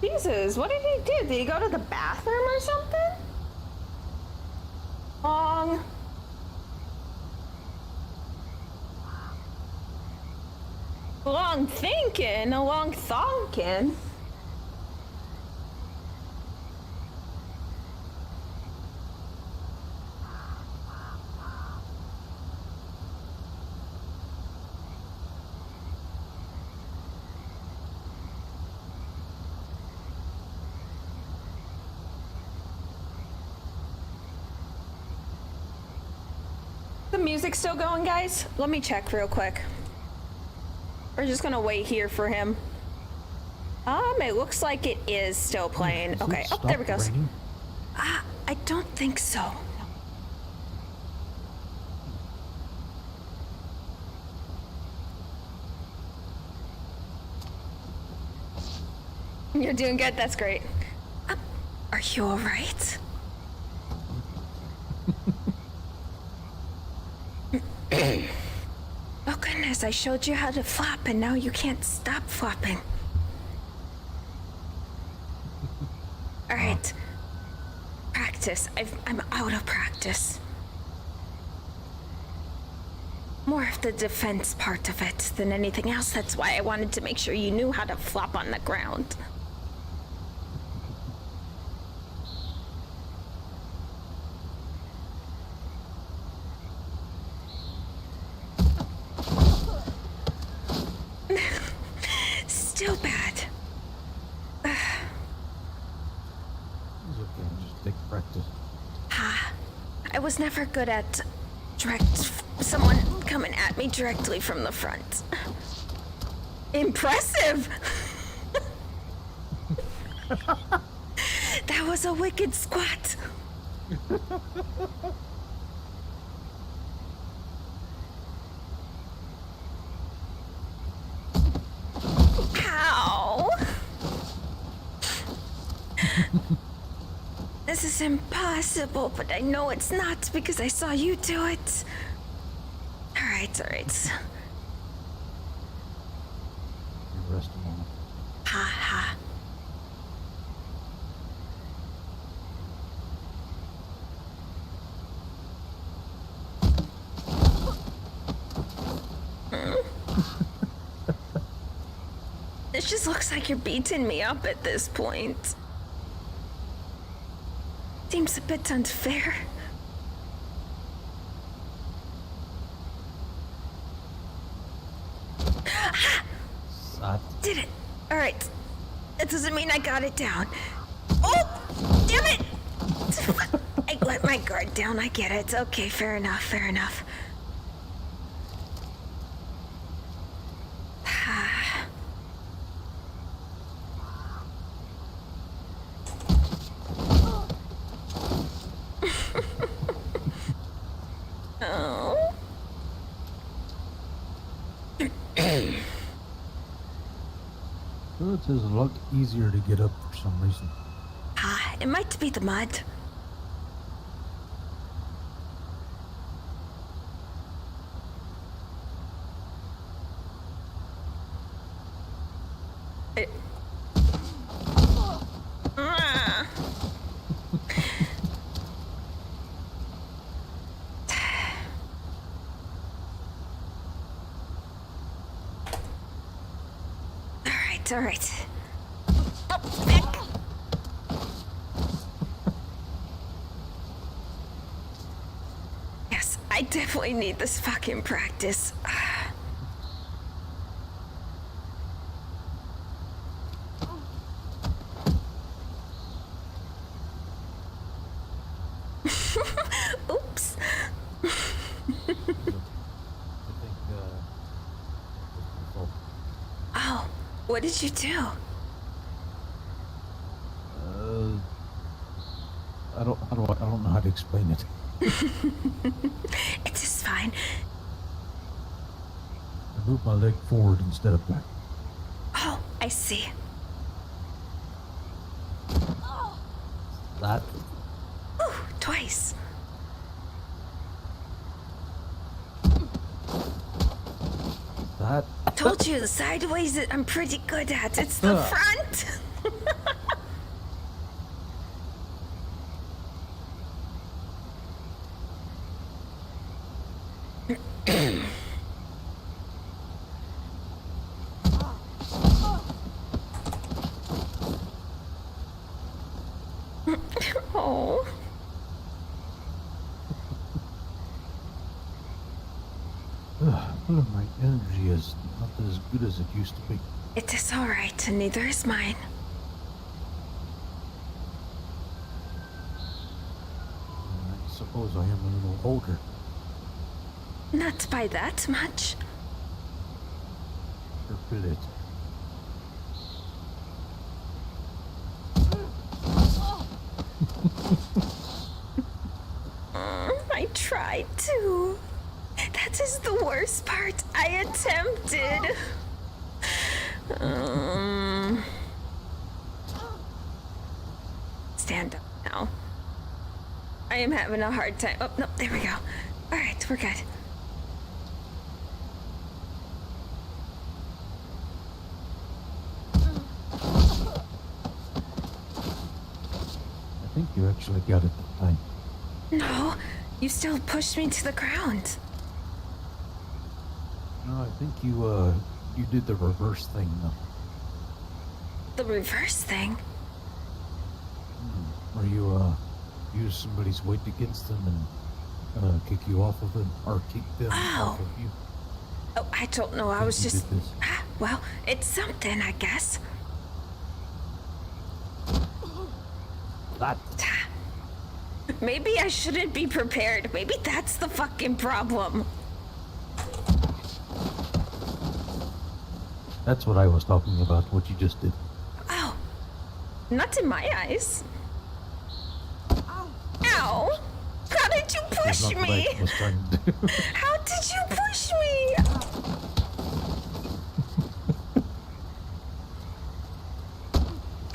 Jesus, what did he do? Did he go to the bathroom or something? Long thinking, a long thonkin'. The music still going, guys? Let me check real quick. We're just gonna wait here for him. It looks like it is still playing. Okay, oh, there it goes. I don't think so. You're doing good, that's great. Are you all right? Oh goodness, I showed you how to flop and now you can't stop flopping. All right. practice. I'm out of practice. More of the defense part of it than anything else. That's why I wanted to make sure you knew how to flop on the ground. Still bad. It's okay, just take practice. I was never good at someone coming at me directly from the front. Impressive! That was a wicked squat. Ow! This is impossible, but I know it's not because I saw you do it. All right. You rest a moment. Ha. This just looks like you're beating me up at this point. Seems a bit unfair. Did it. All right. That doesn't mean I got it down. Oh, damn it! I let my guard down. I get it. Okay, fair enough. Oh. Well, it is a lot easier to get up for some reason. It might be the mud. All right. Oh, back. Yes, I definitely need this fucking practice. Oops. Oh, what did you do? I don't know how to explain it. It's just fine. I moved my leg forward instead of back. Oh, I see. That. Ooh, twice. That. I told you the sideways I'm pretty good at. It's the front. Oh. Well, my energy is not as good as it used to be. It is all right, and neither is mine. I suppose I am a little older. Not by that much. Or feel it. I tried to. That is the worst part. I attempted. Stand up now. I am having a hard time. Oh, no, there we go. All right, we're good. think you actually got it that time. No, you still pushed me to the ground. No, I think you did the reverse thing, though. The reverse thing? Where you, use somebody's weight against them and, kick you off of them, or kick them off of you. Oh, I don't know. I was you just... did this. Well, it's something, I guess. That. Maybe I shouldn't be prepared. Maybe that's the fucking problem. That's what I was talking about, what you just did. Oh, not in my eyes. Ow! How did you That's push not me? what I was trying to do. How did you push me?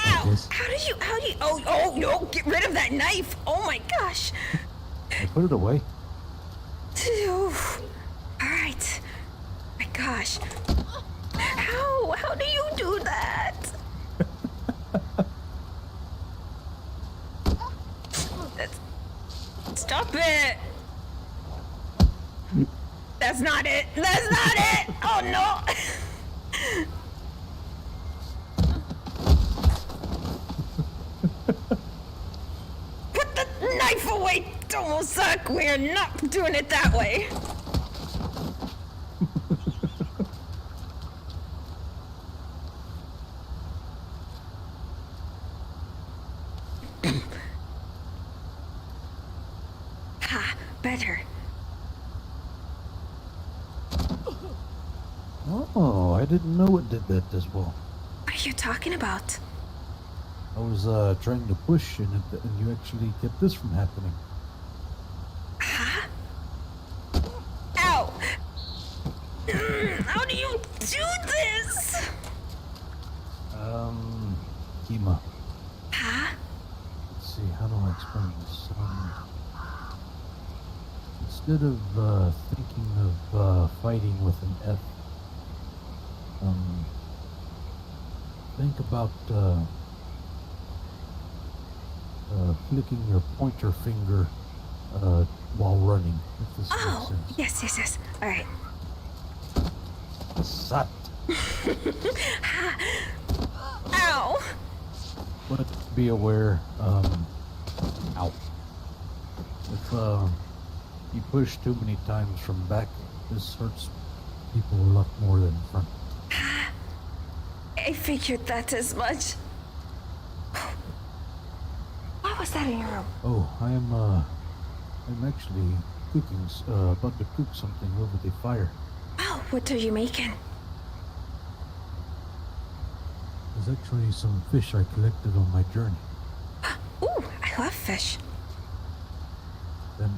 Ow! Yes. How do you, oh, no, get rid of that knife. Oh my gosh. I put it away. All right. My gosh. How do you do that? Stop it. That's not it. That's not it. Oh no. Put the knife away, Tomosak. We're not doing it that way. Ha, better. Oh, I didn't know it did that as well. What are you talking about? I was trying to push and you actually kept this from happening. Huh? Ow! How do you do this? Kima. Huh? Let's see, how do I explain this? Instead of thinking of fighting with an F, think about flicking your pointer finger while running, if this makes sense. Yes. All right. Sat. Ow! But be aware, ow. If you push too many times from back, this hurts people a lot more than front. I figured that as much. What was that in your room? Oh, I'm actually cooking, about to cook something over the fire. Oh, what are you making? There's actually some fish I collected on my journey. Ooh, I love fish. Then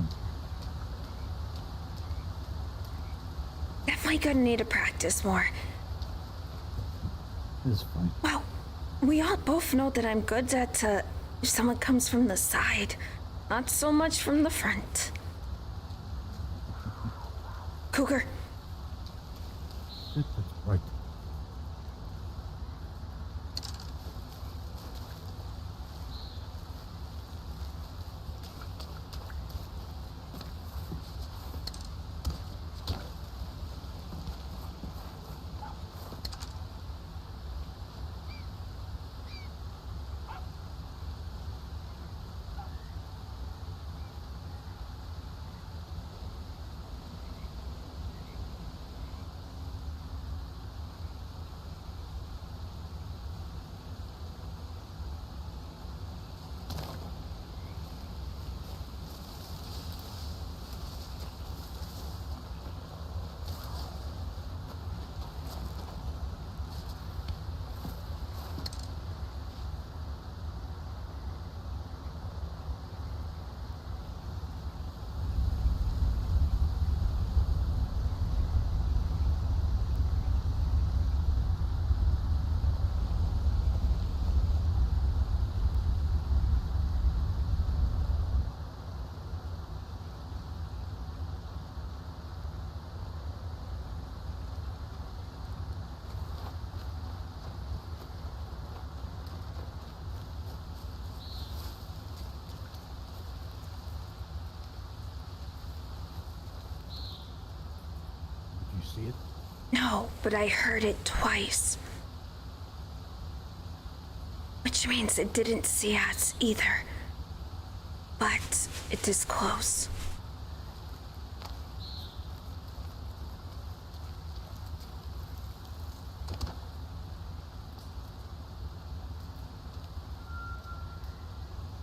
Definitely gonna need to practice more. it's fine. Well, we all both know that I'm good at, if someone comes from the side. Not so much from the front. Cougar. That's right. see it? No, but I heard it twice. Which means it didn't see us either. But it is close.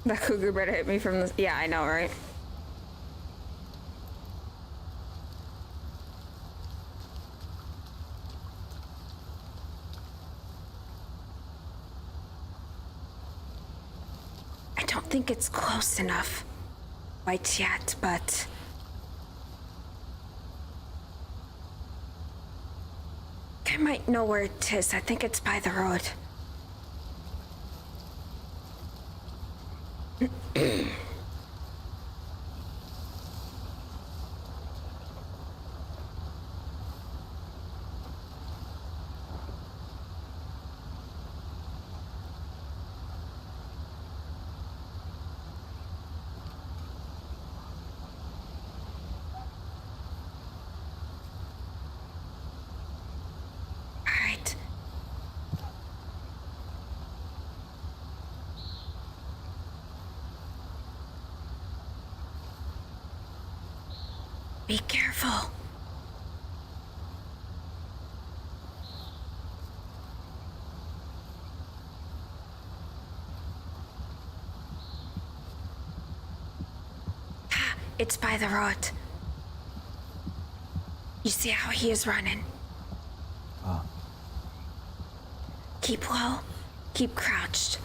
That cougar better hit me from the... Yeah, I know, right? I don't think it's close enough quite yet, but... I might know where it is. I think it's by the road. Alright. Be careful. It's by the road. You see how he is running? Keep low. Keep crouched.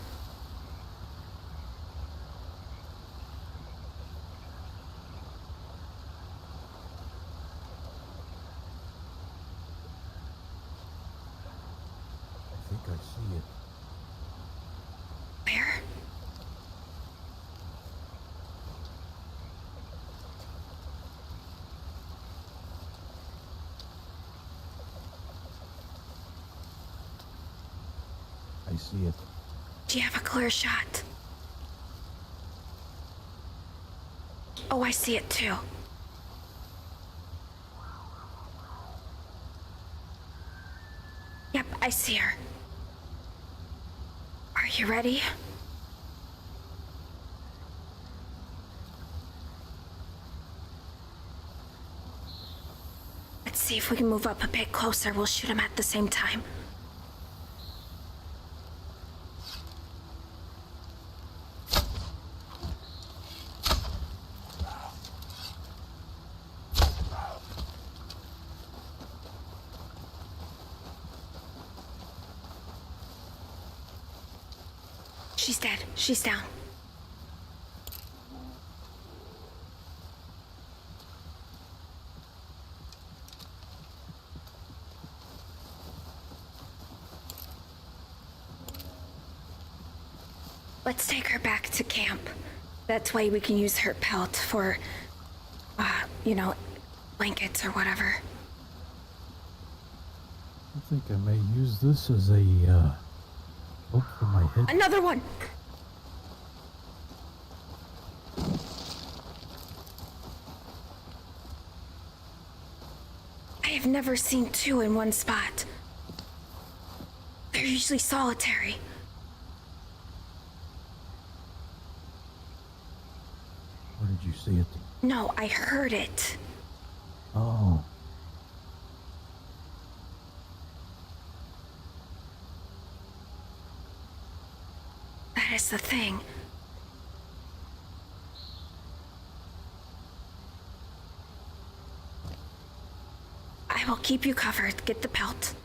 I think I see it. Where? I see it. Do you have a clear shot? Oh, I see it too. Yep, I see her. Are you ready? Let's see if we can move up a bit closer. We'll shoot him at the same time. She's dead. She's down. Let's take her back to camp. That way we can use her pelt for, you know, blankets or whatever. I think I may use this as a, poke for my head. Another one! I have never seen two in one spot. They're usually solitary. Where did you see it? No, I heard it. Oh. That is the thing. I will keep you covered. Get the pelt.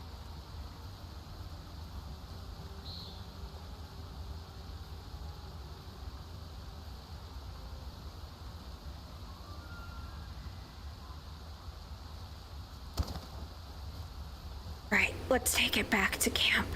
Right, let's take it back to camp.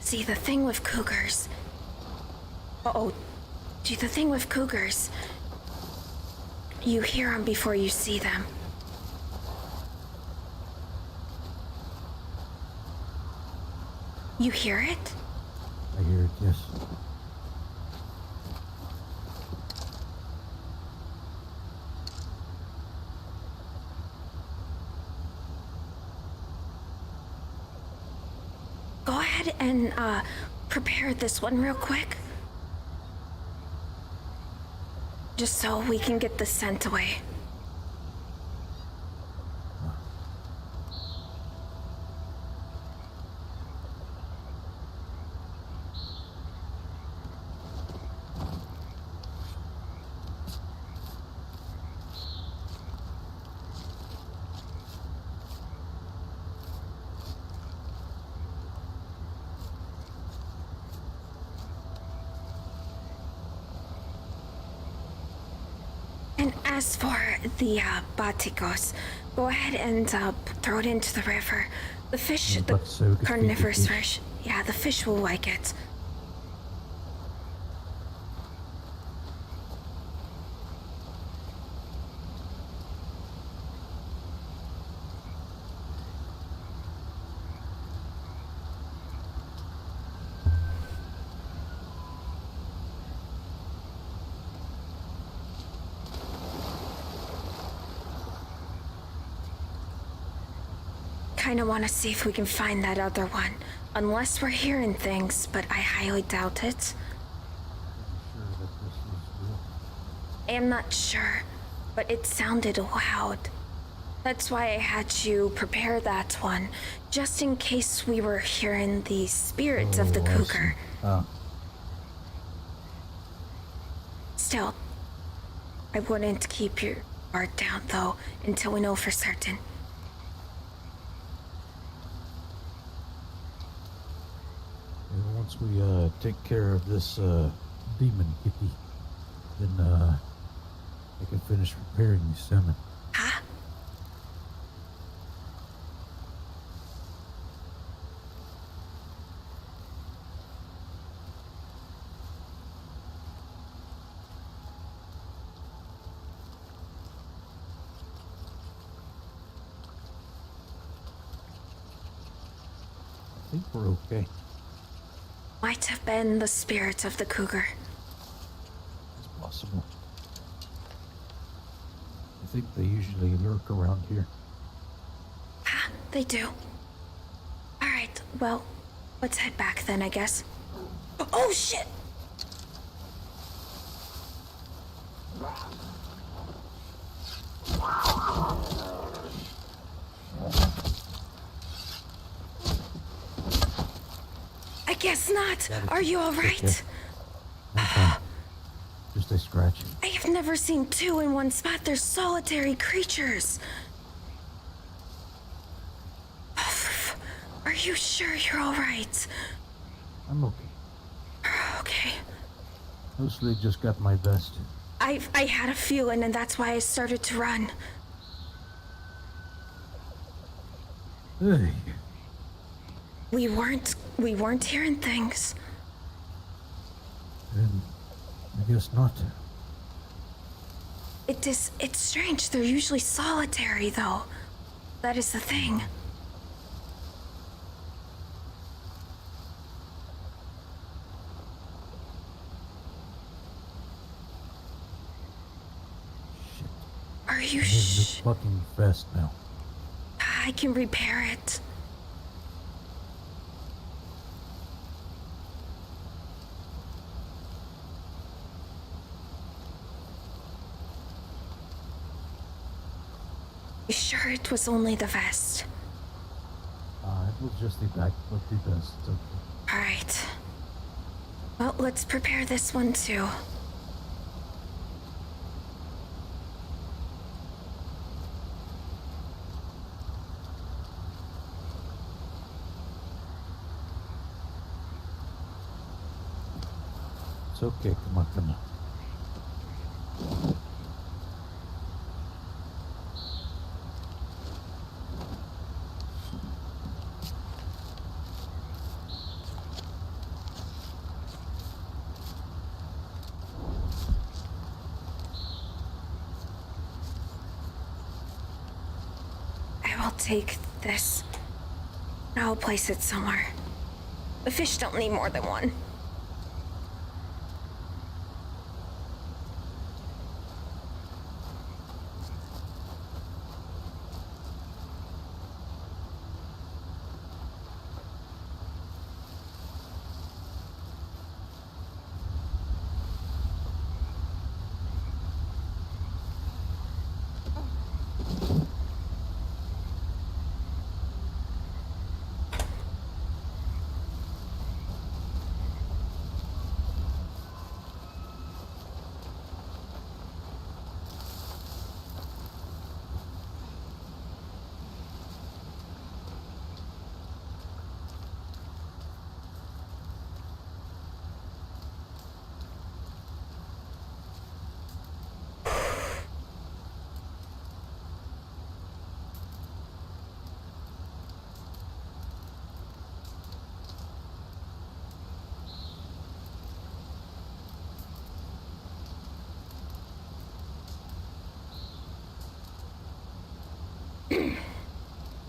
See, the thing with cougars Uh-oh. Do the thing with cougars. You hear them before you see them. You hear it? I hear it, yes. Go ahead and prepare this one real quick. Just so we can get the scent away. And as for the batikos, go ahead and throw it into the river. The fish, I'm the about to say we could feed the carnivorous fish. fish, yeah, the fish will like it. Kinda wanna see if we can find that other one. Unless we're hearing things, but I highly doubt it. Pretty sure that this is real. I am not sure, but it sounded loud. That's why I had you prepare that one, just in case we were hearing the spirits of the Oh, I see. cougar. Ah, Still, I wouldn't keep your guard down, though, until we know for certain. and once we take care of this demon kitty, then I can finish preparing these salmon. Huh? I think we're okay. Might have been the spirit of the cougar. It's possible. I think they usually lurk around here. Ah, they do. Alright, well, let's head back then, I guess. Oh, shit! I guess not. Are you alright? Okay. I'm fine. Just a scratch. I have never seen two in one spot. They're solitary creatures. Are you sure you're alright? I'm okay. Okay. Mostly just got my vest. I had a feeling, and that's why I started to run. Hey, We weren't hearing things. and I guess not. It's strange. They're usually solitary, though. That is the thing. Shit. Are you I have this fucking vest now. I can repair it. You sure it was only the vest? It was just the back of the vest. It's okay. Alright. Well, let's prepare this one too. It's okay. Come on, come on. will take this. I'll place it somewhere. The fish don't need more than one.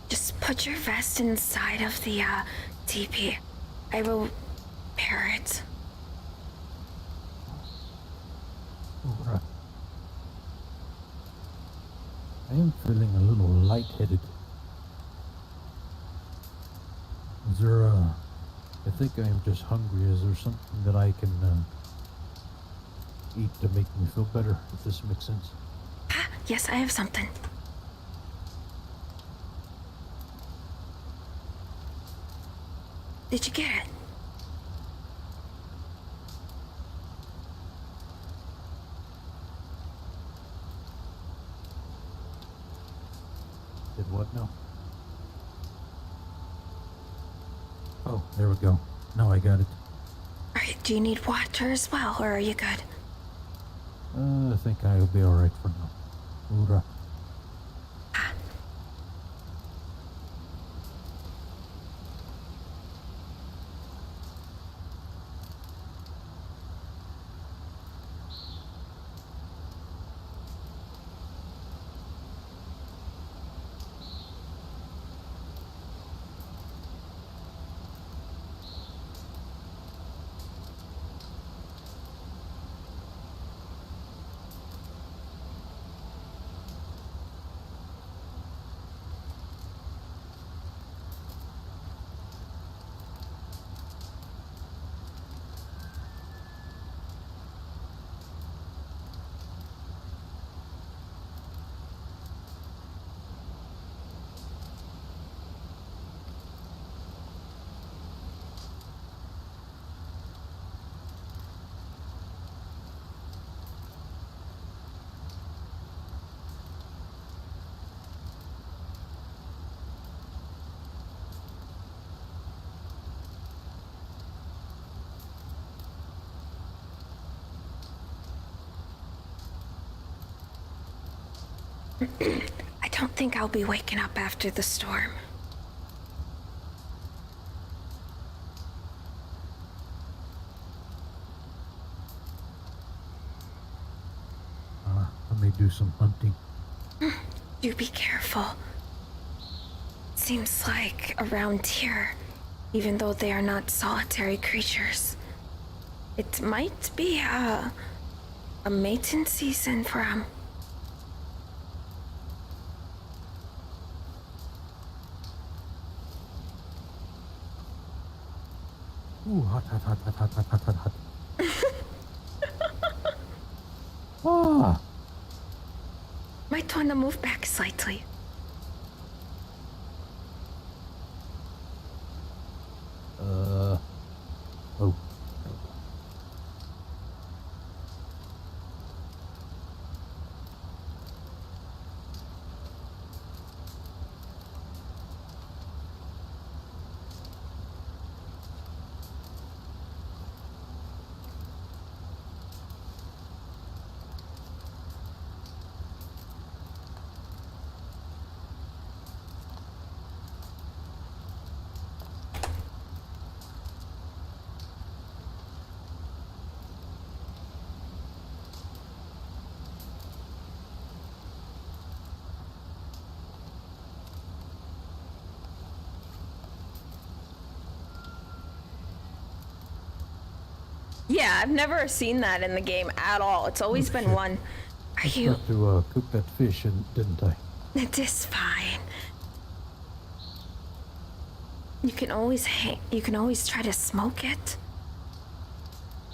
Just put your vest inside of the TP. I will pair it. Alright. I am feeling a little lightheaded. Is there I think I am just hungry. Is there something that I can eat to make me feel better, if this makes sense? Ah, yes, I have something. Did you get it? Did what now? Oh, there we go. Now I got it. Alright, do you need water as well, or are you good? I think I'll be alright for now. Hoorah. I don't think I'll be waking up after the storm. I may do some hunting. Do be careful. Seems like around here, even though they are not solitary creatures, it might be a mating season for them. Ooh, hot, hot, hot, hot, hot, hot, hot, hot. Ah! Might want to move back slightly. Oh. Yeah, I've never seen that in the game at all. It's always been shit. one. Are I you? forgot to cook that fish, didn't I? It is fine. You can always try to smoke it.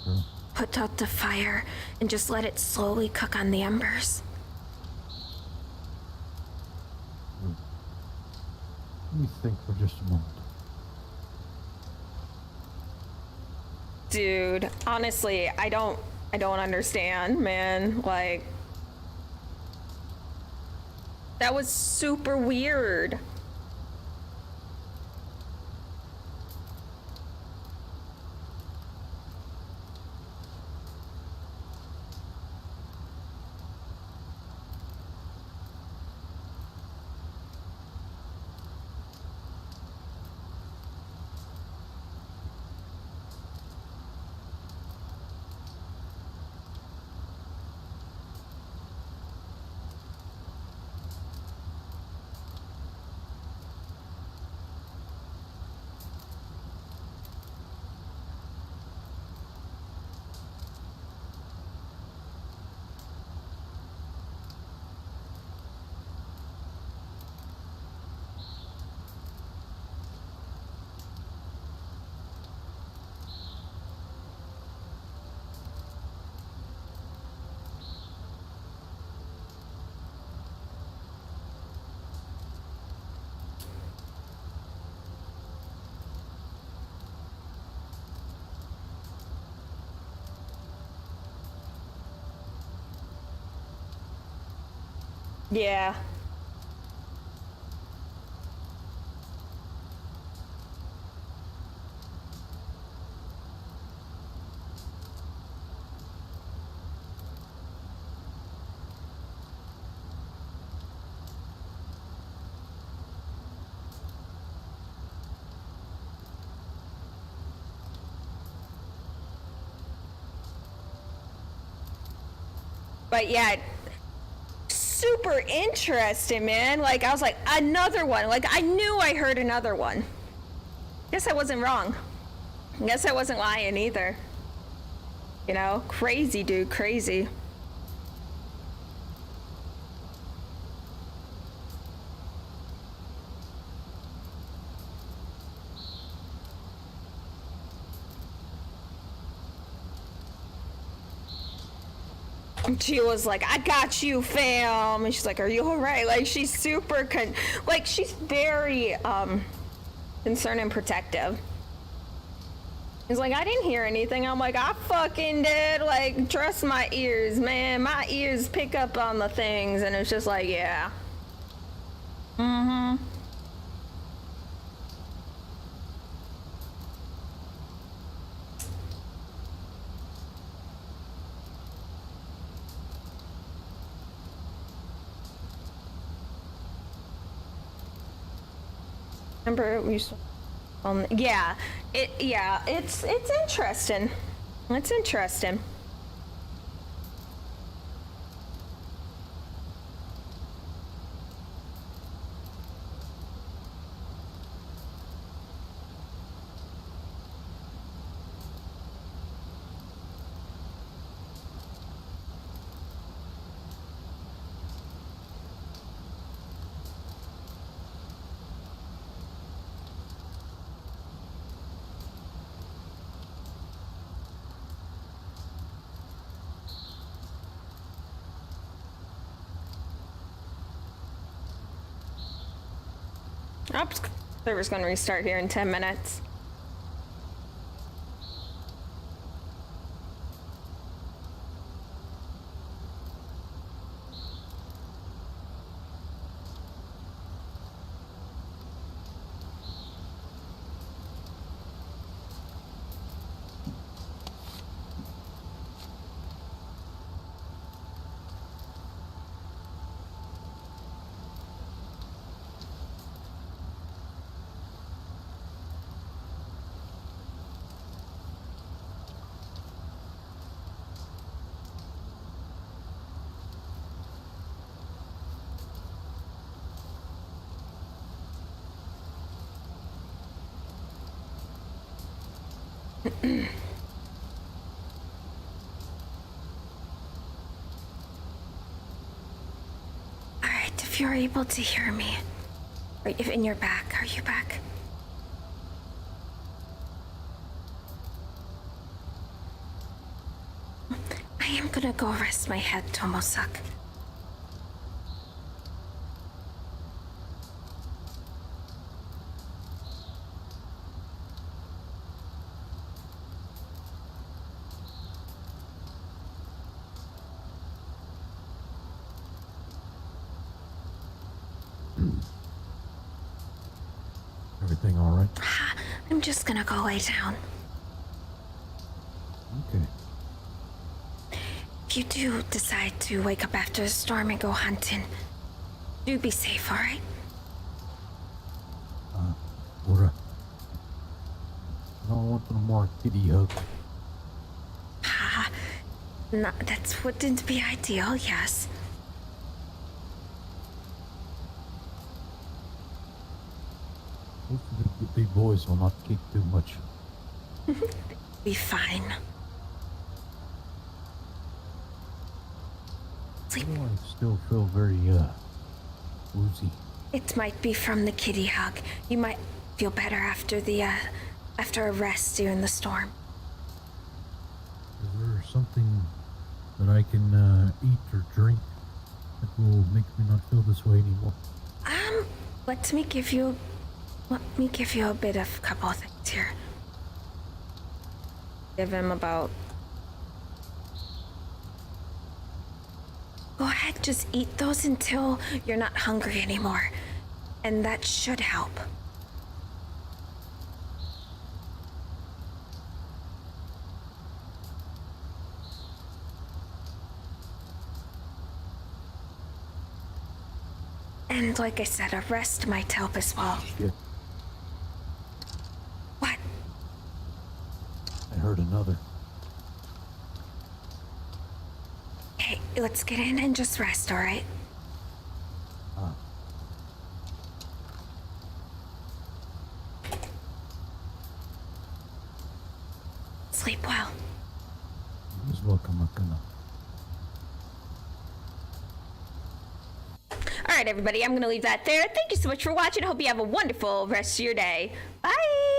Hmm. Put out the fire and just let it slowly cook on the embers. Let me think for just a moment. Dude, honestly, I don't understand, man. Like, that was super weird. Yeah. But yeah, super interesting, man. Like, I was like, another one. Like, I knew I heard another one. Guess I wasn't wrong. Guess I wasn't lying either. You know, crazy, dude, crazy. She was like, I got you, fam. And she's like, are you all right? Like, she's super, like, she's very, concerned and protective. He's like, I didn't hear anything. I'm like, I fucking did. Like, trust my ears, man. My ears pick up on the things. And it's just like, yeah. Mm-hmm. Remember we used to, yeah, it's interesting. It's interesting. Oops, server's gonna restart here in 10 minutes. if you're able to hear me. Or if in your back. Are you back? I am gonna go rest my head, Tomosak. Everything all right? I'm just gonna go lay down. Okay. If you do decide to wake up after the storm and go hunting, do be safe, alright? Ora. I don't want no more kitty hugs. No, that wouldn't be ideal, yes. Hopefully the big boys will not kick too much. Be fine. Sleep. I still feel very, woozy. It might be from the kitty hug. You might feel better after after a rest during the storm. Is there something that I can, eat or drink that will make me not feel this way anymore? Let me give you a bit of a couple of things here. Give him about... Go ahead, just eat those until you're not hungry anymore. And that should help. And like I said, a rest might help as well. Shit. What? I heard another. Hey, let's get in and just rest, alright? Sleep well. You're welcome, Akana. All right, everybody, I'm going to leave that there. Thank you so much for watching. I hope you have a wonderful rest of your day. Bye!